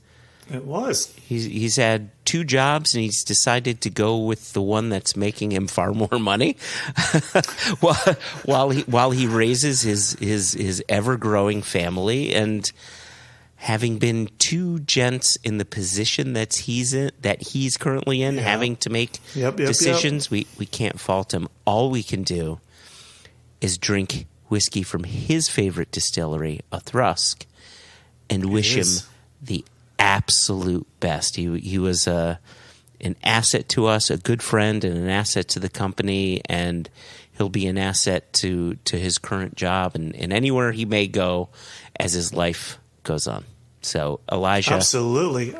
S1: had 2 jobs, and he's decided to go with the one that's making him far more money, while he raises his ever growing family. And having been 2 gents in the position that he's currently in, having to make decisions, we can't fault him. All we can do is drink whiskey from his favorite distillery, a Thrusk, and wish him the absolute best. He was an asset to us, a good friend, and an asset to the company, and he'll be an asset to his current job and anywhere he may go as his life goes on. So, Elijah.
S2: Absolutely.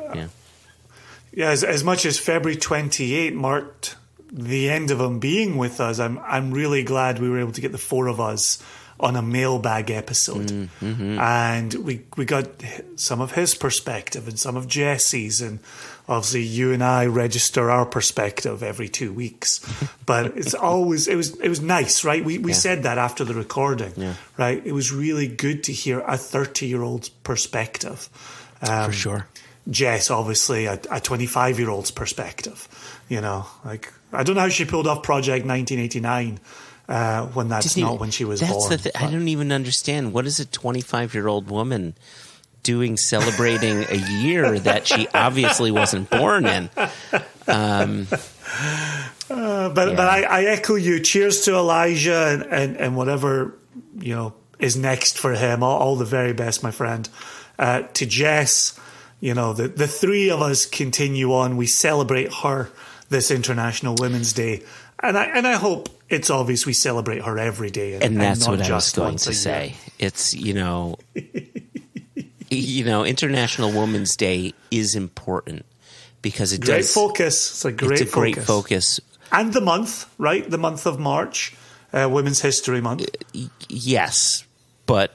S2: Yeah, as much as February 28 marked the end of him being with us, I'm really glad we were able to get the 4 of us on a mailbag episode. And we got some of his perspective and some of Jesse's, and obviously you and I register our perspective every 2 weeks. But it was nice, right? We said that after the recording, right? It was really good to hear a 30-year-old's perspective.
S1: For sure.
S2: Jess, obviously, a 25-year-old's perspective. I don't know how she pulled off Project 1989 when that's not when she was born.
S1: I don't even understand. What is a 25-year-old woman doing celebrating a year that she obviously wasn't born in? But
S2: I echo you. Cheers to Elijah and whatever is next for him. All the very best, my friend. to Jess. You know, the three of us continue on. We celebrate her this International Women's Day. And I hope it's obvious we celebrate her every day.
S1: And that's
S2: not
S1: what I was
S2: just
S1: going
S2: once
S1: to
S2: a
S1: say.
S2: year.
S1: It's, International Women's Day is important because it
S2: Great
S1: does.
S2: focus. It's a great
S1: It's a great focus.
S2: And the month, right? The month of March, Women's History Month.
S1: Yes, but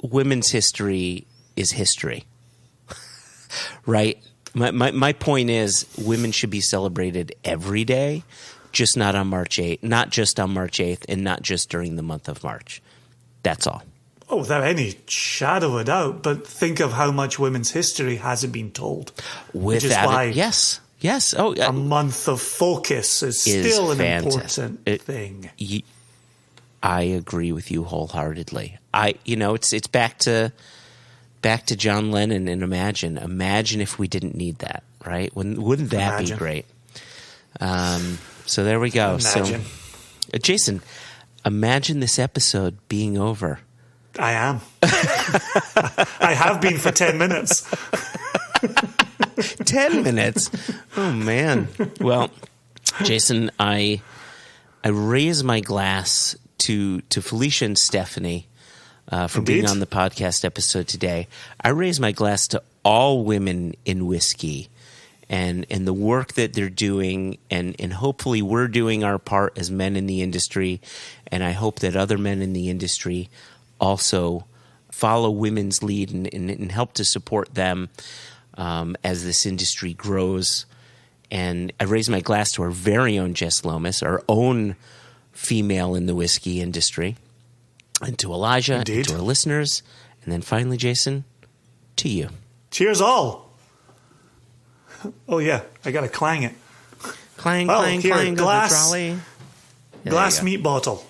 S1: women's history is history, right? My point is women should be celebrated every day, just not on March 8th, not just on March 8th, and not just during the month of March. That's all.
S2: Oh, without any shadow of a doubt. But think of how much women's history hasn't been told. Which is why
S1: yes. Oh,
S2: a month of focus is still an important thing.
S1: I agree with you wholeheartedly. It's back to John Lennon and Imagine if we didn't need that, right? Wouldn't that be great? So there we go.
S2: Imagine.
S1: So, Jason, imagine this episode being over.
S2: I am. I have been for 10 minutes.
S1: 10 minutes. Oh, man. Well, Jason, I raise my glass to Felicia and Stephanie for being on the podcast episode today. I raise my glass to all women in whiskey and the work that they're doing, and hopefully we're doing our part as men in the industry, and I hope that other men in the industry also follow women's lead and help to support them as this industry grows. And I raise my glass to our very own Jess Lomas, our own female in the whiskey industry, and to Elijah, and to our listeners, and then finally, Jason, to you.
S2: Cheers all. Oh, yeah, I got to clang it.
S1: Clang, clang,
S2: here,
S1: clang,
S2: glass,
S1: trolley.
S2: Glass meat bottle.